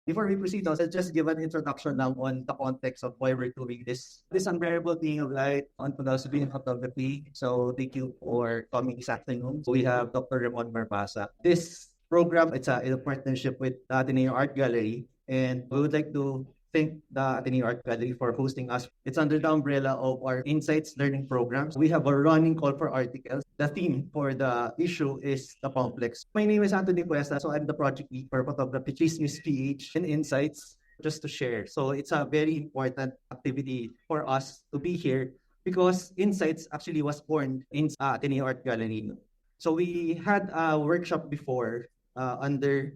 Before we proceed, I'll just give an introduction now on the context of why we're doing this. This unbearable being of light on philosophy and photography. So thank you for coming this afternoon. We have Dr. Roland Barbaza. This program, it's a partnership with the Ateneo Art Gallery, and we would like to thank the Ateneo Art Gallery for hosting us. It's under the umbrella of our Insights Learning Programs. We have a running call for articles. The theme for the issue is the complex. My name is Anthony Cuesta, so I'm the project lead for Photography Chismis PH and Insights, just to share. So it's a very important activity for us to be here because Insights actually was born in Ateneo Art Gallery. So we had a workshop before under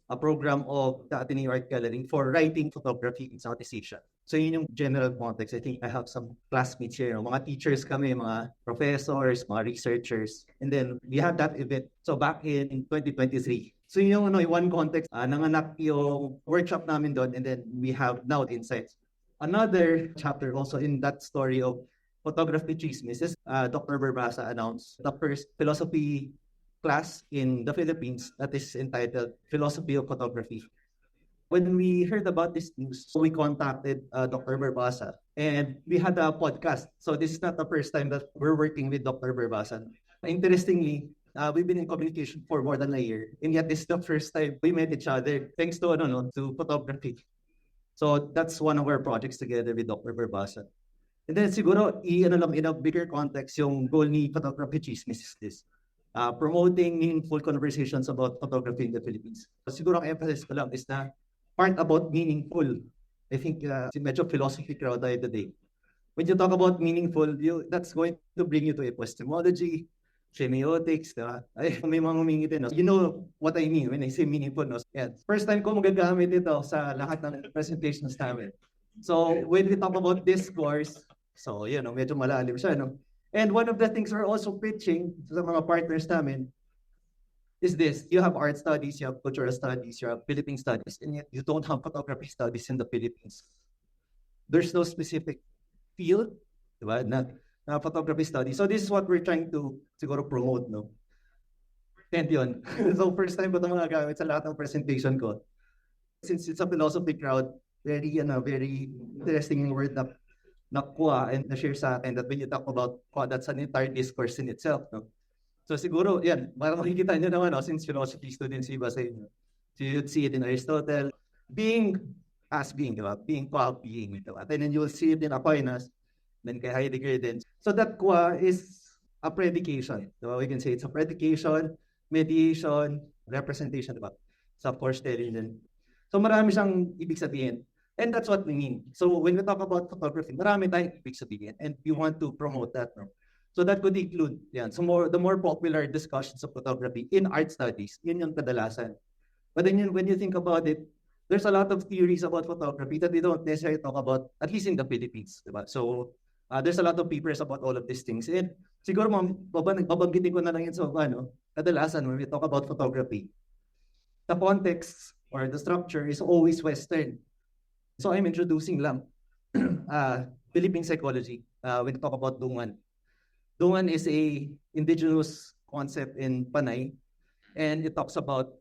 a program of the Ateneo Art Gallery for writing photography in Southeast Asia. So yun yung general context. I think I have some classmates here, mga teachers kami, mga professors, mga researchers. And then we had that event. So back in 2023. So yun yung one context, nanganak yung workshop namin doon, and then we have now the Insights. Another chapter also in that story of Photography Chismis is Dr. Barbaza announced the first philosophy class in the Philippines that is entitled Philosophy of Photography. When we heard about this news, we contacted Dr. Barbaza, and we had a podcast. So this is not the first time that we're working with Dr. Barbaza. Interestingly, we've been in communication for more than a year, and yet this is the first time we met each other thanks to to photography. So that's one of our projects together with Dr. Barbaza. And then siguro, in a bigger context, yung goal ni Photography Chismis is this. Promoting meaningful conversations about photography in the Philippines. Siguro ang emphasis ko lang is na part about meaningful. I think medyo philosophy crowd tayo today. When you talk about meaningful, that's going to bring you to epistemology, semiotics, diba? Ay, may mga humingi din. No? You know what I mean when I say meaningful. No? Yeah. First time ko magagamit ito sa lahat ng presentations namin. So when we talk about discourse, so medyo malalim siya. No? And one of the things we're also pitching sa mga partners namin is this. You have art studies, you have cultural studies, you have Philippine studies, and yet you don't have photography studies in the Philippines. There's no specific field, diba, na photography studies. So this is what we're trying to siguro promote, no? And yun. So first time ko ito mga gamit sa lahat ng presentation ko. Since it's a philosophy crowd, very interesting word na nakuha and na-share sa akin that when you talk about that's an entire discourse in itself. No? So siguro, yan, parang makikita nyo naman, since philosophy students iba sa inyo. So you'd see it in Aristotle, being as being, diba? Being qua being, diba? And then you'll see it in Aquinas, then kay Heidegger din. So that qua is a predication. Diba? We can say it's a predication, mediation, representation, diba? So of course, telling din. So marami siyang ibig sabihin. And that's what we mean. So when we talk about photography, marami tayong ibig sabihin, and we want to promote that. No? So that could include, so the more popular discussions of photography in art studies, yun yung kadalasan. But then when you think about it, there's a lot of theories about photography that we don't necessarily talk about, at least in the Philippines. Diba? So there's a lot of papers about all of these things. And siguro babanggitin ko na lang yun sa kadalasan when we talk about photography. The context or the structure is always Western. So I'm introducing lang Philippine psychology when we talk about dungan. Dungan is a indigenous concept in Panay, and it talks about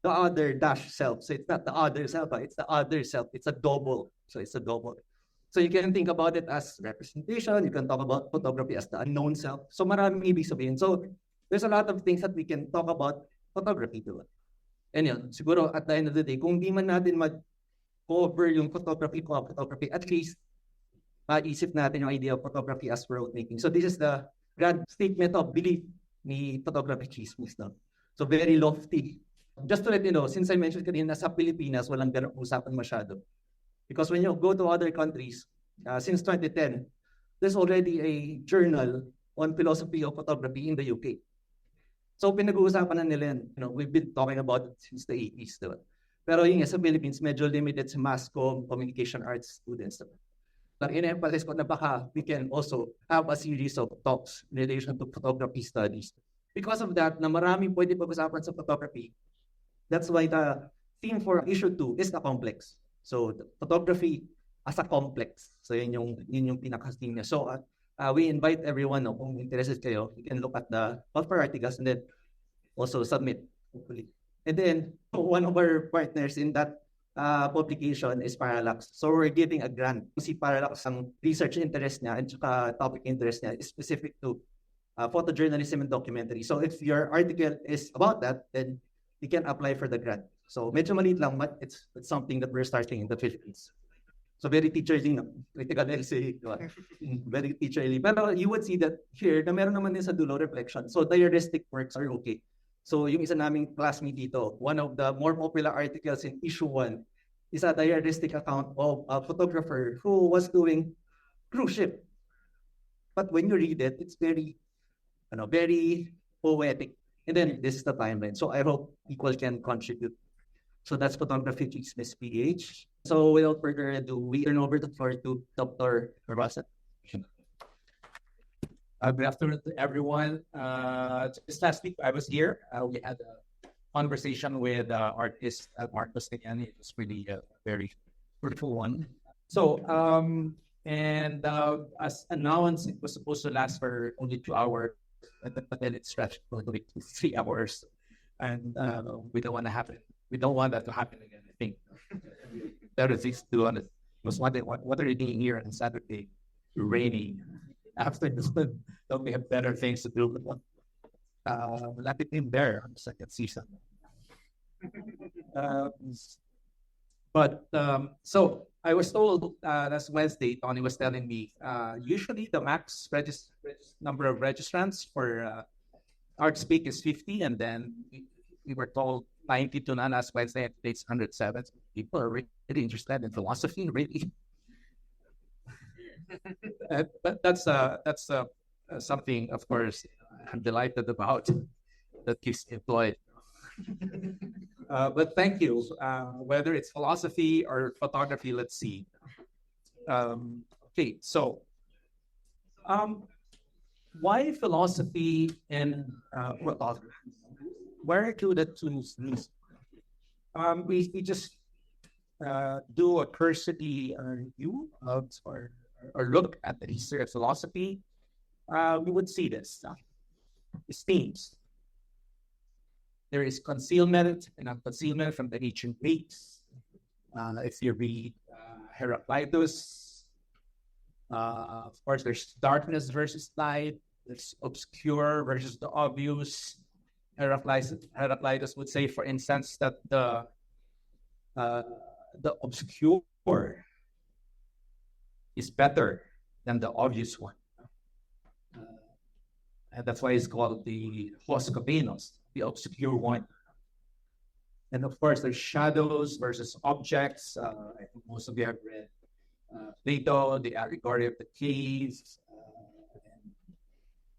the other dash self. So it's not the other self, it's the other self. It's a double. So it's a double. So you can think about it as representation. You can talk about photography as the unknown self. So maraming ibig sabihin. So there's a lot of things that we can talk about photography too. And yun, siguro at the end of the day, kung di man natin cover yung photography, at least maisip natin yung idea of photography as world making. So this is the grand statement of belief ni Photography Chismis. No? So very lofty. Just to let you know, since I mentioned kanina sa Pilipinas, walang ganang usapan masyado. Because when you go to other countries, since 2010, there's already a journal on philosophy of photography in the UK. So pinag-uusapan na nila yan. We've been talking about it since the 80s. Diba? Pero yun sa Philippines, medyo limited sa mass communication arts students. But in-emphasize ko na baka we can also have a series of talks in relation to photography studies. Because of that, na maraming pwede pag-usapan sa photography. That's why the theme for issue 2 is the complex. So the photography as a complex. So yun yung pinaka-theme niya. So we invite everyone, kung interested kayo, you can look at the call for articles and then also submit, hopefully. And then one of our partners in that publication is parallax. So we're giving a grant. Si parallax ang research interest niya and saka topic interest niya is specific to photojournalism and documentary. So if your article is about that, then you can apply for the grant. So medyo maliit lang, but it's something that we're starting in the Philippines. So very teacherly, no? Critical essay. Very teacherly. Pero you would see that here, na meron naman din sa dulo reflection. So diaristic works are okay. So yung isa naming classmate dito, one of the more popular articles in issue 1 is a diaristic account of a photographer who was doing cruise ship. But when you read it, it's very poetic. And then this is the timeline. So I hope people can contribute. So that's Photography Chismis PH. So without further ado, we turn over the floor to Dr. Barbaza. Good afternoon to everyone. Just last week I was here. We had a conversation with artist Marcos Kanyani. It was really a very fruitful one. So, as announced, it was supposed to last for only 2 hours, but then it stretched to 3 hours, and we don't want to happen. We don't want that to happen again. I think better things to do on it. Was wondering what are you doing here on Saturday? Rainy. After this, don't we have better things to do? Let it in there on the second season. So I was told last Wednesday, Tony was telling me, usually the max number of registrants for ArtSpeak is 50, and then we were told 92 na last Wednesday, and it's 107. People are really interested in philosophy, really. But that's something, of course, I'm delighted about, that keeps employed. But thank you. Whether it's philosophy or photography, let's see. Okay, so why philosophy and photography? Where do the two meet? We just do a cursory review of or look at the history of philosophy. We would see this. These themes. There is concealment and unconcealment from the ancient Greeks. If you read Heraclitus, of course, there's darkness versus light. There's obscure versus the obvious. Heraclitus would say, for instance, that the obscure is better than the obvious one. And that's why it's called the Hoskopenos, the obscure one. And of course, there's shadows versus objects. I think most of you have read Plato, the allegory of the cave.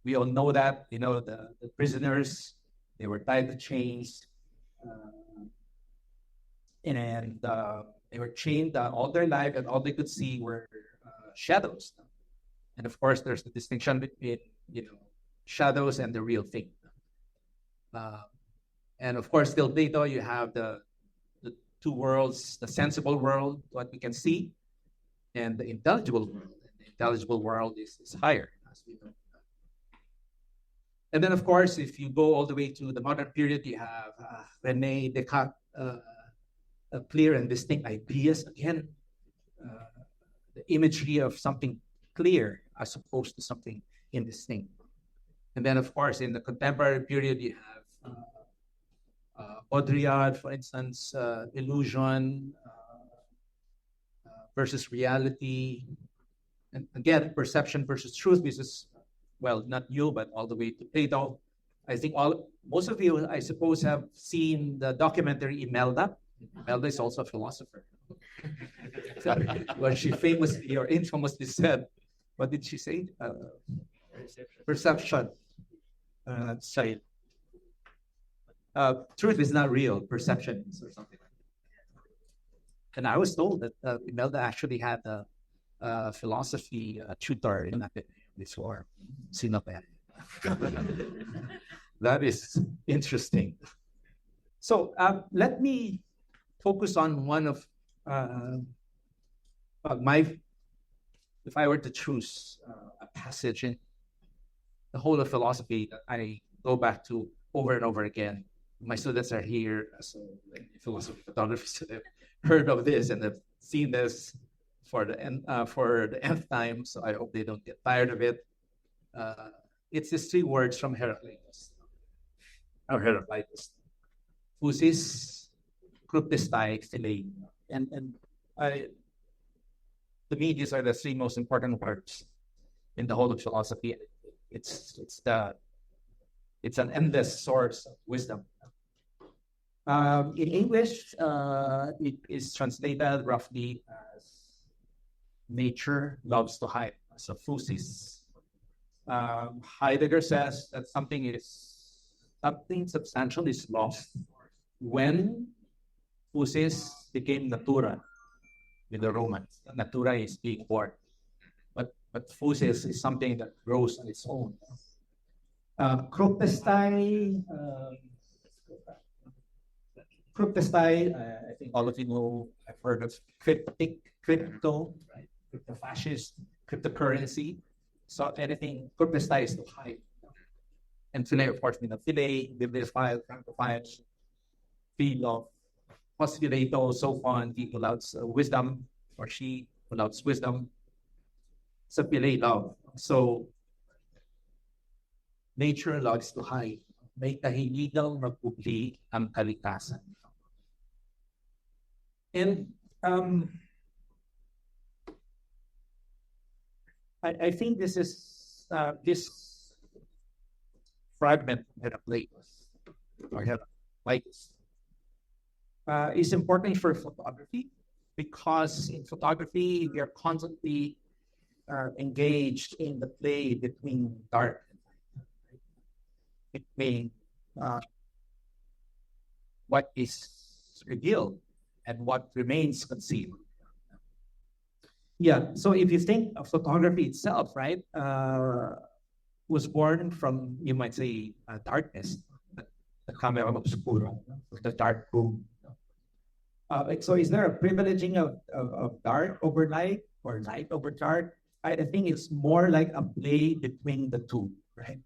We all know that, the prisoners, they were tied to chains. And they were chained all their life, and all they could see were shadows. And of course, there's the distinction between, shadows and the real thing. And of course, till Plato, you have the two worlds, the sensible world, what we can see, and the intelligible world. The intelligible world is higher, as we know. And then, of course, if you go all the way to the modern period, you have René Descartes, clear and distinct ideas. Again, the imagery of something clear as opposed to something indistinct. And then, of course, in the contemporary period, you have Baudrillard, for instance, illusion versus reality. And again, perception versus truth, because, well, not you, but all the way to Plato. I think most of you, I suppose, have seen the documentary Imelda. Imelda is also a philosopher. Well, she famously or infamously said, what did she say? Perception. Sorry. Truth is not real. Perception is, or something like that. And I was told that Imelda actually had a philosophy tutor in Ateneo before. That is interesting. So let me focus on one of if I were to choose a passage in the whole of philosophy that I go back to over and over again, my students are here, so like philosophy photographers have heard of this and have seen this for the nth time. So I hope they don't get tired of it. It's these three words from Heraclitus. Heraclitus. Physis, cryptestai, philei. And I, to me, these are the three most important words in the whole of philosophy. It's an endless source of wisdom. In English, it is translated roughly as nature loves to hide. So physis. Heidegger says that something substantial is lost when physis became natura with the Romans. Natura is being born, but physis is something that grows on its own. Cryptestai, I think all of you know, I've heard of crypto, right? Crypto-fascist, cryptocurrency. So anything, cryptestai is to hide. And philei, of course, philei, bibliophile, francophile, philo, postulato, so on, he allows wisdom, or she allows wisdom. So philei, love. So nature loves to hide. May tahiligang magpupli ang kalikasan. And I think this is this fragment of Heraclitus or Heraclitus is important for photography because in photography we are constantly engaged in the play between dark and light, between what is revealed and what remains concealed. Yeah, so if you think of photography itself, right, was born from, you might say, darkness, the camera obscura, the dark room. So is there a privileging of dark over light or light over dark? I think it's more like a play between the two, right?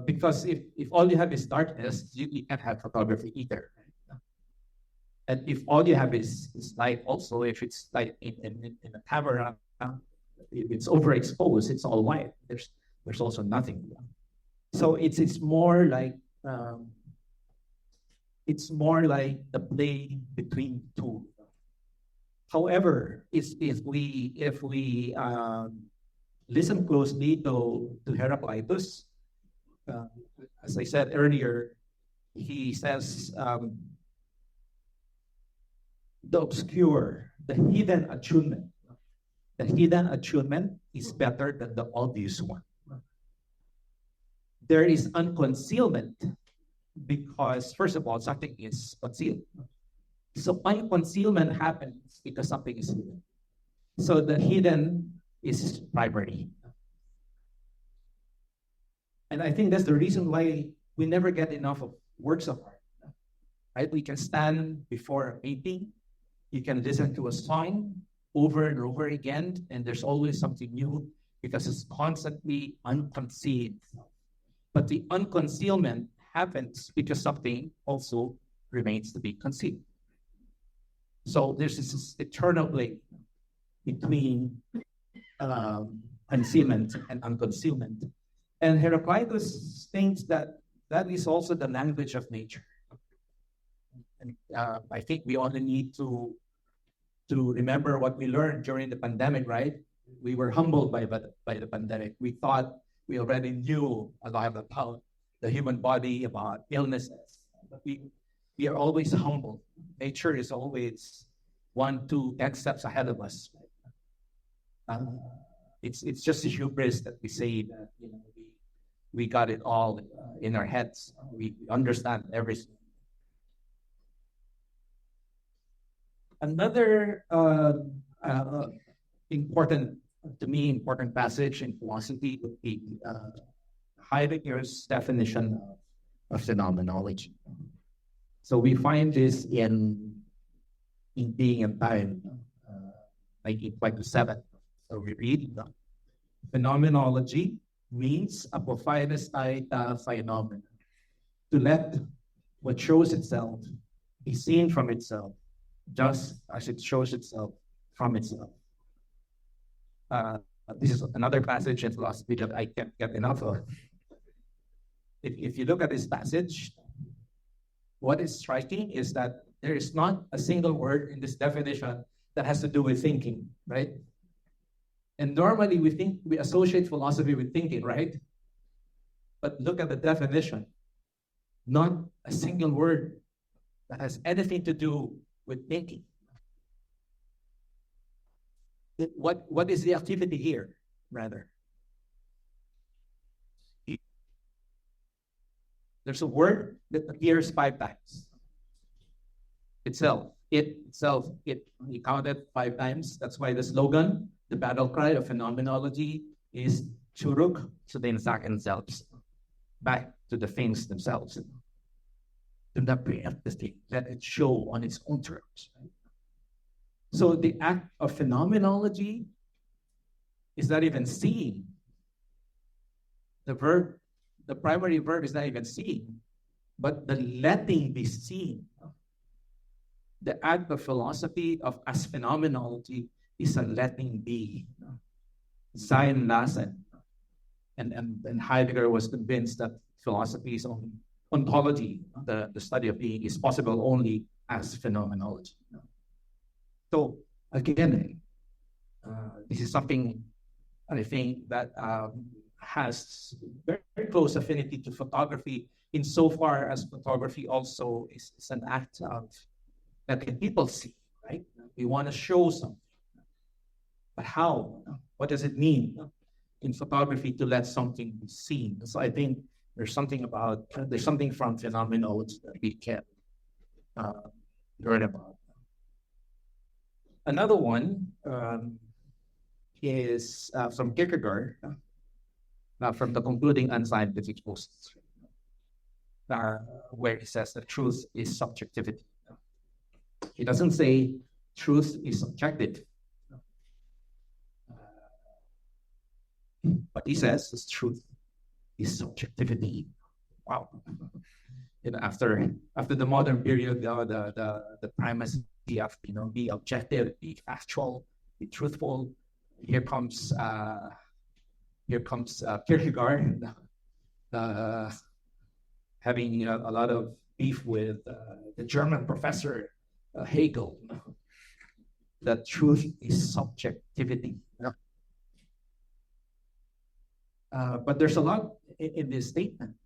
Because if all you have is darkness, you can't have photography either. And if all you have is light also, if it's light in a camera, if it's overexposed, it's all white. There's also nothing. So it's more like the play between two. However, if we listen closely to Heraclitus, as I said earlier, he says the obscure, the hidden attunement. The hidden attunement is better than the obvious one. There is unconcealment because, first of all, something is concealed. So unconcealment happens because something is hidden. So the hidden is primary. And I think that's the reason why we never get enough of works of art. Right? We can stand before a painting, you can listen to a song over and over again, and there's always something new because it's constantly unconcealed. But the unconcealment happens because something also remains to be concealed. So there's this eternal link between concealment and unconcealment. And Heraclitus thinks that is also the language of nature. And I think we only need to remember what we learned during the pandemic, right? We were humbled by the pandemic. We thought we already knew a lot about the human body, about illnesses. But we are always humbled. Nature is always 1-2 steps ahead of us. It's just a hubris that we say that we got it all in our heads. We understand everything. Another important passage in philosophy would be Heidegger's definition of phenomenology. So we find this in Being and Time, 1927. So we read, phenomenology means apophytes aita phenomena, to let what shows itself be seen from itself, just as it shows itself from itself. This is another passage in philosophy that I can't get enough of. If you look at this passage, what is striking is that there is not a single word in this definition that has to do with thinking, right? And normally we associate philosophy with thinking, right? But look at the definition. Not a single word that has anything to do with thinking. What is the activity here, rather? There's a word that appears 5 times. Itself. We counted 5 times. That's why the slogan, the battle cry of phenomenology is Churuk to the Insaken selves. Back to the things themselves. Do not preempt the thing. Let it show on its own terms. So the act of phenomenology is not even seeing. The primary verb is not even seeing, but the letting be seen. The act of philosophy as phenomenology is a letting be. Sein lassen. And Heidegger was convinced that philosophy's ontology, the study of being, is possible only as phenomenology. So again, this is something I think that has very close affinity to photography, insofar as photography also is an act of letting people see, right? We want to show something. But how? What does it mean in photography to let something be seen? So I think there's something from phenomenology that we can learn about. Another one is from Kierkegaard, from the concluding unscientific posts, where he says that truth is subjectivity. He doesn't say truth is subjective, but he says this truth is subjectivity. Wow. After the modern period, the primacy of be objective, be factual, be truthful. Here comes Kierkegaard, having a lot of beef with the German professor Hegel. That truth is subjectivity. But there's a lot in this statement.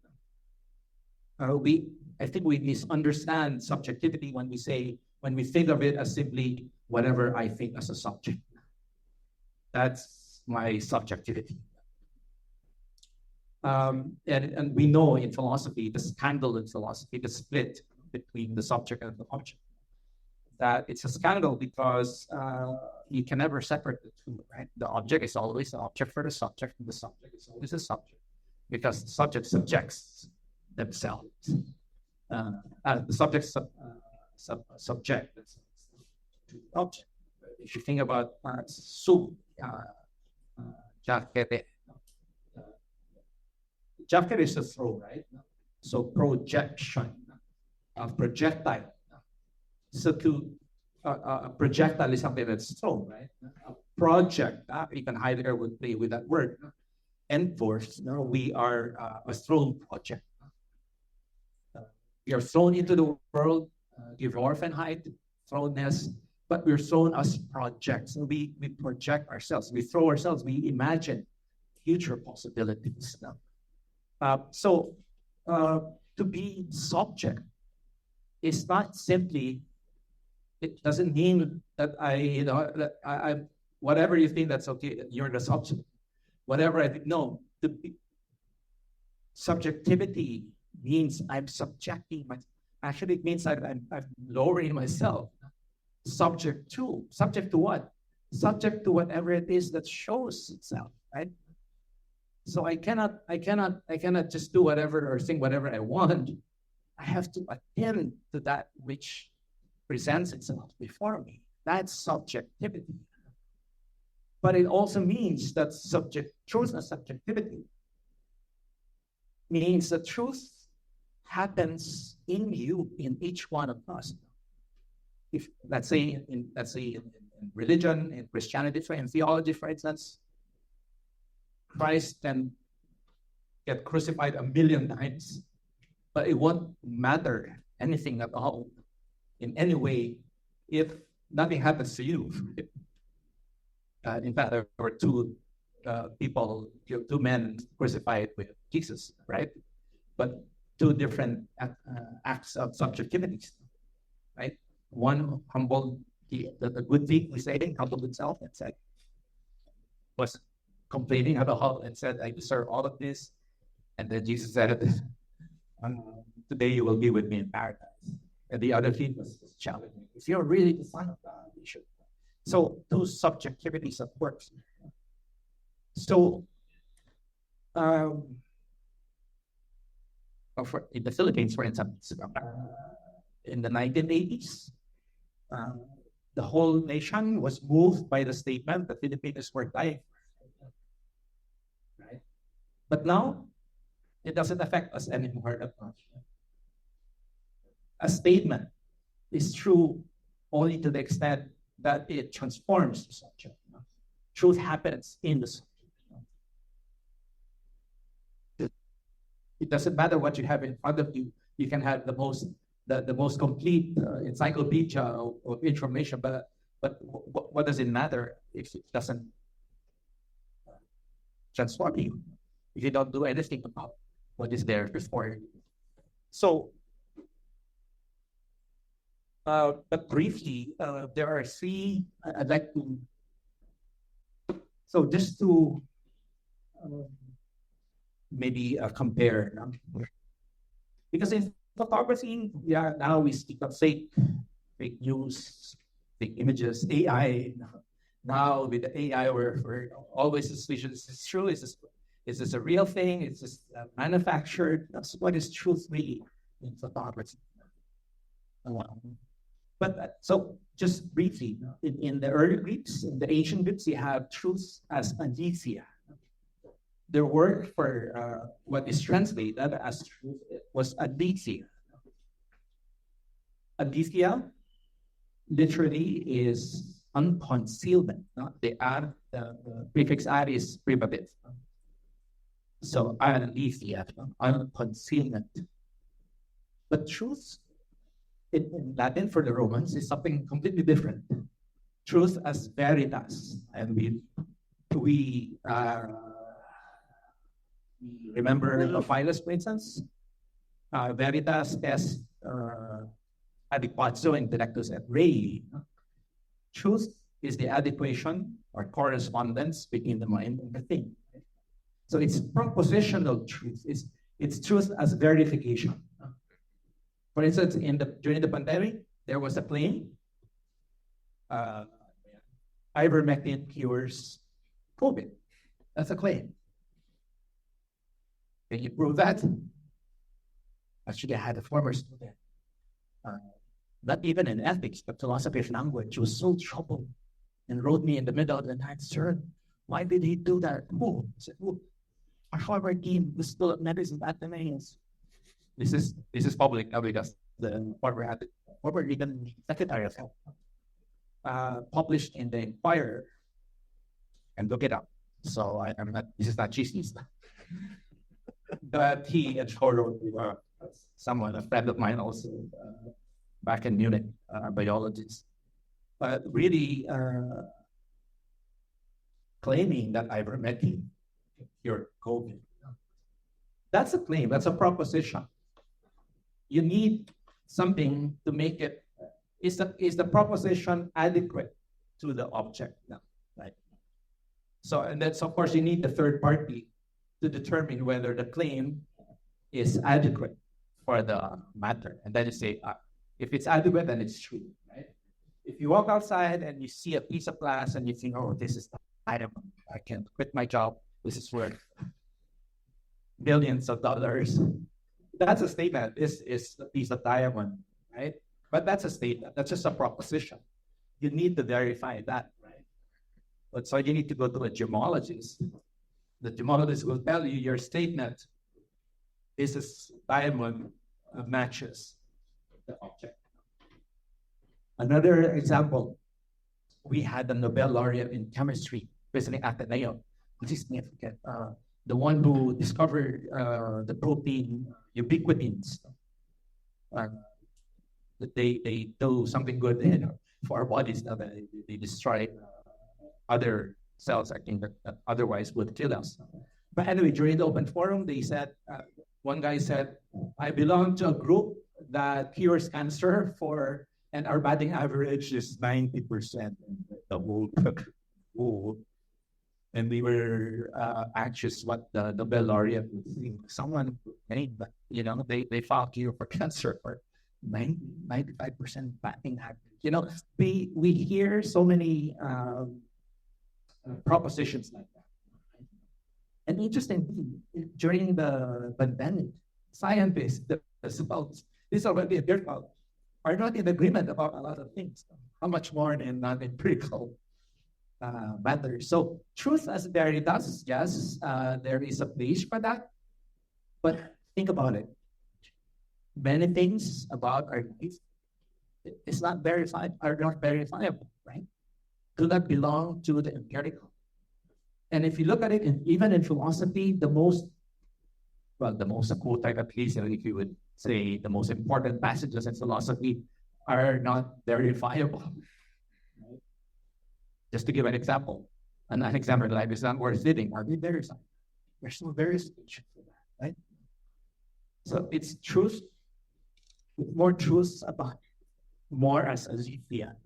I think we misunderstand subjectivity when we think of it as simply whatever I think as a subject. That's my subjectivity. And we know in philosophy, the scandal in philosophy, the split between the subject and the object, that it's a scandal because you can never separate the two, right? The object is always the object for the subject, and the subject is always a subject, because the subject subjects themselves. The subject subject to the object. If you think about jacket is a throw, right? So projection, projectile. So a projectile is something that's thrown, right? A project, even Heidegger would play with that word. Enforce, we are a thrown project. We are thrown into the world, give Orphanheit, thrownness, but we're thrown as projects. So we project ourselves, we throw ourselves, we imagine future possibilities. So to be subject is not simply, it doesn't mean that I whatever you think that's okay, you're the subject. Whatever I think, no. Subjectivity means I'm subjecting myself. Actually, it means I'm lowering myself. Subject to what? Subject to whatever it is that shows itself, right? So I cannot just do whatever or think whatever I want. I have to attend to that which presents itself before me. That's subjectivity. But it also means that truth and subjectivity means that truth happens in you, in each one of us. If let's say in religion, in Christianity, in theology, for instance, Christ can get crucified 1,000,000 times, but it won't matter anything at all in any way if nothing happens to you. In fact, there were two two men crucified with Jesus, right? But two different acts of subjectivities, right? One humbled the good thing we say, humbled himself and said, was complaining about and said, I deserve all of this. And then Jesus said, today you will be with me in paradise. And the other thief was challenging. If you're really the Son of God, you should. So those subjectivities of works. So in the Philippines, for instance, in the 1980s, the whole nation was moved by the statement the Filipinos were dying. Right? But now, it doesn't affect us anymore that much. A statement is true only to the extent that it transforms the subject. Truth happens in the subject. It doesn't matter what you have in front of you. You can have the most complete encyclopedia of information, but what does it matter if it doesn't transform you? If you don't do anything about what is there before you. So, but briefly, there are three. I'd like to. So just to maybe compare, because in photography, now we speak of fake news, fake images, AI. Now with the AI, we're always suspicious. Is this true? Is this a real thing? Is this manufactured? That's what is truth really in photography. But so just briefly, in the early Greeks, in the ancient Greeks, you have truth as aletheia. Their word for what is translated as truth was aletheia. Aletheia literally is unconcealment. The prefix ad is privative. So aletheia, unconcealment. But truth in Latin for the Romans is something completely different. Truth as veritas, and we remember Aquinas, for instance. Veritas est adequatio intellectus et rei. Truth is the adequation or correspondence between the mind and the thing. So it's propositional truth. It's truth as verification. For instance, during the pandemic, there was a claim. Ivermectin cures COVID. That's a claim. Can you prove that? Actually, I had a former student, not even in ethics, but philosophy of language, was so troubled and wrote me in the middle of the night, Sir, why did he do that? Who? I said, our Harvard dean, the School of Medicine at Ateneo. This is public because the former legal secretary of health published in the Inquirer, and look it up. So I'm not. This is not chismis, but he and wrote someone, a friend of mine, also back in Munich, a biologist, but really claiming that ivermectin cured COVID. That's a claim. That's a proposition. You need something to make it. Is the proposition adequate to the object? No, right? So, and that's of course you need the third party to determine whether the claim is adequate for the matter, and then you say, if it's adequate, then it's true, right? If you walk outside and you see a piece of glass and you think, oh, this is the item, I can quit my job. This is worth millions of dollars. That's a statement. This is a piece of diamond, right? But that's a statement. That's just a proposition. You need to verify that, right? But so you need to go to a gemologist. The gemologist will tell you your statement, this is diamond, matches the object. Another example, we had a Nobel laureate in chemistry visiting Ateneo. This is significant. The one who discovered the protein ubiquitins. They do something good for our bodies now that they destroy other cells, I think, that otherwise would kill us. But anyway, during the open forum, they said, one guy said, I belong to a group that cures cancer and our batting average is 90%. The whole pool. And we were anxious what the Nobel laureate would think. Someone, they found cure for cancer for 95% batting average. We hear so many propositions like that. And interestingly, during the pandemic, scientists, this already appeared out, are not in agreement about a lot of things. How much more in non-empirical matters. So truth as veritas, yes, there is a place for that. But think about it. Many things about our life are not verifiable, right? Do not belong to the empirical. And if you look at it, even in philosophy, the most quoted, at least, if you would say the most important passages in philosophy are not verifiable. Right? Just to give an example, an unexamined life is not worth living. Are we verified? There's no verification for that, right? So it's truth, with more truths about more as aletheia.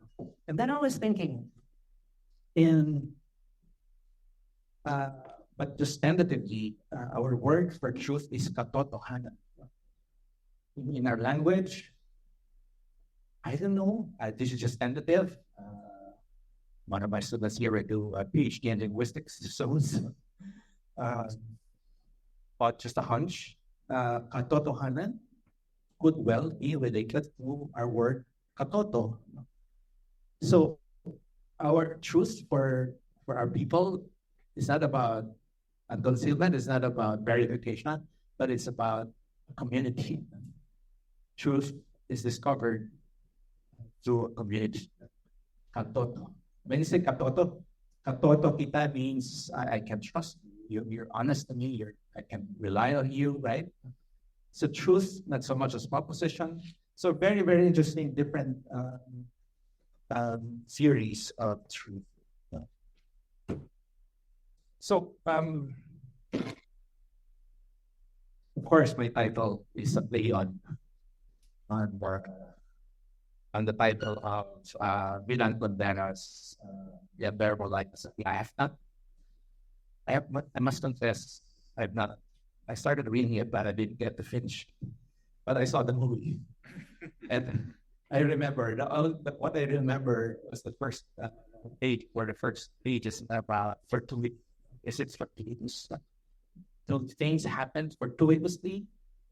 And then I was thinking, but just tentatively, our word for truth is katotohanan. In our language, I don't know. This is just tentative. One of my students here do a Ph.D. in linguistics, so but just a hunch. Katotohanan could well be related to our word katoto. So our truth for our people is not about concealment, it's not about verification, but it's about community. Truth is discovered through a community. Katoto. When you say katoto kita means I can trust you. You're honest to me. I can rely on you, right? So truth, not so much as proposition. So very, very interesting, different series of truth. So, of course, my title is a play on the title of Milan Kundera's Unbearable Likeness of the I must confess, I started reading it, but I didn't get to finish. But I saw the movie, and I remember what I remember was the first page, where the first page is about fortuity. Is it fortuitous? Do things happen fortuitously?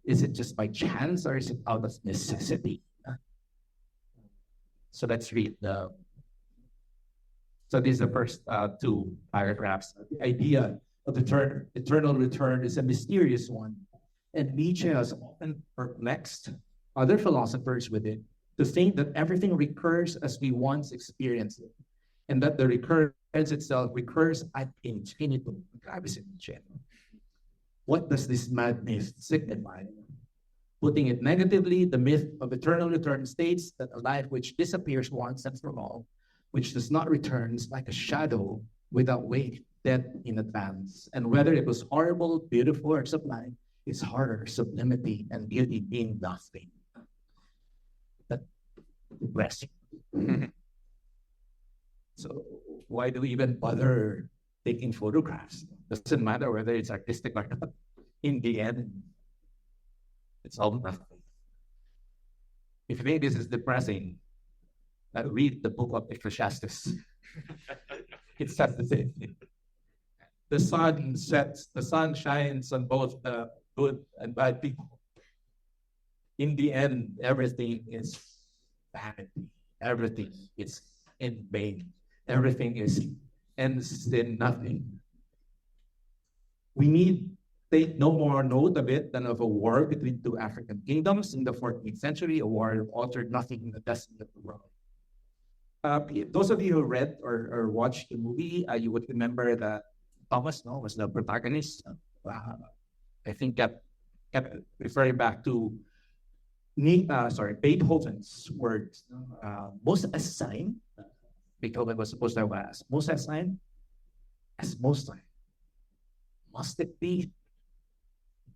Is it just by chance, or is it out of necessity? So let's read So these are the first two paragraphs. The idea of the eternal return is a mysterious one, and Nietzsche has often perplexed other philosophers with it, to think that everything recurs as we once experienced it, and that the recurrence itself recurs ad infinitum. What does this mad myth signify? Putting it negatively, the myth of eternal return states that a life which disappears once and for all, which does not return, is like a shadow without weight, dead in advance. And whether it was horrible, beautiful, or sublime, is horror, sublimity, and beauty being nothing. That depressing. So why do we even bother taking photographs? Doesn't matter whether it's artistic or not. In the end, it's all nothing. If you think this is depressing, read the book of Ecclesiastes. It says the same thing. The sun shines on both the good and bad people. In the end, everything is vanity. Everything is in vain. Everything ends in nothing. We need take no more note of it than of a war between two African kingdoms in the 14th century, a war that altered nothing in the destiny of the world. Those of you who read or watched the movie, you would remember that Thomas was the protagonist. I think kept referring back to Beethoven's words. Most assigned, Beethoven was supposed to have asked, most assigned, as most time. Must it be?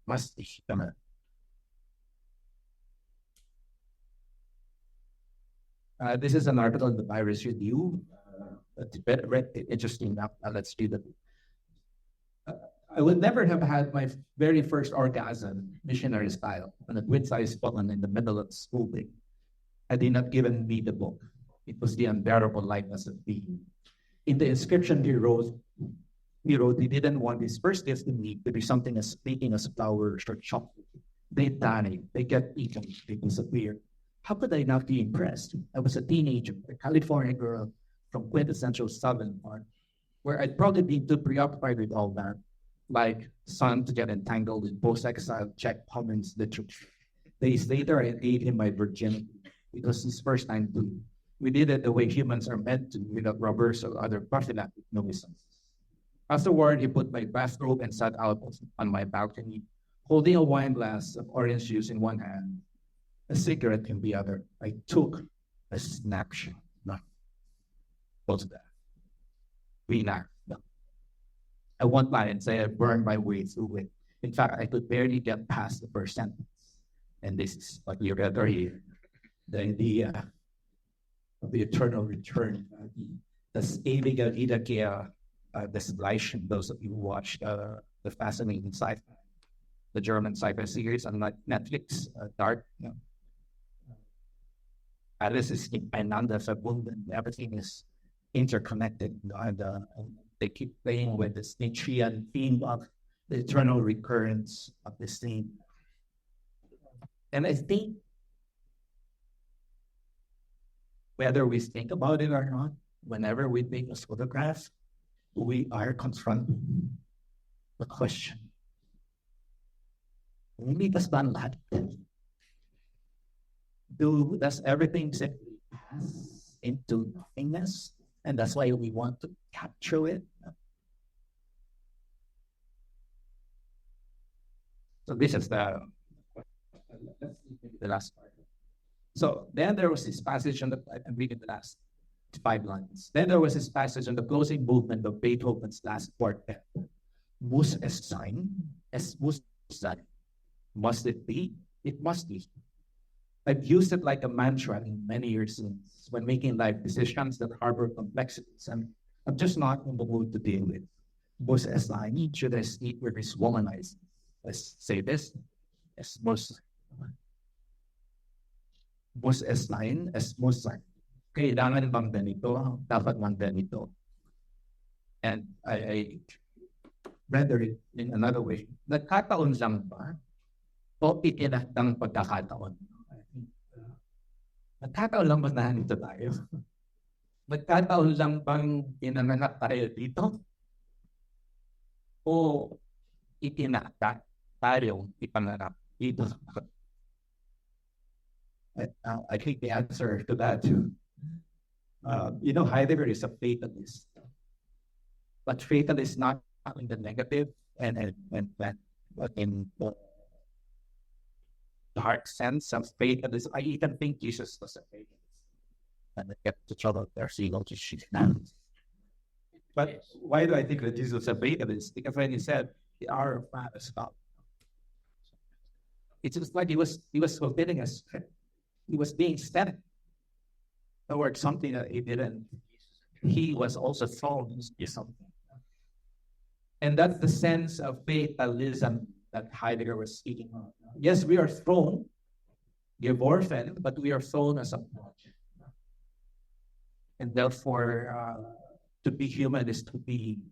Must be. This is an article in the Virus Review. Interesting enough. Let's do that. I would never have had my very first orgasm, missionary style, on a twin-sized button in the middle of the school day, had he not given me the book. It was The Unbearable Lightness of Being. In the inscription he wrote he didn't want his first gift to me to be something as fleeting as flowers or chocolate. They die, they get eaten, they disappear. How could I not be impressed? I was a teenager, a California girl from quintessential southern part, where I'd probably be too preoccupied with all that, like son to get entangled in post-exile Czech Poland's literature. Days later, I gave him my virginity. It was his first time too. We did it the way humans are meant to, without rubbers or other prophylactic novices. Afterward, he put my bathrobe and sat out on my balcony, holding a wine glass of orange juice in one hand, a cigarette in the other. I took a snapshot. What's that? Reenact. I won't lie and say I burned my way through it. In fact, I could barely get past the first sentence. And this is what you read here. The idea of the eternal return. Das ewige Wiederkehr, this Gleichen, those of you who watched the fascinating sci-fi, the German sci-fi series on Netflix, Dark. Alles ist miteinander verbunden. Everything is interconnected. And they keep playing with this Nietzschean theme of the eternal recurrence of this theme. And I think whether we think about it or not, whenever we take a photograph, we are confronted the question. Does everything simply pass into nothingness? And that's why we want to capture it. So this is the last part. So then there was this passage on I'm reading the last 5 lines. Then there was this passage on the closing movement of Beethoven's last quartet. Muss es sein? Es muss sein. Must it be? It must be. I've used it like a mantra in many years since when making life decisions that harbor complexities and I'm just not in the mood to deal with. Muss es sein? Should I speak with this womanized? Let's say this. Es muss. Muss es sein? Es muss sein. Kailangan bang ganito? Dapat bang ganito? And I render it in another way. Nagkataon lang ba? O itinatang pagkakataon? Nagkataon lang ba na nito tayo? Nagkataon lang bang pinanganak tayo dito? O itinata tayong ipangarap dito? I think the answer to that too. Heidegger is a fatalist, but fatalist not in the negative and but in the dark sense of fatalist. I even think Jesus was a fatalist, and they get to trouble their seagull to shoot down. But why do I think that Jesus was a fatalist? Because when he said the hour of man is come, it's just like he was fulfilling us. He was being sent towards something that he didn't. He was also thrown into something. And that's the sense of fatalism that Heidegger was speaking of. Yes, we are thrown, give orphan, but we are thrown as a project. And therefore, to be human is to be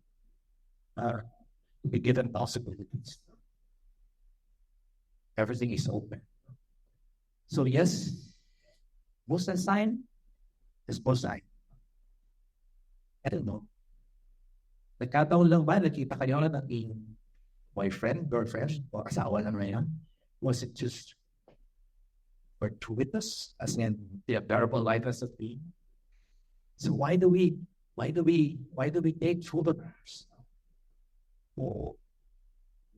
given possibilities. Everything is open. So yes, muss es sein? Es muss sein. I don't know. Nagkataon lang ba nakita kayo na naging boyfriend, girlfriend, o asawa lang na yan? Was it just fortuitous, as in the unbearable life as a being? So why do we take photographs? Well,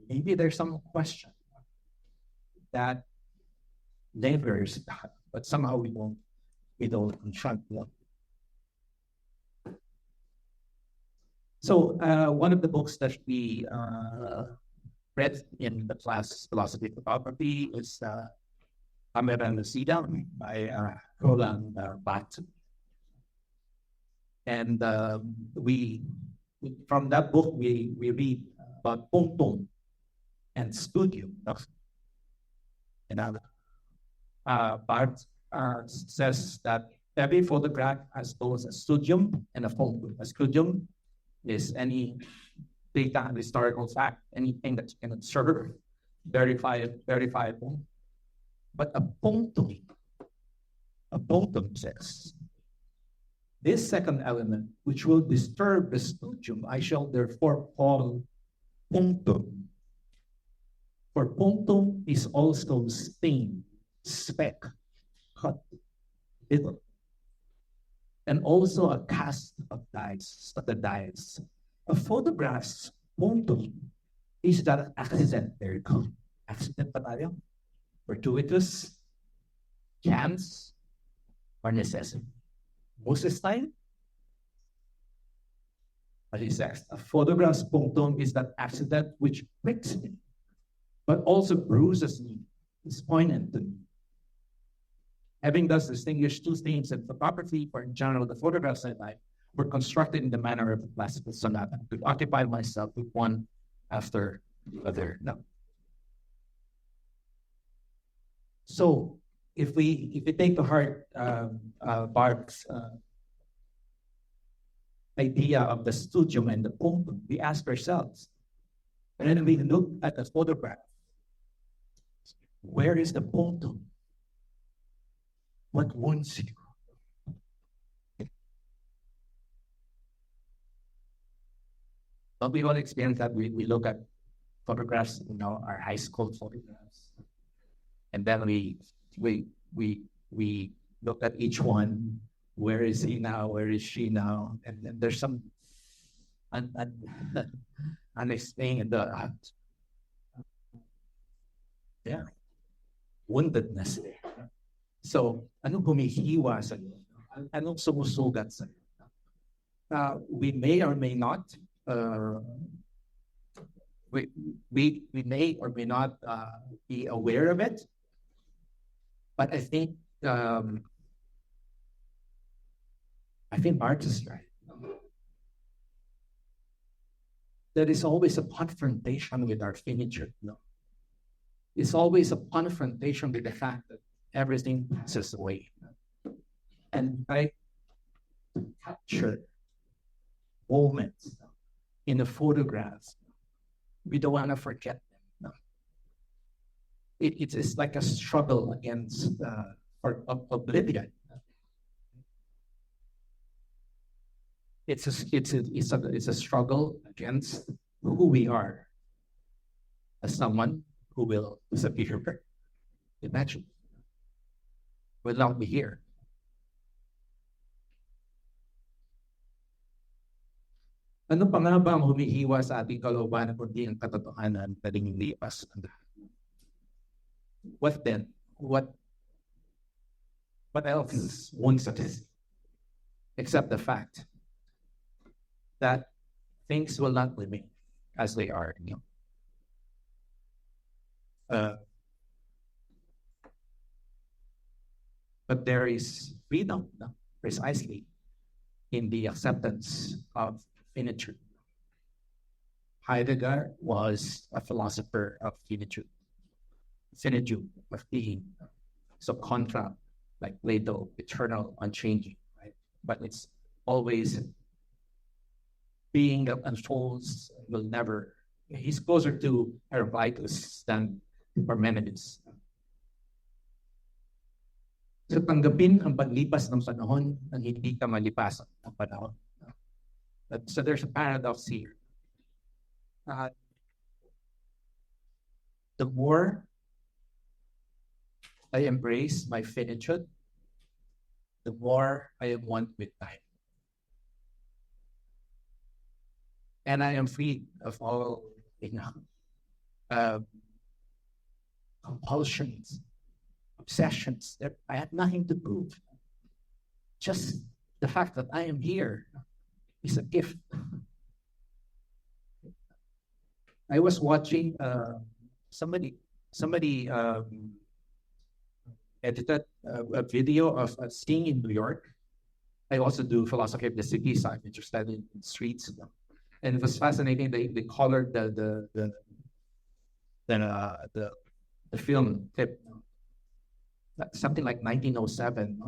maybe there's some question that neighbors, but somehow we don't confront them. So one of the books that we read in the class Philosophy of Photography is Elle Lucena by Roland Barthes. And we from that book we read about Pong and studio. And Barthes says that every photograph has both a studium and a photo. A studium is any data and historical fact, anything that you can observe, verifiable. But a punctum says, this second element, which will disturb the studium, I shall therefore call punctum. For punctum is also stain, speck, cut, little, and also a cast of the dice. A photograph's punctum is that accident. There you go. Accident pa tayo? Fortuitous, chance, or necessity. Most of the time, as he says, a photograph's punctum is that accident which pricks me, but also bruises me, is poignant to me. Having thus distinguished two themes in photography, for in general, the photographs I like were constructed in the manner of a classical sonata. I could occupy myself with one after the other. No. So if we take to heart Barthes' idea of the studium and the punctum, we ask ourselves, and then we look at the photograph, where is the punctum? What wounds you? But we all experience that. We look at photographs, our high school photographs, and then we look at each one. Where is he now? Where is she now? And then there's some unexplained woundedness. So, anong humihiwa sa iyo? Anong sumusugat sa iyo? We may or may not we may or may not be aware of it, but I think Barthes is right. There is always a confrontation with our finitude. It's always a confrontation with the fact that everything passes away. And I capture moments in the photographs. We don't want to forget them. No. It's like a struggle against oblivion. It's a struggle against who we are as someone who will disappear. Imagine. Will not be here. Ano pa nga ba ang humihiwa sa ating kalooban kundi ang katotohanan na ring lipas? What then? What else wounds us except the fact that things will not remain as they are? But there is freedom, precisely, in the acceptance of finitude. Heidegger was a philosopher of finitude of being. So contra, like Plato, eternal, unchanging, right? But it's always being that unfolds will never. He's closer to Heraclitus than Parmenides. So tanggapin ang paglipas ng panahon nang hindi ka malipasan ng panahon. So there's a paradox here. the more I embrace my finitude, the more I am one with time. And I am free of all, compulsions, obsessions. I have nothing to prove. Just the fact that I am here is a gift. I was watching somebody edited a video of skiing in New York. I also do philosophy of the city, so I'm interested in streets, and it was fascinating. They colored the film clip, something like 1907,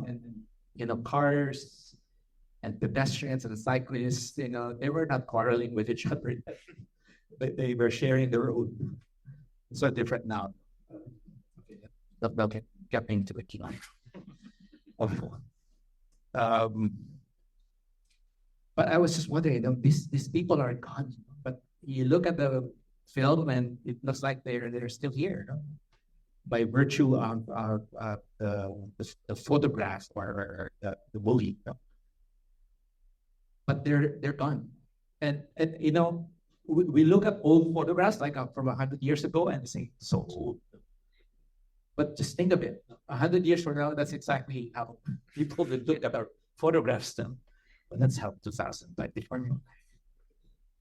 and cars and pedestrians and cyclists, they were not quarreling with each other, but they were sharing the road. It's so different now. Okay, get into the key line. But I was just wondering, these people are gone, but you look at the film and it looks like they're still here, by virtue of the photograph or the movie. But they're gone, and we look at old photographs like from 100 years ago and say so old. But just think of it, 100 years from now, that's exactly how people will look at our photographs then. But that's how 2024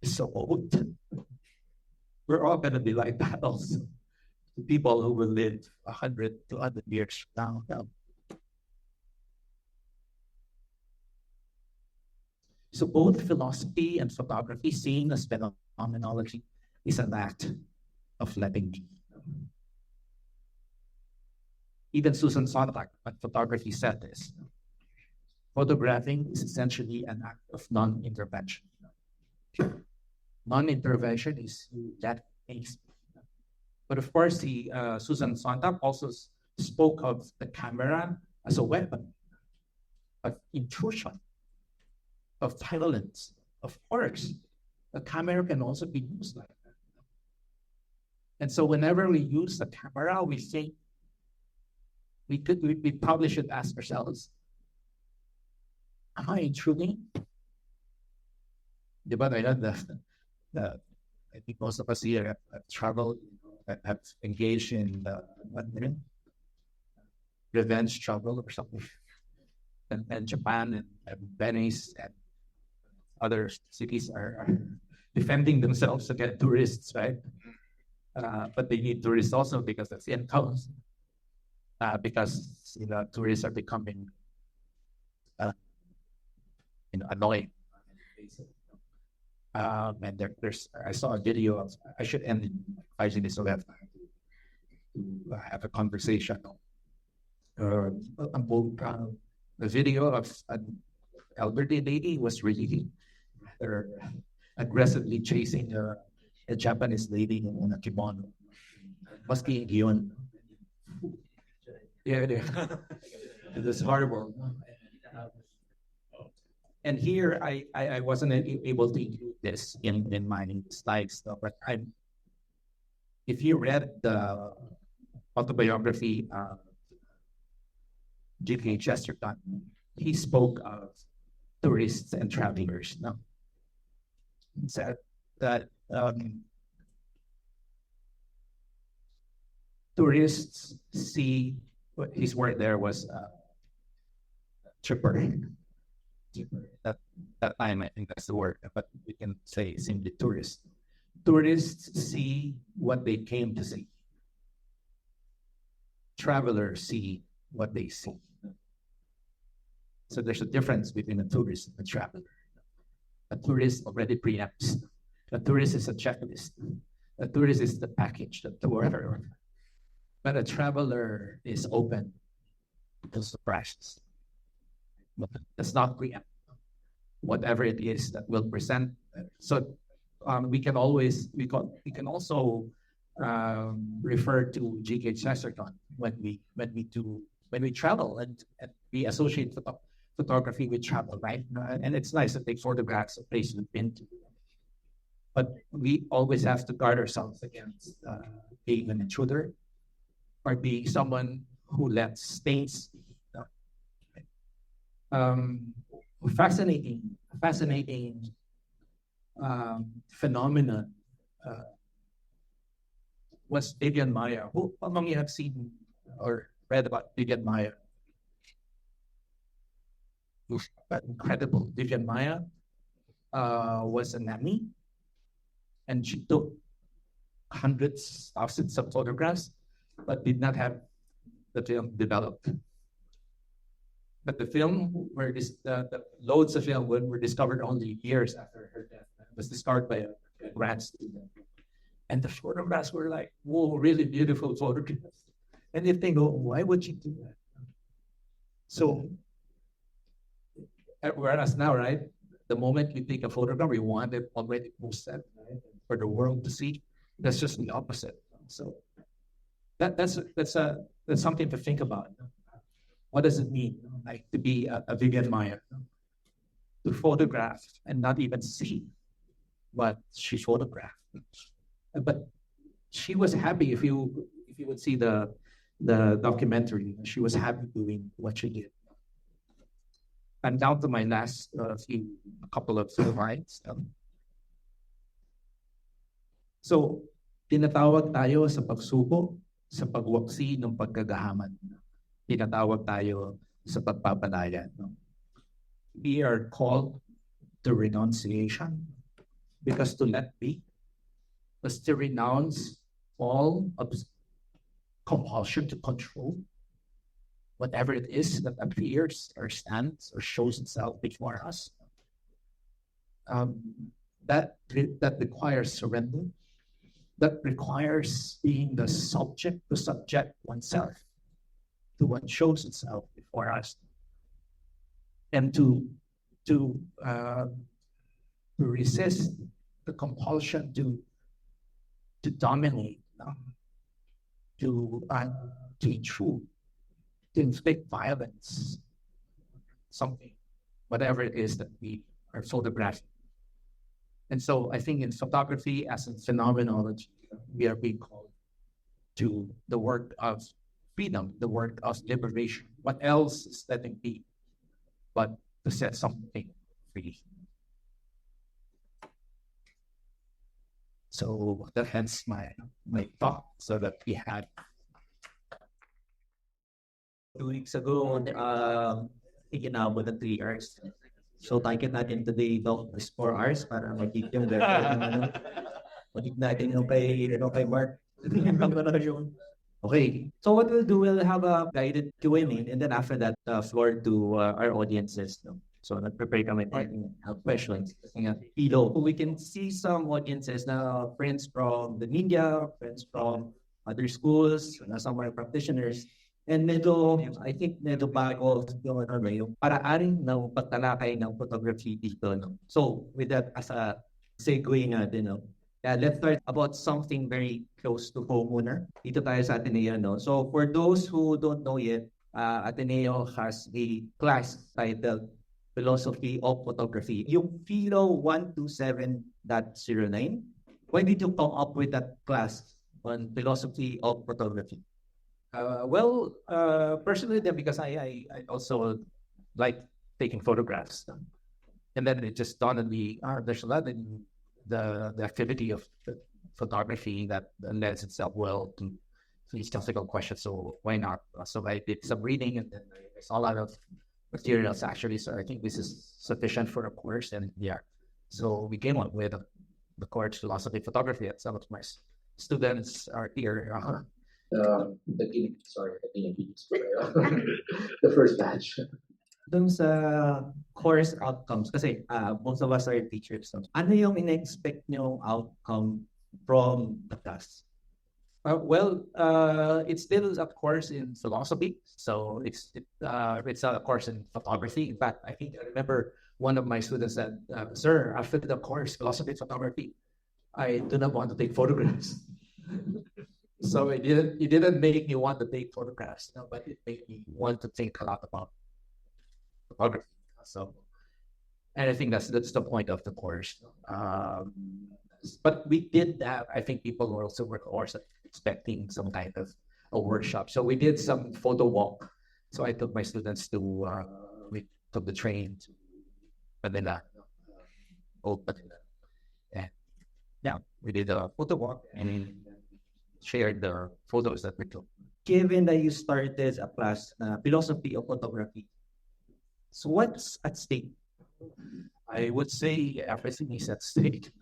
is so old. We're all going to be like that also. The people who will live 100, 200 years from now. So both philosophy and photography, seen as phenomenology, is an act of letting be. Even Susan Sontag at Photography said this. Photographing is essentially an act of non-intervention. Non-intervention is that things. But of course, Susan Sontag also spoke of the camera as a weapon of intrusion, of violence, of force. The camera can also be used like that. And so whenever we use the camera, we think we probably should ask ourselves, am I intruding? I think most of us here have traveled, have engaged in revenge travel or something. And Japan and Venice and other cities are defending themselves against tourists, right? But they need tourists also because that's the income. Because tourists are becoming annoying. And I saw a video of, I should end using this so we have time to have a conversation. A video of an elderly lady was really aggressively chasing a Japanese lady in a kimono. Must be yun. Yeah, it was horrible. And here, I wasn't able to include this in my slides, though, but if you read the autobiography of G.K. Chesterton, he spoke of tourists and travelers. No? He said that tourists see, his word there was tripper. That time, I think that's the word, but we can say simply tourists. Tourists see what they came to see. Travelers see what they see. So there's a difference between a tourist and a traveler. A tourist already preempts. A tourist is a checklist. A tourist is the package, the tour. But a traveler is open to surprises. But does not preempt whatever it is that will present. So we can also refer to G.K. Chesterton when we travel and we associate photography with travel, right? And it's nice to take photographs of places we've been to, but we always have to guard ourselves against being an intruder or being someone who lets stains. Fascinating phenomenon was Vivian Maya. Who among you have seen or read about Vivian Maya? But incredible. Vivian Maya was a nanny, and she took hundreds, thousands of photographs, but did not have the film developed. But the film, the loads of film were discovered only years after her death. It was discovered by a grad student. And the photographs were like, whoa, really beautiful photographs. And you think, oh, why would she do that? So, whereas now, right, the moment we take a photograph, we want it already posted, right, for the world to see. That's just the opposite. So, that's something to think about. What does it mean, like, to be a Vivian Maya? To photograph and not even see what she photographed. But she was happy. If you would see the documentary, she was happy doing what she did. And down to my last couple of slides. So, tinatawag tayo sa pagsuko, sa pagwaksi ng pagkagahaman. Tinatawag tayo sa pagpapalaya. We are called to renunciation, because to let be was to renounce all compulsion to control whatever it is that appears or stands or shows itself before us. That requires surrender. That requires being the subject to subject oneself to what shows itself before us, and to resist the compulsion to dominate, to intrude, to inflict violence, something, whatever it is that we are photographing. And so I think in photography, as in phenomenology, we are being called to the work of freedom, the work of liberation. What else is letting be but to set something free? So that hence my thought, so that we had 2 weeks ago, ikinabot ng 3 hours. So, target natin today is 4 hours para mag-keep yung record. Mag-keep natin yung kay Mark. Okay. So, what we'll do, we'll have a guided Q&A, and then after that, floor to our audiences. No? So, nag-prepare kami have questions. Hilo. We can see some audiences na friends from the media, friends from other schools, some are practitioners. And I think medyo bago yung paraanin ng pagtalakay ng photography dito. No? So, with that as a segue natin, no? Let's start about something very close to home muna. Dito tayo sa Ateneo. No? So, for those who don't know yet, Ateneo has a class titled Philosophy of Photography. Yung Philo 127.09. Why did you come up with that class on Philosophy of Photography? Personally, because I also like taking photographs. And then it just dawned on me, there's a lot in the activity of photography that lends itself well to these technical questions. So why not? So I did some reading, and then I saw a lot of materials actually. So I think this is sufficient for a course. And so we came up with the course Philosophy of Photography, and some of my students are here. The first batch. Dun sa course outcomes, kasi most of us are teachers. So, ano yung in-expect nyo outcome from the class? It's still a course in philosophy, so it's a course in photography. In fact, I think I remember one of my students said, "Sir, after the course philosophy and photography, I do not want to take photographs." So it didn't make me want to take photographs, no, but it made me want to think a lot about photography. So, and I think that's the point of the course. But we did that. I think people will also work course expecting some kind of a workshop. So we did some photo walk. So I took my students to, we took the train to Manila, old Manila. And yeah, we did a photo walk and shared the photos that we took. Given that you started a class, philosophy of photography, so what's at stake? I would say everything is at stake.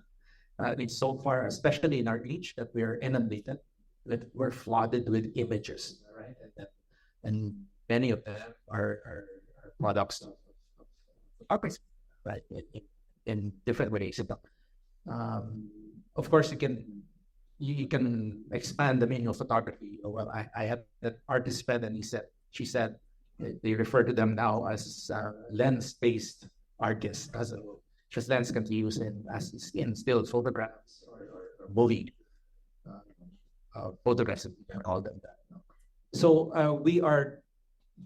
It's so far, especially in our age, that we're inundated, that we're flooded with images, right? And many of them are products of artists, right? In different ways. Of course, you can expand the meaning of photography. Well, I had that artist friend, and she said they refer to them now as lens-based artists, because lens can be used in still photographs or movie photographs, you can call them that. So we are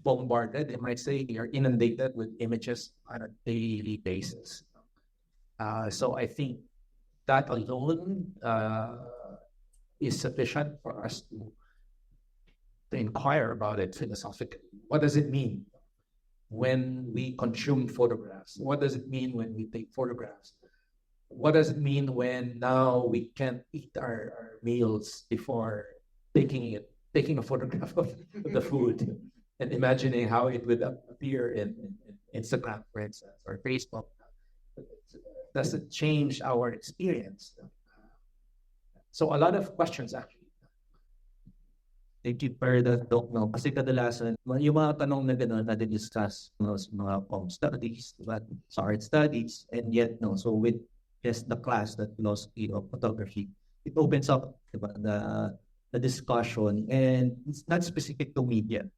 bombarded, I might say, we are inundated with images on a daily basis. So I think that alone is sufficient for us to inquire about it philosophically. What does it mean when we consume photographs? What does it mean when we take photographs? What does it mean when now we can't eat our meals before taking a photograph of the food and imagining how it would appear in Instagram, for instance, or Facebook? Does it change our experience? So a lot of questions actually. Thank you for that, Doc. No? Kasi kadalasan, yung mga tanong na gano'n na discuss sa mga studies, diba? Sa art studies, and yet, no, so with just the class, that philosophy of photography, it opens up, diba, the discussion, and it's not specific to media.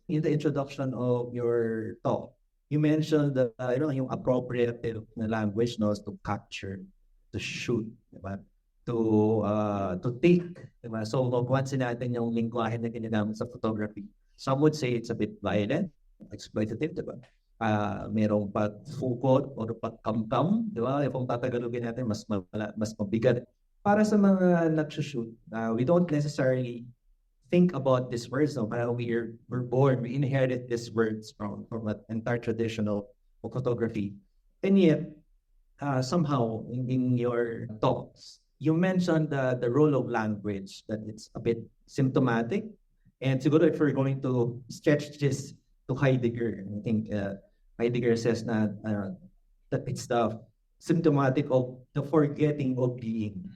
In the introduction of your talk, you mentioned that, yung appropriate language, no, to capture, to shoot, diba? To take, diba? So once natin yung lingwahe na ginamit sa photography, some would say it's a bit violent, exploitative, diba? Merong pag-fukot o pag-kamkam, diba? Kung tatagalogin natin, mas mabigat. Para sa mga nag-shoot, we don't necessarily think about these words. No? We're born, we inherited these words from an entire tradition of photography. And yet, somehow, in your talks, you mentioned the role of language, that it's a bit symptomatic. And siguro if we're going to stretch this to Heidegger, I think Heidegger says that it's the symptomatic of the forgetting of being.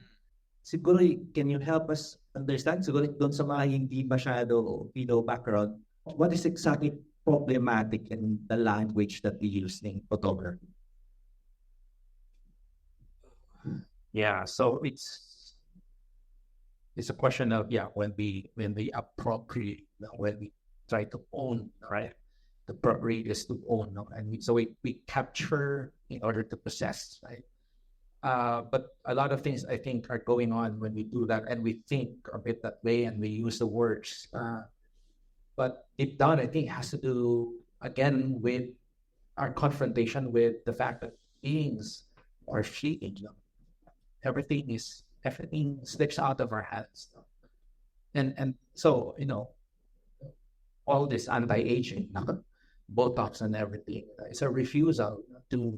Siguro, can you help us understand? Siguro doon sa mga hindi masyado philo background, what is exactly problematic in the language that we use in photography? Yeah, so it's a question of when we appropriate, when we try to own, right? The appropriate is to own, no? And we capture in order to possess, right? But a lot of things I think are going on when we do that, and we think a bit that way, and we use the words. But deep down, I think it has to do again with our confrontation with the fact that beings are fleeting. Everything slips out of our hands, and so all this anti-aging, Botox and everything, it's a refusal to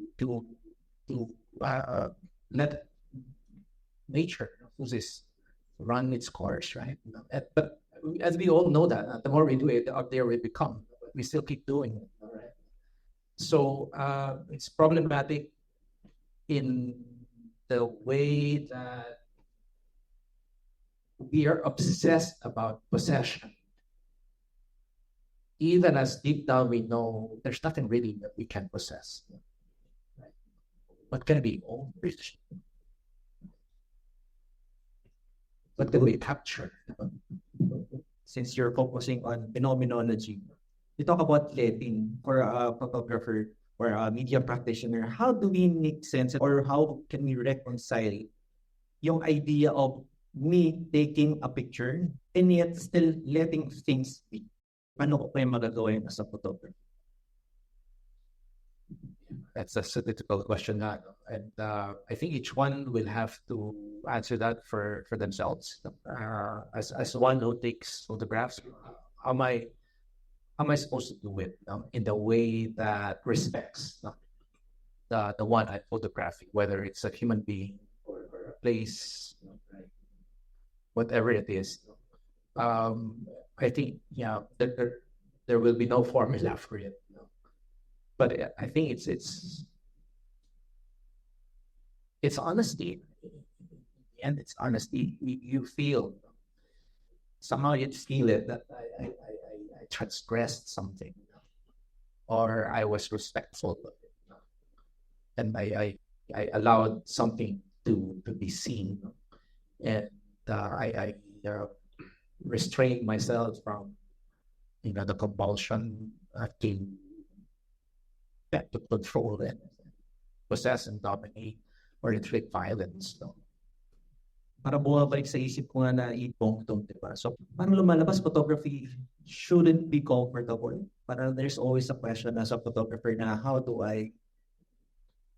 let nature run its course, right? But as we all know that the more we do it, out there we become. We still keep doing it, right? So it's problematic in the way that we are obsessed about possession, even as deep down we know there's nothing really that we can possess. Right? What can be owned? What can we capture? Since you're focusing on phenomenology, you talk about letting for a photographer or a media practitioner. How do we make sense, or how can we reconcile yung idea of me taking a picture and yet still letting things be? Paano ko pa yung magagawa yun as a photographer? That's a difficult question, and I think each one will have to answer that for themselves. As one who takes photographs, how am I supposed to do it in the way that respects the one I'm photographing, whether it's a human being or a place, whatever it is. I think there will be no formula for it, but I think it's honesty, and it's honesty. You feel somehow, you feel it that I transgressed something, or I was respectful, and I allowed something to be seen, and I restrained myself from the compulsion to control and possess and dominate or inflict violence. Para bumabalik sa isip ko nga na ipong ito, diba? So, parang lumalabas, photography shouldn't be comfortable. Parang there's always a question as a photographer na how do I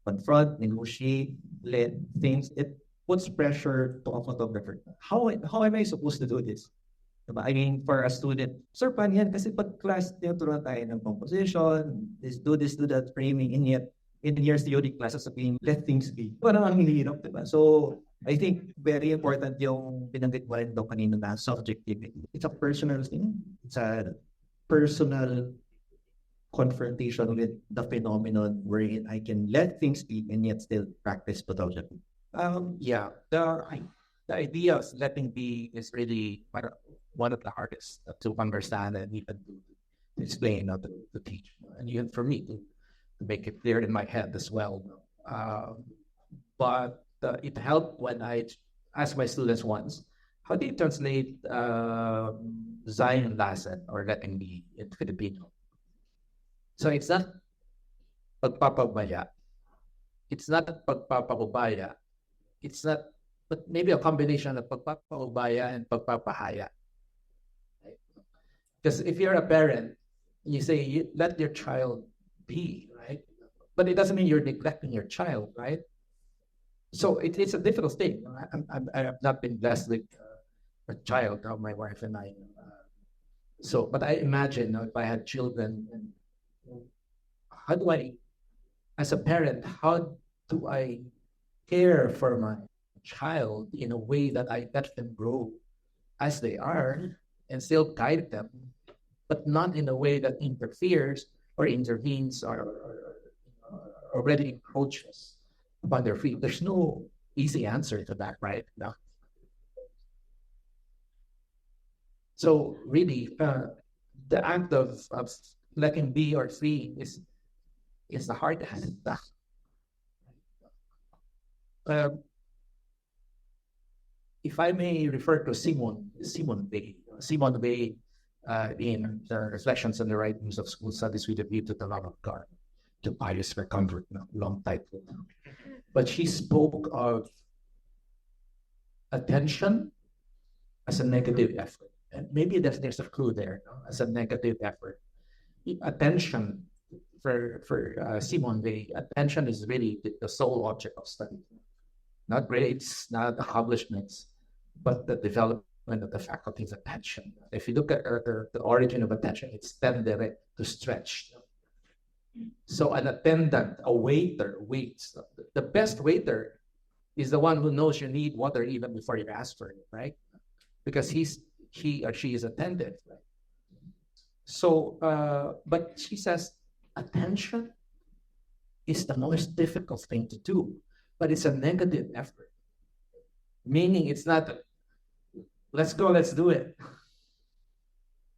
confront, negotiate, let things. It puts pressure to a photographer. How am I supposed to do this? Diba? I mean, for a student, sir, paano yan? Kasi pag class, tinuturuan tayo ng composition, do that, framing, and yet, in your theory classes, sabihin, let things be. Parang ang hirap, diba? So, I think very important yung binanggit mo rin daw kanina na subjectivity. It's a personal thing. It's a personal confrontation with the phenomenon wherein I can let things be and yet still practice photography. The idea of letting be is really one of the hardest to understand and even to explain, to teach, and even for me to make it clear in my head as well. But it helped when I asked my students once, how do you translate Zion Lassen or letting be in Filipino? So it's not pagpapabaya. It's not pagpapakubaya. It's not, but maybe a combination of pagpapakubaya and pagpapahaya. Because if you're a parent, you say, let your child be, right? But it doesn't mean you're neglecting your child, right? So it's a difficult thing. I have not been blessed with a child, my wife and I. But I imagine if I had children, how do I, as a parent, how do I care for my child in a way that I let them grow as they are and still guide them, but not in a way that interferes or intervenes or already encroaches upon their feet? There's no easy answer to that, right? No. So really, the act of letting be or free is the hard hand. If I may refer to Simone Weil, in the Reflections on the Writings of School Studies with a View to the Love of God, to pious for comfort, long title. But she spoke of attention as a negative effort. And maybe there's a clue there, as a negative effort. Attention for Simone Weil, attention is really the sole object of study. Not grades, not accomplishments, but the development of the faculty of attention. If you look at the origin of attention, it's tendere, to stretch. So an attendant, a waiter, waits. The best waiter is the one who knows you need water even before you ask for it, right? Because he or she is attentive, right? So, but she says attention is the most difficult thing to do, but it's a negative effort. Meaning it's not, let's go, let's do it.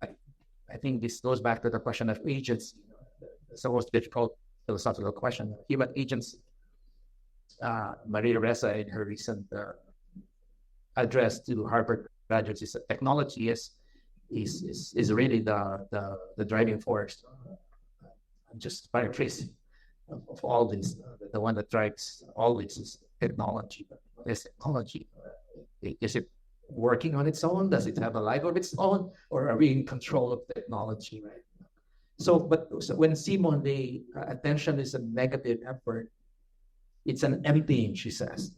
I think this goes back to the question of agency. It's the most difficult philosophical question, human agency. Maria Ressa, in her recent address to Harvard graduates, is that technology is really the driving force. I'm just paraphrasing of all this. The one that drives all this is technology. Is technology? Is it working on its own? Does it have a life of its own, or are we in control of technology? Right. So when Simone Weil, attention is a negative effort, it's an emptying, she says.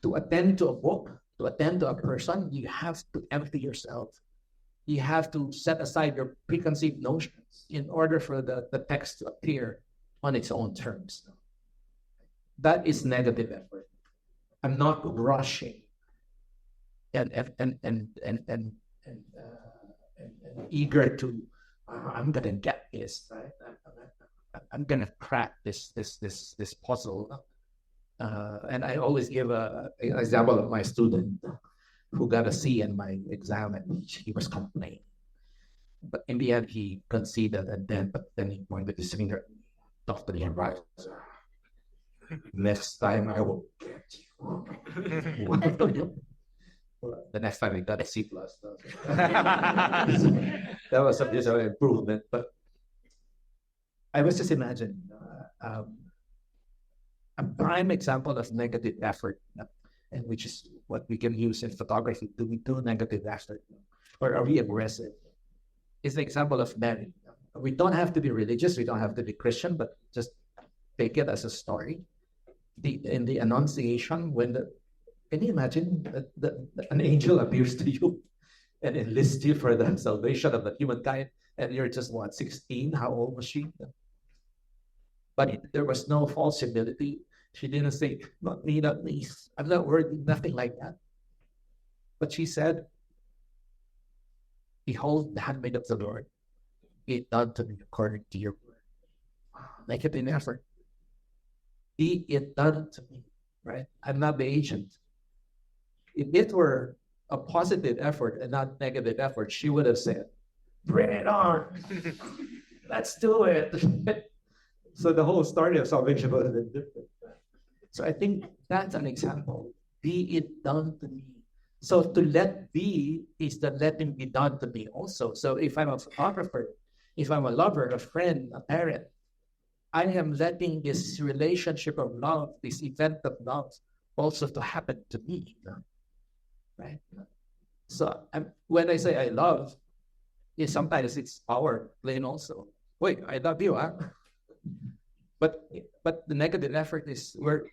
To attend to a book, to attend to a person, you have to empty yourself. You have to set aside your preconceived notions in order for the text to appear on its own terms. That is negative effort. I'm not rushing and eager to. I'm gonna get this. Right? I'm gonna crack this puzzle. And I always give an example of my student who got a C in my exam, and he was complaining. But in the end, he conceded, and then he pointed his finger, talked to the advisor. Next time I will get you. The next time he got a C plus. That was just an improvement. But I was just imagining a prime example of negative effort, and which is what we can use in photography. Do we do negative effort, or are we aggressive? Is the example of Mary. We don't have to be religious. We don't have to be Christian, but just take it as a story. In the Annunciation, can you imagine that an angel appears to you and enlists you for the salvation of the humankind, and you're just 16? How old was she? But there was no false humility. She didn't say, "Not me, not me. I'm not worthy," nothing like that. But she said, "Behold, the handmaid of the Lord. Be it done to me according to your word." Make it an effort. Be it done to me, right? I'm not the agent. If it were a positive effort and not negative effort, she would have said, "Bring it on. Let's do it." So the whole story of salvation would have been different. So I think that's an example. Be it done to me. So to let be is the letting be done to me also. So if I'm a photographer, if I'm a lover, a friend, a parent, I am letting this relationship of love, this event of love, also to happen to me, right? So when I say I love, sometimes it's our plain also. Wait, I love you, huh? But the negative effort is we're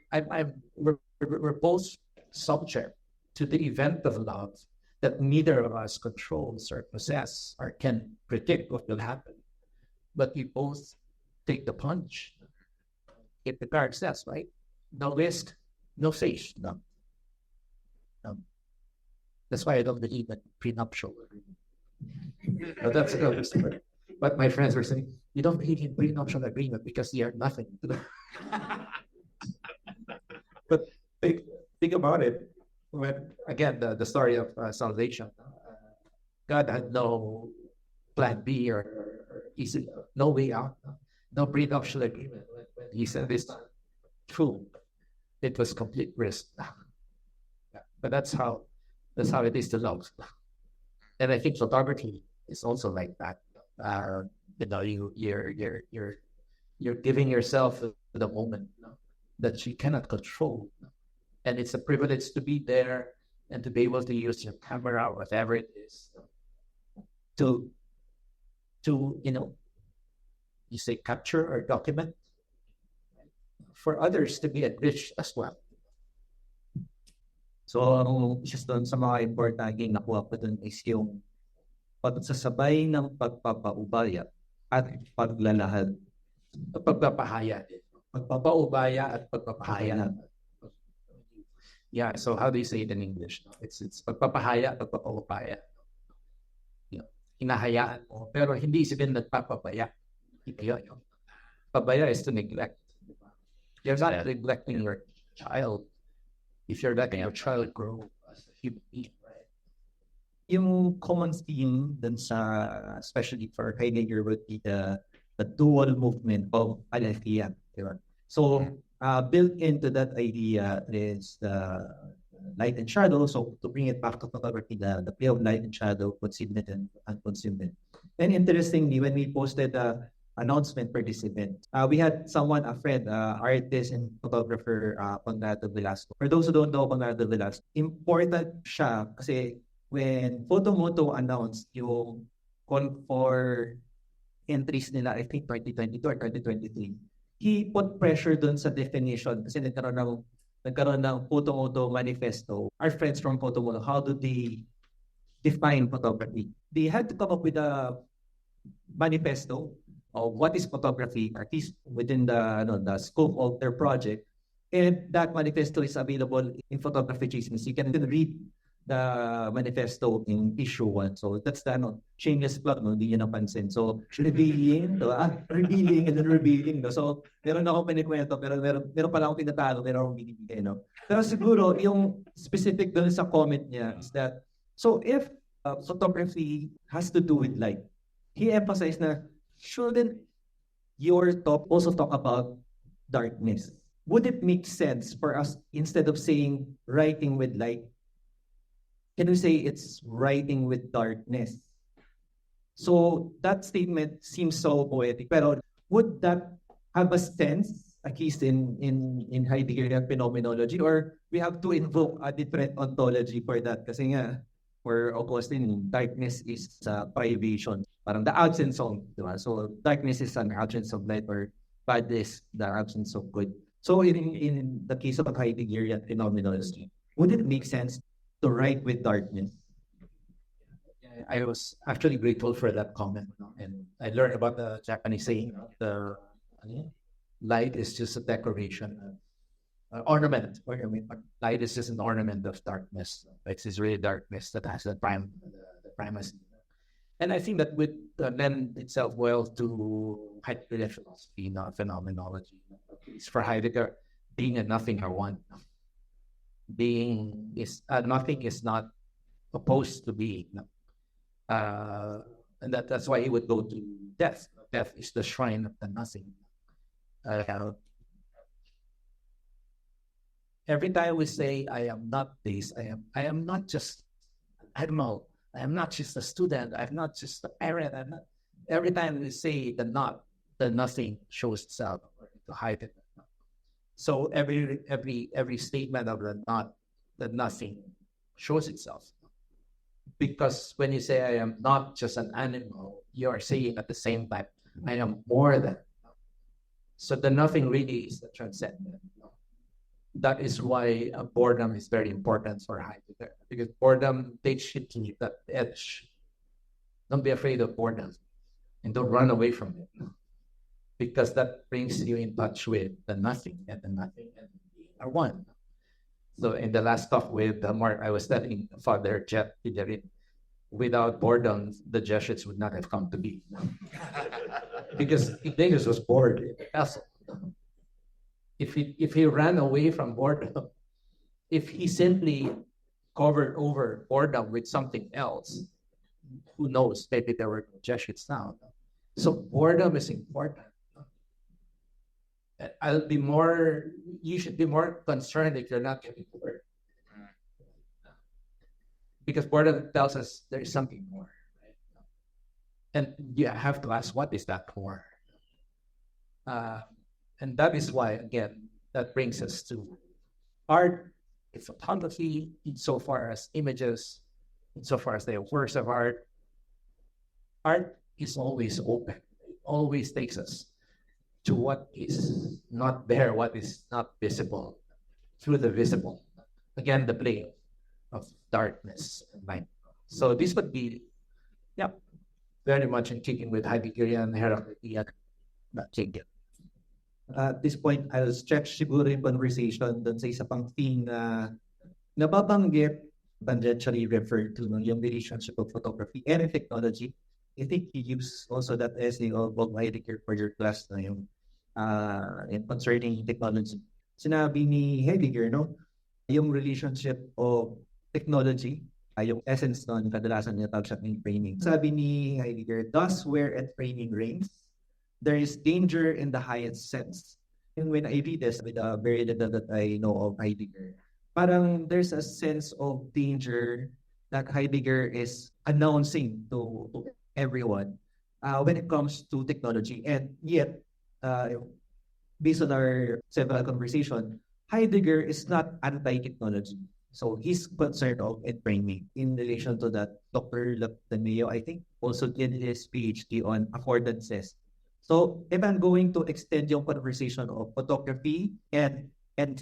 both subject to the event of love that neither of us controls or possess or can predict what will happen. But we both take the plunge. If the card says, right? No risk, no faith. No. That's why I don't believe in prenuptial agreement. But that's another story. But my friends were saying, "You don't believe in prenuptial agreement because you are nothing." But think about it. When again the story of salvation, God had no plan B or no way out, no prenuptial agreement. When He said this true, it was complete risk. But that's how it is to love. And I think photography is also like that. You're giving yourself the moment that you cannot control. And it's a privilege to be there and to be able to use your camera or whatever it is to you say capture or document for others to be enriched as well. So, just doon sa mga importanteng nakuha ko dun is yung pagsasabay ng pagpapaubaya at paglalahad. Pagpapahaya. Pagpapaubaya at pagpapahaya. Yeah, so how do you say it in English? It's pagpapahaya, pagpapaubaya. Hinahayaan mo, pero hindi sabihin nagpapabaya. Pabaya is to neglect. You're not neglecting your child if you're letting your child grow as a human being, right? Yung common theme dun sa, especially for Heidegger, would be the dual movement of aletheia. So, built into that idea is the light and shadow. So, to bring it back to photography, the play of light and shadow, concealment and unconcealment. And interestingly, when we posted the announcement for this event, we had someone, a friend, artist and photographer, Conrado Velasco. For those who don't know Conrado Velasco, important siya kasi when Photomoto announced yung call for entries nila, I think 2022 or 2023, he put pressure dun sa definition kasi nagkaroon nagkaroon ng Photo Manifesto. Our friends from Photo, how do they define photography? They had to come up with a manifesto of what is photography, at least within the scope of their project. And that manifesto is available in Photography Chismis. You can read the manifesto in issue 1. So that's the shameless plug, hindi nyo napansin. So revealing and then revealing. So meron ako pinikwento, pero meron pala akong tinatalo, meron akong binibigay. Pero siguro, yung specific doon sa comment niya is that, so if photography has to do with light, he emphasized na, shouldn't your talk also talk about darkness? Would it make sense for us, instead of saying writing with light, can we say it's writing with darkness? So that statement seems so poetic, pero would that have a sense, at least in Heideggerian phenomenology, or we have to invoke a different ontology for that? Kasi nga, for Augustine, darkness is privation. Parang the absence of, diba? So darkness is an absence of light, or bad is the absence of good. So in the case of Heideggerian phenomenology, would it make sense to write with darkness? I was actually grateful for that comment, and I learned about the Japanese saying, the light is just a decoration, ornament. Light is just an ornament of darkness. It's really darkness that has the primacy. And I think that would lend itself well to Heideggerian philosophy, not phenomenology. It's for Heidegger, being and nothing are one. Being is nothing is not opposed to being. And that's why he would go to death. Death is the shrine of the nothing. Every time we say, I am not this, I am not just, I don't know, I am not just a student, I'm not just a parent, every time we say the not, the nothing shows itself to hide it. So every statement of the not, the nothing shows itself. Because when you say I am not just an animal, you are saying at the same time, I am more than. So the nothing really is the transcendent. That is why boredom is very important for Heidegger, because boredom takes you to that edge. Don't be afraid of boredom, and don't run away from it, because that brings you in touch with the nothing, and the nothing and the being are one. So in the last talk with Mark, I was telling Father Jeff, without boredom, the Jesuits would not have come to be, because Ignatius was bored in the castle. If he ran away from boredom, if he simply covered over boredom with something else, who knows? Maybe there were Jesuits now. So boredom is important. You should be more concerned if you're not getting bored. Because boredom tells us there is something more. Right? And you have to ask, what is that more? And that is why, again, that brings us to art, photography, insofar as images, insofar as they are works of art. Art is always open. It always takes us to what is not there, what is not visible, through the visible. Again, the play of darkness and light. So this would be, very much in keeping with Heideggerian Heraclitus. At this point, I'll stretch siguro yung conversation dun sa isa pang theme na nababanggit, tangentially referred to, yung relationship of photography and technology. I think you use also that essay of Heidegger for your class na yung in concerning technology. Sinabi ni Heidegger, yung relationship of technology, yung essence nun, kadalasan niya tawag siya in framing. Sabi ni Heidegger, thus where at framing reigns, there is danger in the highest sense. And when I read this with a very little that I know of Heidegger, parang there's a sense of danger that Heidegger is announcing to everyone when it comes to technology. And yet, based on our several conversation, Heidegger is not anti-technology. So he's concerned of it framing. In relation to that, Dr. Ateneo, I think, also did his Ph.D. on affordances. So if I'm going to extend yung conversation of photography and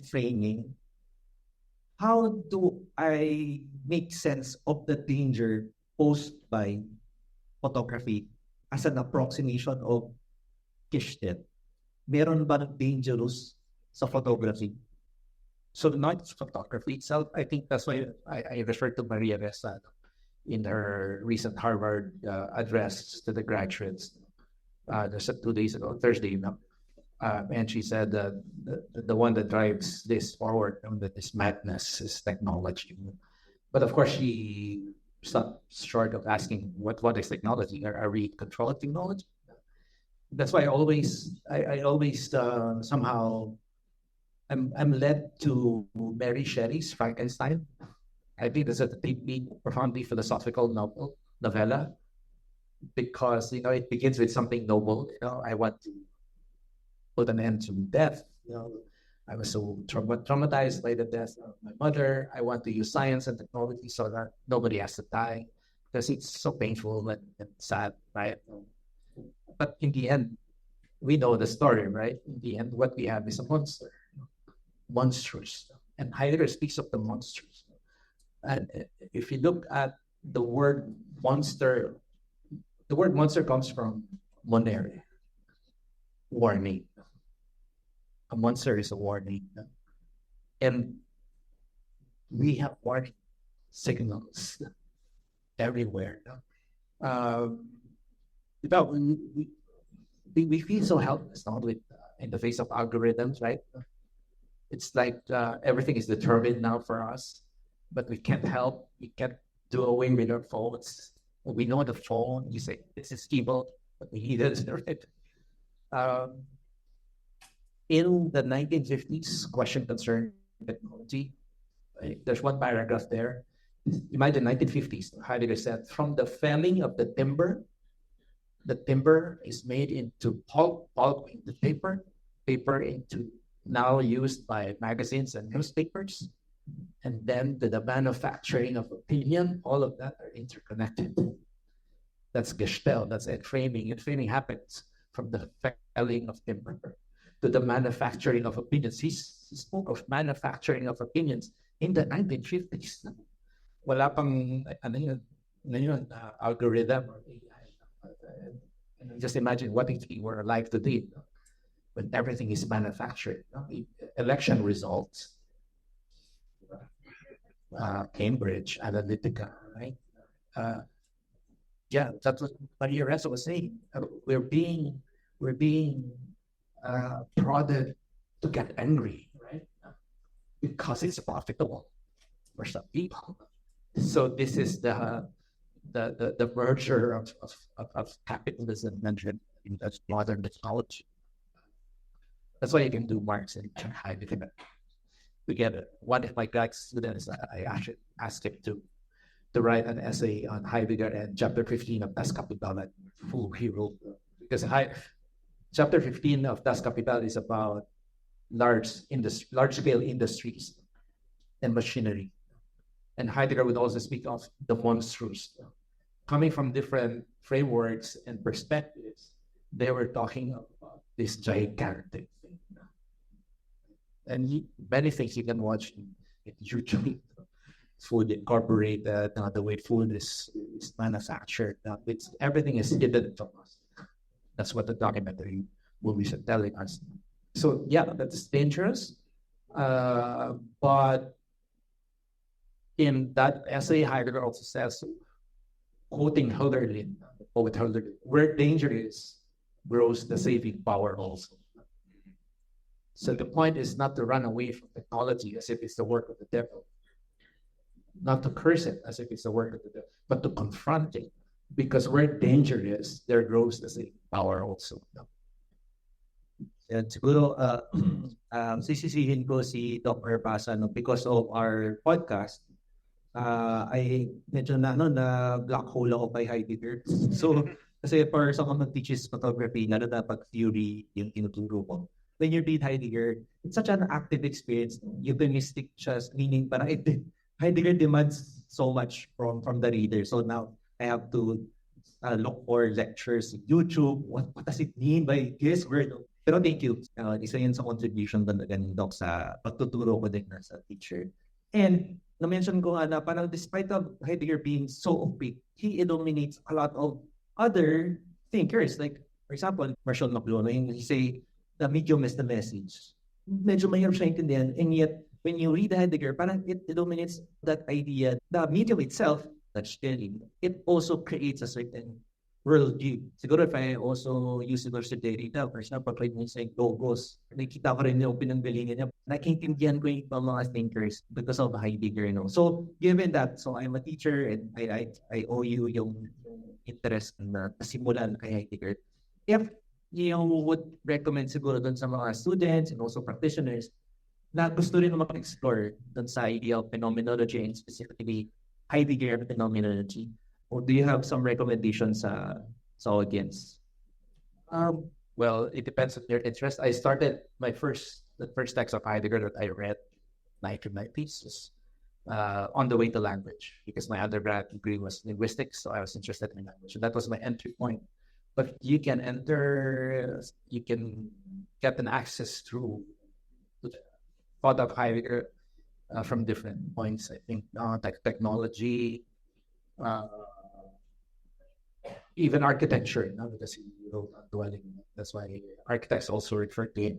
framing, how do I make sense of the danger posed by photography as an approximation of Gestalt? Meron ba ng dangerous sa photography? So not photography itself, I think that's why I referred to Maria Ressa in her recent Harvard address to the graduates just 2 days ago, Thursday, and she said that the one that drives this forward, that this madness is technology. But of course, she stopped short of asking what is technology? Are we controlling technology? That's why I always somehow I'm led to Mary Shelley's Frankenstein. I think this is a deeply, profoundly philosophical novella, because it begins with something noble. I want to put an end to death. I was so traumatized by the death of my mother. I want to use science and technology so that nobody has to die, because it's so painful and sad, right? But in the end, we know the story, right? In the end, what we have is a monster, monstrous. And Heidegger speaks of the monsters. And if you look at the word monster comes from monere, warning. A monster is a warning. And we have warning signals everywhere. We feel so helpless now in the face of algorithms, right? It's like everything is determined now for us, but we can't help. We can't do away with our phones. We know the phone. You say this is evil, but we need it, right? In the 1950s, question concerning technology. There's one paragraph there. Imagine 1950s. Heidegger said, from the felling of the timber is made into pulp into paper into now used by magazines and newspapers, and then the manufacturing of opinion. All of that are interconnected. That's Gestalt. That's framing. And framing happens from the felling of timber to the manufacturing of opinions. He spoke of manufacturing of opinions in the 1950s. Wala pang algorithm or AI. Just imagine what if we were alive today, when everything is manufactured. Election results, Cambridge Analytica, right? That's what Maria Ressa was saying. We're being prodded to get angry, right? Because it's profitable for some people. So this is the merger of capitalism and modern technology. That's why you can do Marx and Heidegger together. One of my grad students, I actually asked him to write an essay on Heidegger and chapter 15 of Das Kapital, and he wrote, because chapter 15 of Das Kapital is about large-scale industries and machinery. And Heidegger would also speak of the monstrous. Coming from different frameworks and perspectives, they were talking about this gigantic thing. And many things you can watch in YouTube. Food Incorporated, the way food is manufactured. Everything is hidden from us. That's what the documentary movies are telling us. So yeah, that's dangerous. But in that essay, Heidegger also says, quoting Hölderlin, the poet Hölderlin, where danger is, grows the saving power also. So the point is not to run away from technology as if it's the work of the devil, not to curse it as if it's the work of the devil, but to confront it, because where danger is, there grows the saving power also. And siguro, sisisihin ko si Doc Barbaza, because of our podcast, I medyo na black hole ako kay Heidegger. So, kasi for someone who teaches photography, lalo na pag theory yung tinuturo ko, when you read Heidegger, it's such an active experience, euphemistic just meaning parang Heidegger demands so much from the reader. So now I have to look for lectures, YouTube, what does it mean by this word? Pero thank you. Isa yun sa contribution talaga ni Doc sa pagtuturo ko din as a teacher. And na-mention ko nga na parang despite of Heidegger being so opaque, he illuminates a lot of other thinkers. Like, for example, Marshall McLuhan, he say, the medium is the message. Medyo mahirap siya intindihan. And yet, when you read Heidegger, parang it illuminates that idea. The medium itself, that's telling, it also creates a certain worldview. Siguro if I also use university data, for example, pag mo saying logos, nakikita ko rin yung pinanggalingan niya. Nakikintindihan ko yung mga thinkers because of Heidegger, So, given that, so I'm a teacher and I owe you yung interest na simulan kay Heidegger. If you would recommend siguro dun sa mga students and also practitioners na gusto rin mag-explore dun sa idea of phenomenology and specifically Heidegger phenomenology, or do you have some recommendations sa audience? Well, it depends on their interest. I started the first text of Heidegger that I read, 1990s, was on the way to language, because my undergrad degree was linguistics, so I was interested in language. And that was my entry point. But you can get an access through the thought of Heidegger from different points. I think technology, even architecture, because he wrote on dwelling. That's why architects also refer to it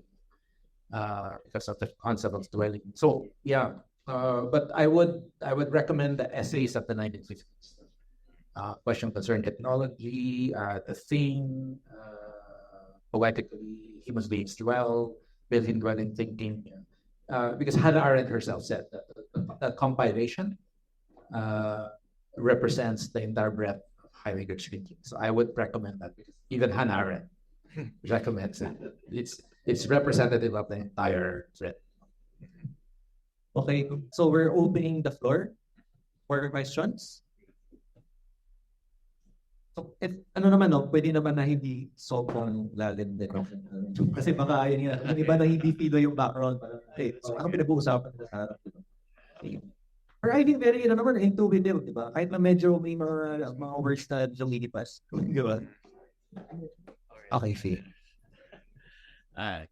because of the concept of dwelling. So yeah, but I would recommend the essays of the 1950s. Question concerning technology, the thing, poetically, human beings dwell, building dwelling thinking. Because Hannah Arendt herself said that compilation represents the entire breadth of Heidegger's thinking. So I would recommend that, because even Hannah Arendt recommends it. It's representative of the entire thread. Okay, so we're opening the floor for questions. So, ano naman, pwede naman na hindi sobrang lalim din. Kasi baka yun yung iba na hindi filo yung background. So ano pinag-uusapan sa harap? Or I think very, naman, intuitive, di ba? Kahit na medyo may mga words na lumilipas. Di ba? Okay, Faye.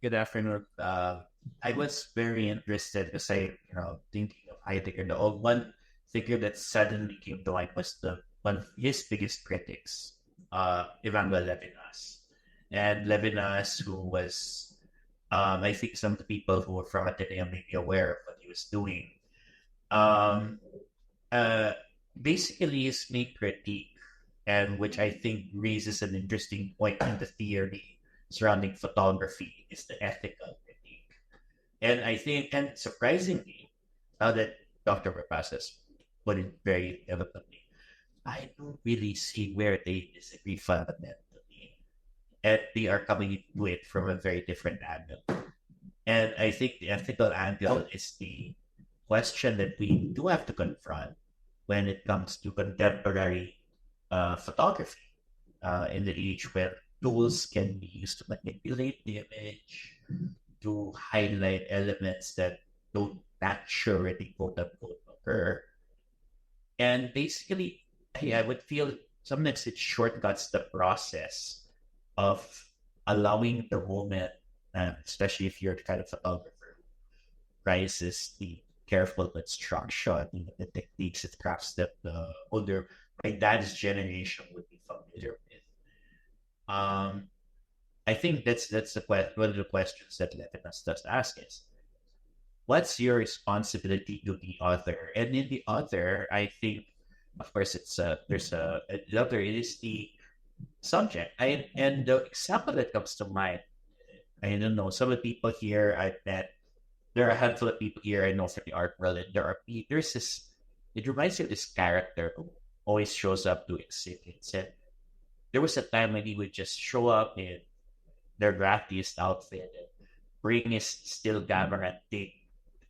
Good afternoon. I was very interested because thinking of Heidegger, the old one figure that suddenly came to mind was one of his biggest critics, Emmanuel Levinas. And Levinas, who was, I think some of the people who were from Ateneo may be aware of what he was doing. Basically, his main critique, and which I think raises an interesting point in the theory surrounding photography, is the ethical critique. And I think, and surprisingly, now that Dr. Barbaza put it very eloquently, I don't really see where they disagree fundamentally. And they are coming to it from a very different angle. And I think the ethical angle is the question that we do have to confront when it comes to contemporary photography in the age where tools can be used to manipulate the image, to highlight elements that don't naturally, quote unquote, occur. And basically, I would feel sometimes it shortcuts the process of allowing the moment, especially if you're the kind of photographer, prizes the careful construction, the techniques it crafts that the older, my dad's generation would be familiar with. I think that's one of the questions that Levinas does ask is, what's your responsibility to the author? And in the author, I think, of course, it is the subject. And the example that comes to mind, I don't know, some of the people here I've met, there are a handful of people here I know from the art world, and there's this, it reminds me of this character who always shows up to exhibits. And there was a time when he would just show up in their graftiest outfit and bring his still camera and take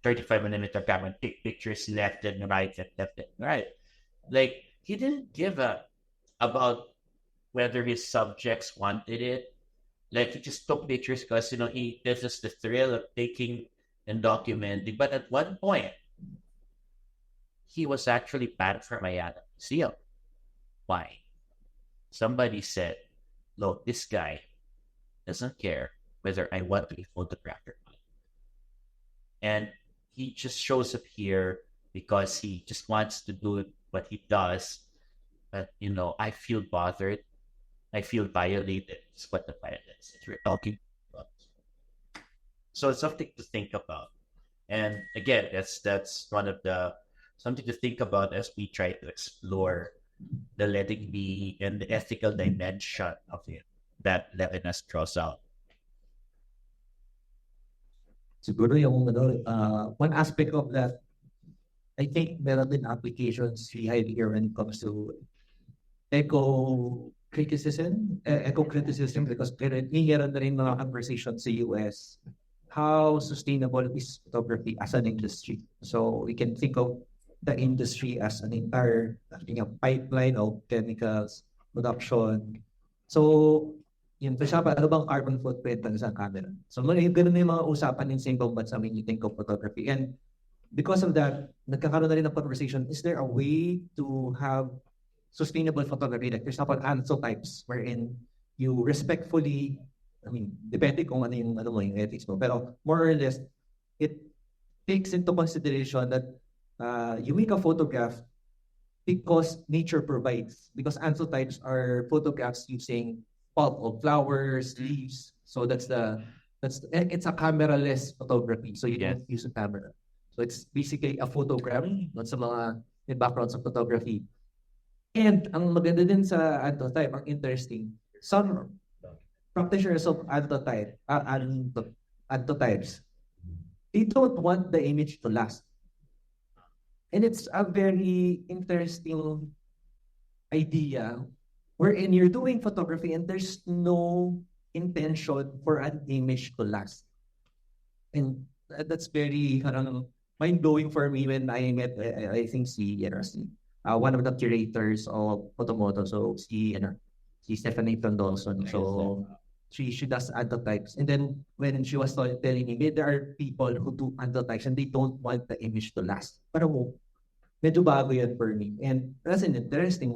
35mm camera and take pictures left and right and left and right. Like, he didn't give a about whether his subjects wanted it. Like, he just took pictures because, this is the thrill of taking and documenting. But at one point, he was actually banned from Miami Museum. Why? Somebody said, look, this guy doesn't care whether I want to be photographed or not. And he just shows up here because he just wants to do what he does. But, I feel bothered. I feel violated. Is what the violence that we're talking about. So it's something to think about. And again, that's one of the something to think about as we try to explore the letting be and the ethical dimension of it that Levinas draws out. Siguro yung one aspect of that, I think meron din applications si Heidegger when it comes to eco-criticism, because meron na rin mga conversations sa US how sustainable is photography as an industry. So we can think of the industry as an entire pipeline of chemicals, production. So, yun, for example, ano bang carbon footprint ng isang camera? So, ganun na yung mga usapan in single but sa when you think of photography. And because of that, nagkakaroon na rin ng conversation, is there a way to have sustainable photography? Like, for example, ansotypes, wherein you respectfully, depende kung ano yung ethics mo. Pero more or less, it takes into consideration that you make a photograph because nature provides. Because ansotypes are photographs using pulp of flowers, leaves. So it's a camera-less photography. So you don't use a camera. So it's basically a photogram, not sa mga backgrounds of photography. And ang maganda din sa antotype, ang interesting, some practitioners of antotypes, they don't want the image to last. And it's a very interesting idea wherein you're doing photography and there's no intention for an image to last. And that's very mind-blowing for me when I met, I think, one of the curators of Photomoto. So, si Stephanie Tondolson. So, she does antotypes. And then, when she was telling me, there are people who do antotypes and they don't want the image to last. Pero medyo bago yan for me. And that's an interesting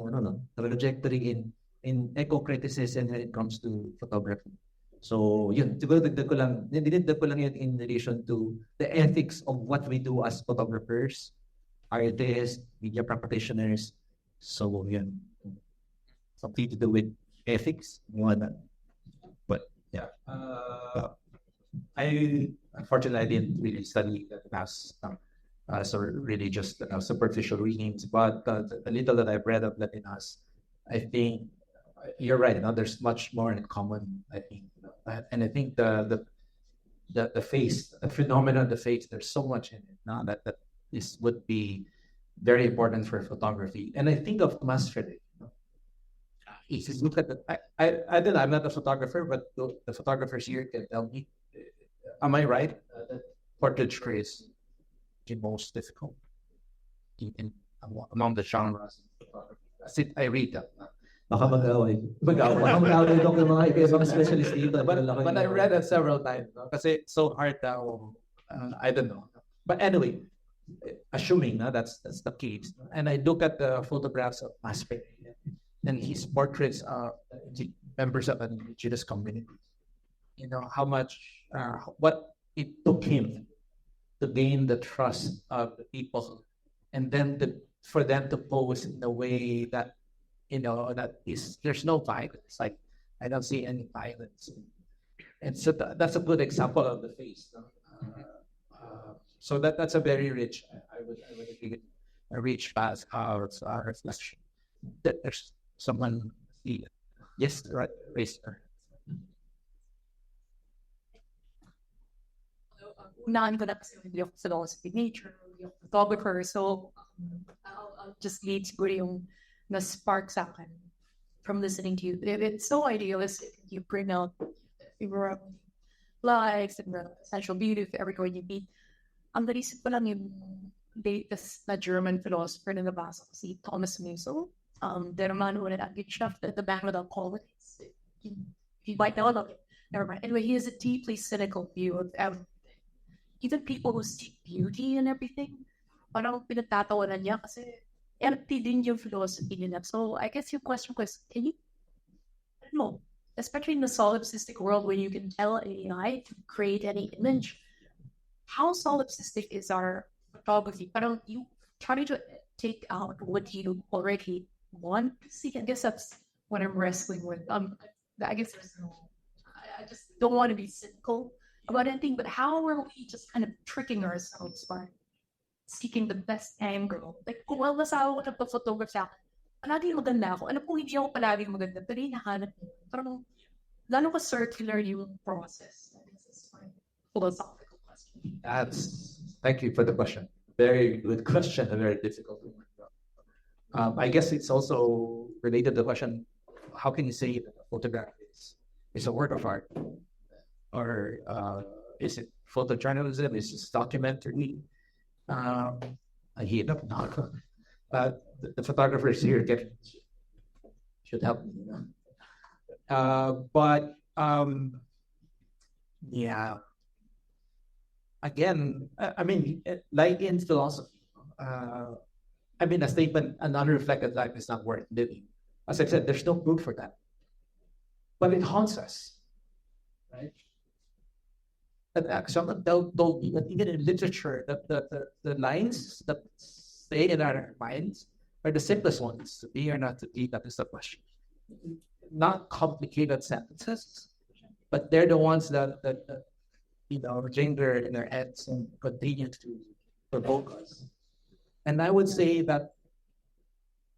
trajectory in eco-criticism when it comes to photography. So, yun. Siguro dinidagdag ko lang yun in relation to the ethics of what we do as photographers, artists, media practitioners. So, yun. Something to do with ethics. But, yeah. Unfortunately, I didn't really study that mass. So really just superficial readings. But the little that I've read of Latinas, I think you're right. There's much more in common, I think. And I think the face, the phenomenon of the face, there's so much in it now that this would be very important for photography. And I think of Tomas Frederick. If you look at I don't know, I'm not a photographer, but the photographers here can tell me, am I right? That portraiture is the most difficult among the genres. I read that. Baka mag-away. Mag-away daw ng mga ibang specialist dito. But I read it several times. Kasi it's so hard now. I don't know. But anyway, assuming that's the case. And I look at the photographs of Ms.Boots and his portraits of members of an indigenous community. How much, what it took him to gain the trust of the people, and then for them to pose in a way that there's no violence. Like, I don't see any violence, and so that's a good example of the face. So that's a very rich. I would agree, a rich path of reflection. That there's someone. Yes, right, raise her. Yung philosophy, nature, yung photographer. So, I'll just lead siguro yung na-spark sa akin from listening to you. It's so idealistic. You bring out your lives and the essential beauty of everyone you meet. Ang naisip ko lang yung latest na German philosopher na nabasa ko, si Thomas Musil. Der Mann ohne Eigenschaft, the man without qualities. You might know about it. Never mind. Anyway, he has a deeply cynical view of everything. Even people who seek beauty and everything, parang pinagtatawanan niya kasi empty din yung philosophy nila. So I guess your question was, can you, I don't know, especially in the solipsistic world where you can tell AI to create any image, how solipsistic is our photography? Parang trying to take out what you already want to see. I guess that's what I'm wrestling with. I guess there's no, I just don't want to be cynical about anything, but how are we just kind of tricking ourselves by seeking the best angle? Like, kung ang nasawa ko nagpa-photograph sa akin, palagi maganda ako. Ano kung hindi ako palagi maganda? Pero hinahanap mo. Parang, lalo ka circular yung process. I guess it's my philosophical question. Thank you for the question. Very good question, a very difficult one. I guess it's also related to the question, how can you say that a photograph is a work of art? Or is it photojournalism? Is it documentary? I heat up now. The photographers here should help me. But yeah. Again, I mean, like in philosophy, I mean, a statement, an unreflected life is not worth living. As I said, there's no proof for that. But it haunts us, right? Someone told me that even in literature, that the lines that stay in our minds are the simplest ones. To be or not to be, that is the question. Not complicated sentences, but they're the ones that linger in our heads and continue to provoke us. And I would say that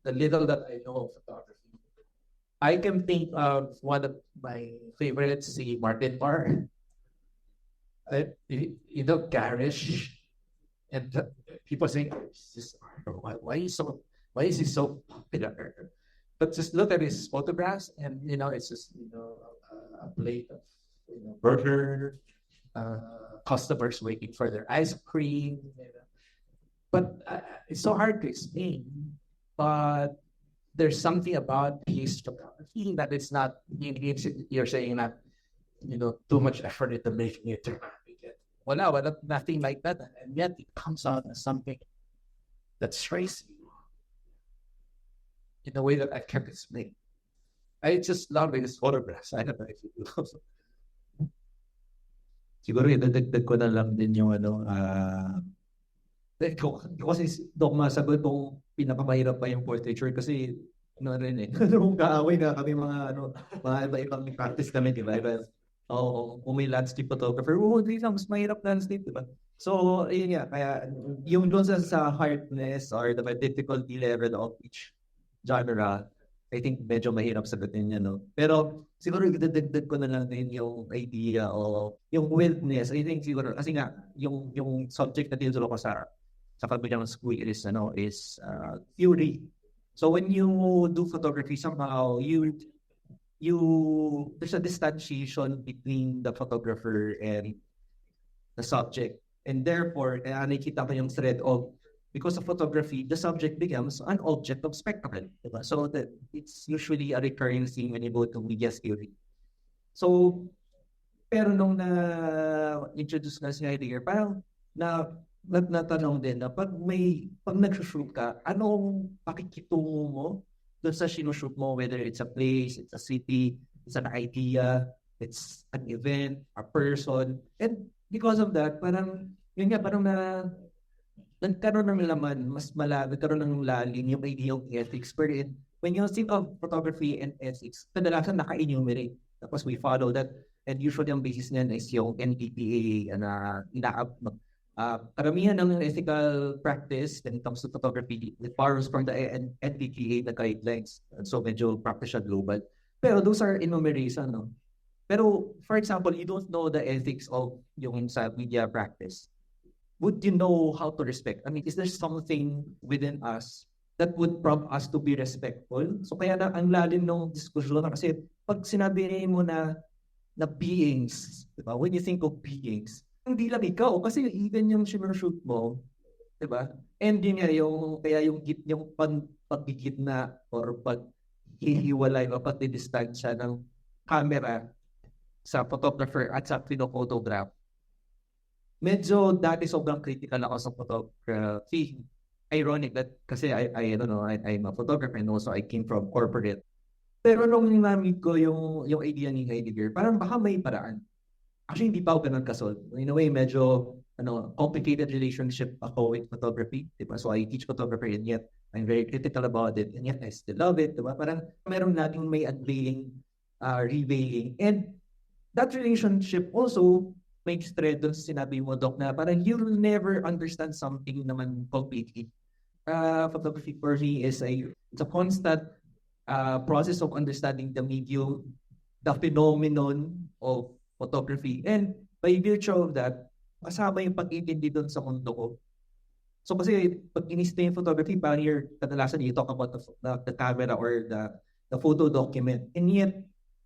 the little that I know of photography, I can think of one of my favorites, Martin Heidegger. You know, garish, and people saying, why is he so popular? But just look at his photographs, and it's just a plate of burger, customers waiting for their ice cream. But it's so hard to explain. But there's something about his photography that it's not. You're saying that too much effort into making it. Wala, nothing like that, and yet it comes out as something that strays you in a way that I can't explain. I just love his photographs. I don't know if you do. Siguro idadagdag ko na lang din yung kasi doon masagot kung pinakamahirap pa yung portraiture kasi rin nung kaaway na kami mga iba-ibang practice kami, di ba? Kung may landscape photographer, mas mahirap landscape, di ba? So, yun nga, kaya yung doon sa hardness or the difficulty level of each genre, I think medyo mahirap sagutin niya, no? Pero siguro idadagdag ko na lang din yung idea o yung wildness. I think siguro, kasi nga, yung subject na tinuturo ko sa kabilang school is theory. So when you do photography, somehow there's a distanciation between the photographer and the subject. And therefore, nakikita ko yung thread of, because of photography, the subject becomes an object of spectacle. Diba? So that it's usually a recurring theme when you go to media theory. So, pero nung na-introduce na si Heidegger, parang natanong din na pag nag-shoot ka, anong pakikitungo mo doon sa sinushoot mo, whether it's a place, it's a city, it's an idea, it's an event, a person. And because of that, parang nagkaroon ng laman, nagkaroon ng lalim yung idea of ethics. But when you think of photography and ethics, kadalasan naka-enumerate. Tapos we follow that. And usually ang basis niyan is yung NPPA na karamihan ng ethical practice when it comes to photography, it borrows from the NPPA, the guidelines. So medyo practice siya global. Pero those are enumeration, no? Pero for example, you don't know the ethics of yung sa media practice. Would you know how to respect? I mean, is there something within us that would prompt us to be respectful? So kaya ang lalim ng diskusyon kasi pag sinabi mo na beings, diba? When you think of beings, hindi lang ikaw kasi even yung sinushoot mo, diba? And yun nga yung pagigitna or paghihiwalay o pagdidistansya ng camera sa photographer at sa photophotograph. Medyo dati sobrang critical ako sa photography. Ironic that kasi I'm a photographer and also I came from corporate. Pero nung namit ko yung idea ni Heidegger, parang baka may paraan. Actually, hindi pa ako ganun kasolve. In a way, medyo complicated relationship ako with photography, diba? So I teach photography and yet I'm very critical about it and yet I still love it, diba? Parang meron nating may unveiling, revealing. And that relationship also makes thread doon sa sinabi mo, Doc, na parang you'll never understand something naman completely. Photography for me is it's a constant process of understanding the medium, the phenomenon of photography. And by virtue of that, kasama yung pag-intindi doon sa mundo ko. So kasi pag inis-study yung photography, parang kadalasan you talk about the camera or the photo document. And yet,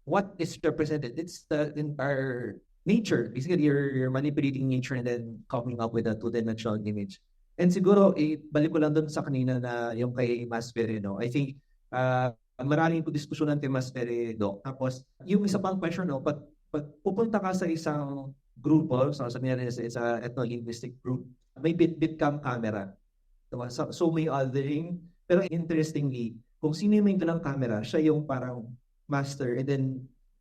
what is represented, it's the entire nature. Basically, you're manipulating nature and then coming up with a two-dimensional image. And siguro, balik ko lang doon sa kanina na yung kay Ms. no? I think, maraming po diskusyonan kay Ms. Doc. Tapos, yung isa pang question, no? Pag pupunta ka sa isang grupo, so sabihin natin it's a ethno-linguistic group, may bit cam camera. Diba? So may othering. Pero interestingly, kung sino yung may dalang camera, siya yung parang master. And then,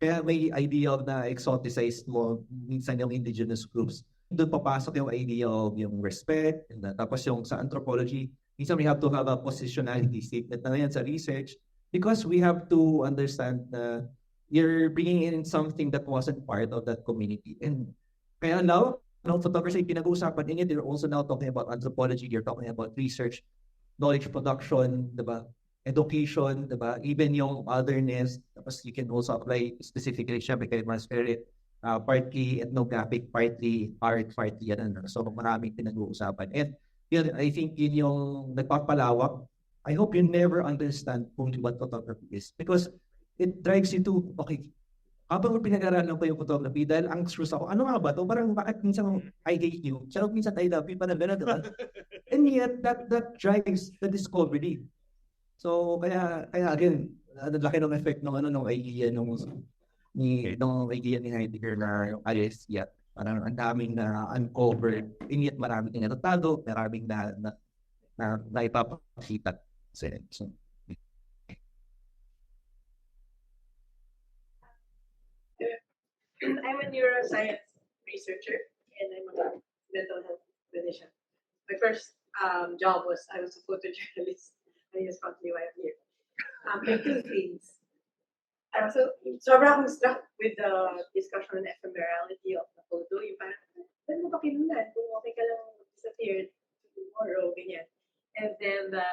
kaya may idea na exoticized mo minsan yung indigenous groups. Doon papasok yung idea of yung respect. Tapos yung sa anthropology, minsan we have to have a positionality statement na yan sa research because we have to understand na you're bringing in something that wasn't part of that community. And kaya now, photography pinag-uusapan, and yet you're also now talking about anthropology, you're talking about research, knowledge production, diba? Education, diba? Even yung otherness, tapos you can also apply specifically siya kay Ms. partly ethnographic, partly art, partly yan. So maraming pinag-uusapan. And yun, I think yun yung nagpapalawak. I hope you never understand fully what photography is because it drives you to, okay, habang pinag-aralan ko yung photography, dahil anxious ako, ano nga ba ito? Parang bakit minsan I hate you? Siya minsan I love you, parang gano'n, diba? And yet, that drives the discovery. So, kaya again, laki ng effect ng idea nung idea ni Heidegger na yung aletheia. Parang ang daming na uncovered, and yet maraming na natatago, maraming na ipapakita. So, I'm a neuroscience researcher and I'm a mental health clinician. My first job was I was a photojournalist. I just can't believe I'm here. My two things. Sobra akong struck with the discussion on ephemerality of the photo. Yung parang, pwede mo pa kinunan kung okay ka lang disappear tomorrow, ganyan. And then the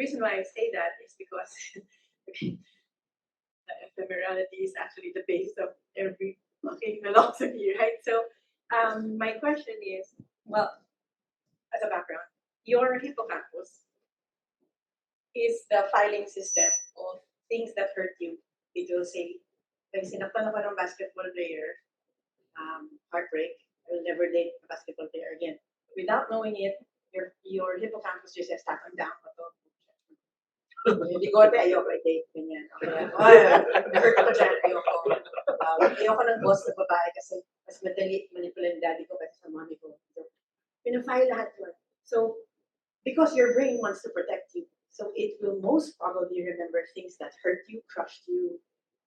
reason why I say that is because the ephemerality is actually the base of every fucking philosophy, right? So my question is, well, as a background, your hippocampus is the filing system of things that hurt you. It will say, pag sinaktan ako ng basketball player, heartbreak, I will never date a basketball player again. Without knowing it, your hippocampus just says, tap him down. Hindi ko ayoko i-date, ganyan. Nahurt ako dyan, ayoko. Ayoko ng boss na babae kasi mas madali manipulate daddy ko kasi sa mommy ko. So, pinafile lahat yun. So, because your brain wants to protect you, so it will most probably remember things that hurt you, crushed you,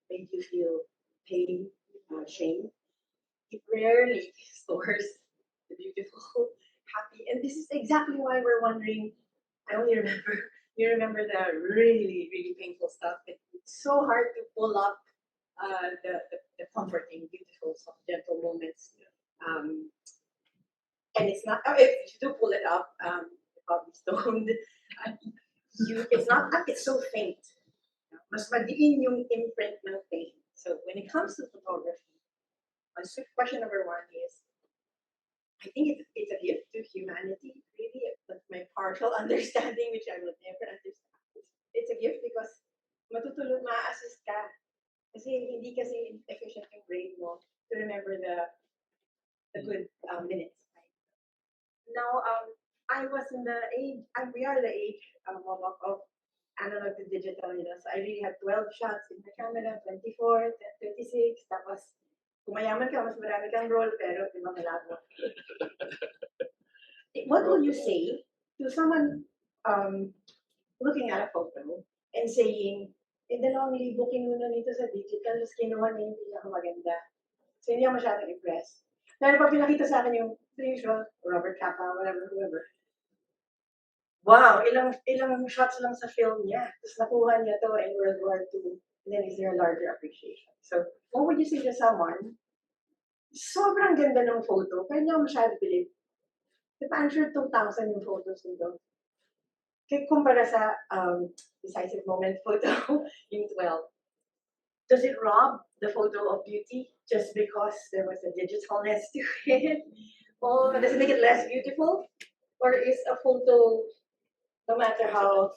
made you feel pain, shame. It rarely stores the beautiful, happy, and this is exactly why we're wondering, I only remember you remember the really, really painful stuff. It's so hard to pull up the comforting, beautiful, soft, gentle moments. And it's not, if you do pull it up, you're probably stoned. It's so faint. Mas madiin yung imprint ng pain. So when it comes to photography, my question number one is, I think it's a gift to humanity, really. That's my partial understanding, which I will never understand. It's a gift because matutulog, ma-assist ka. Kasi hindi kasi efficient yung brain mo to remember the good minutes. Right? Now, I was in the age, we are the age of analog to digital, so I really had 12 shots in my camera, 24, 26, tapos kung mayaman ka, mas marami kang roll, pero di ba malabo. What will you say to someone looking at a photo and saying, dalawang libo kinuha nito sa digital, tapos kinuha niya yung pinakamaganda. So hindi ako masyadong impressed. Pero pag pinakita sa akin yung the usual, Robert Capa, whatever, whoever. Wow, ilang shots lang sa film niya. Tapos nakuha niya to in World War II. And then is there a larger appreciation? So, what would you say to someone? Sobrang ganda ng photo, pero hindi ako masyado believe. Diba, I'm sure 2,000 yung photos nito. Kaya kumpara sa decisive moment photo, yung 12. Does it rob the photo of beauty just because there was a digitalness to it? Or does it make it less beautiful? Or is a photo, no matter how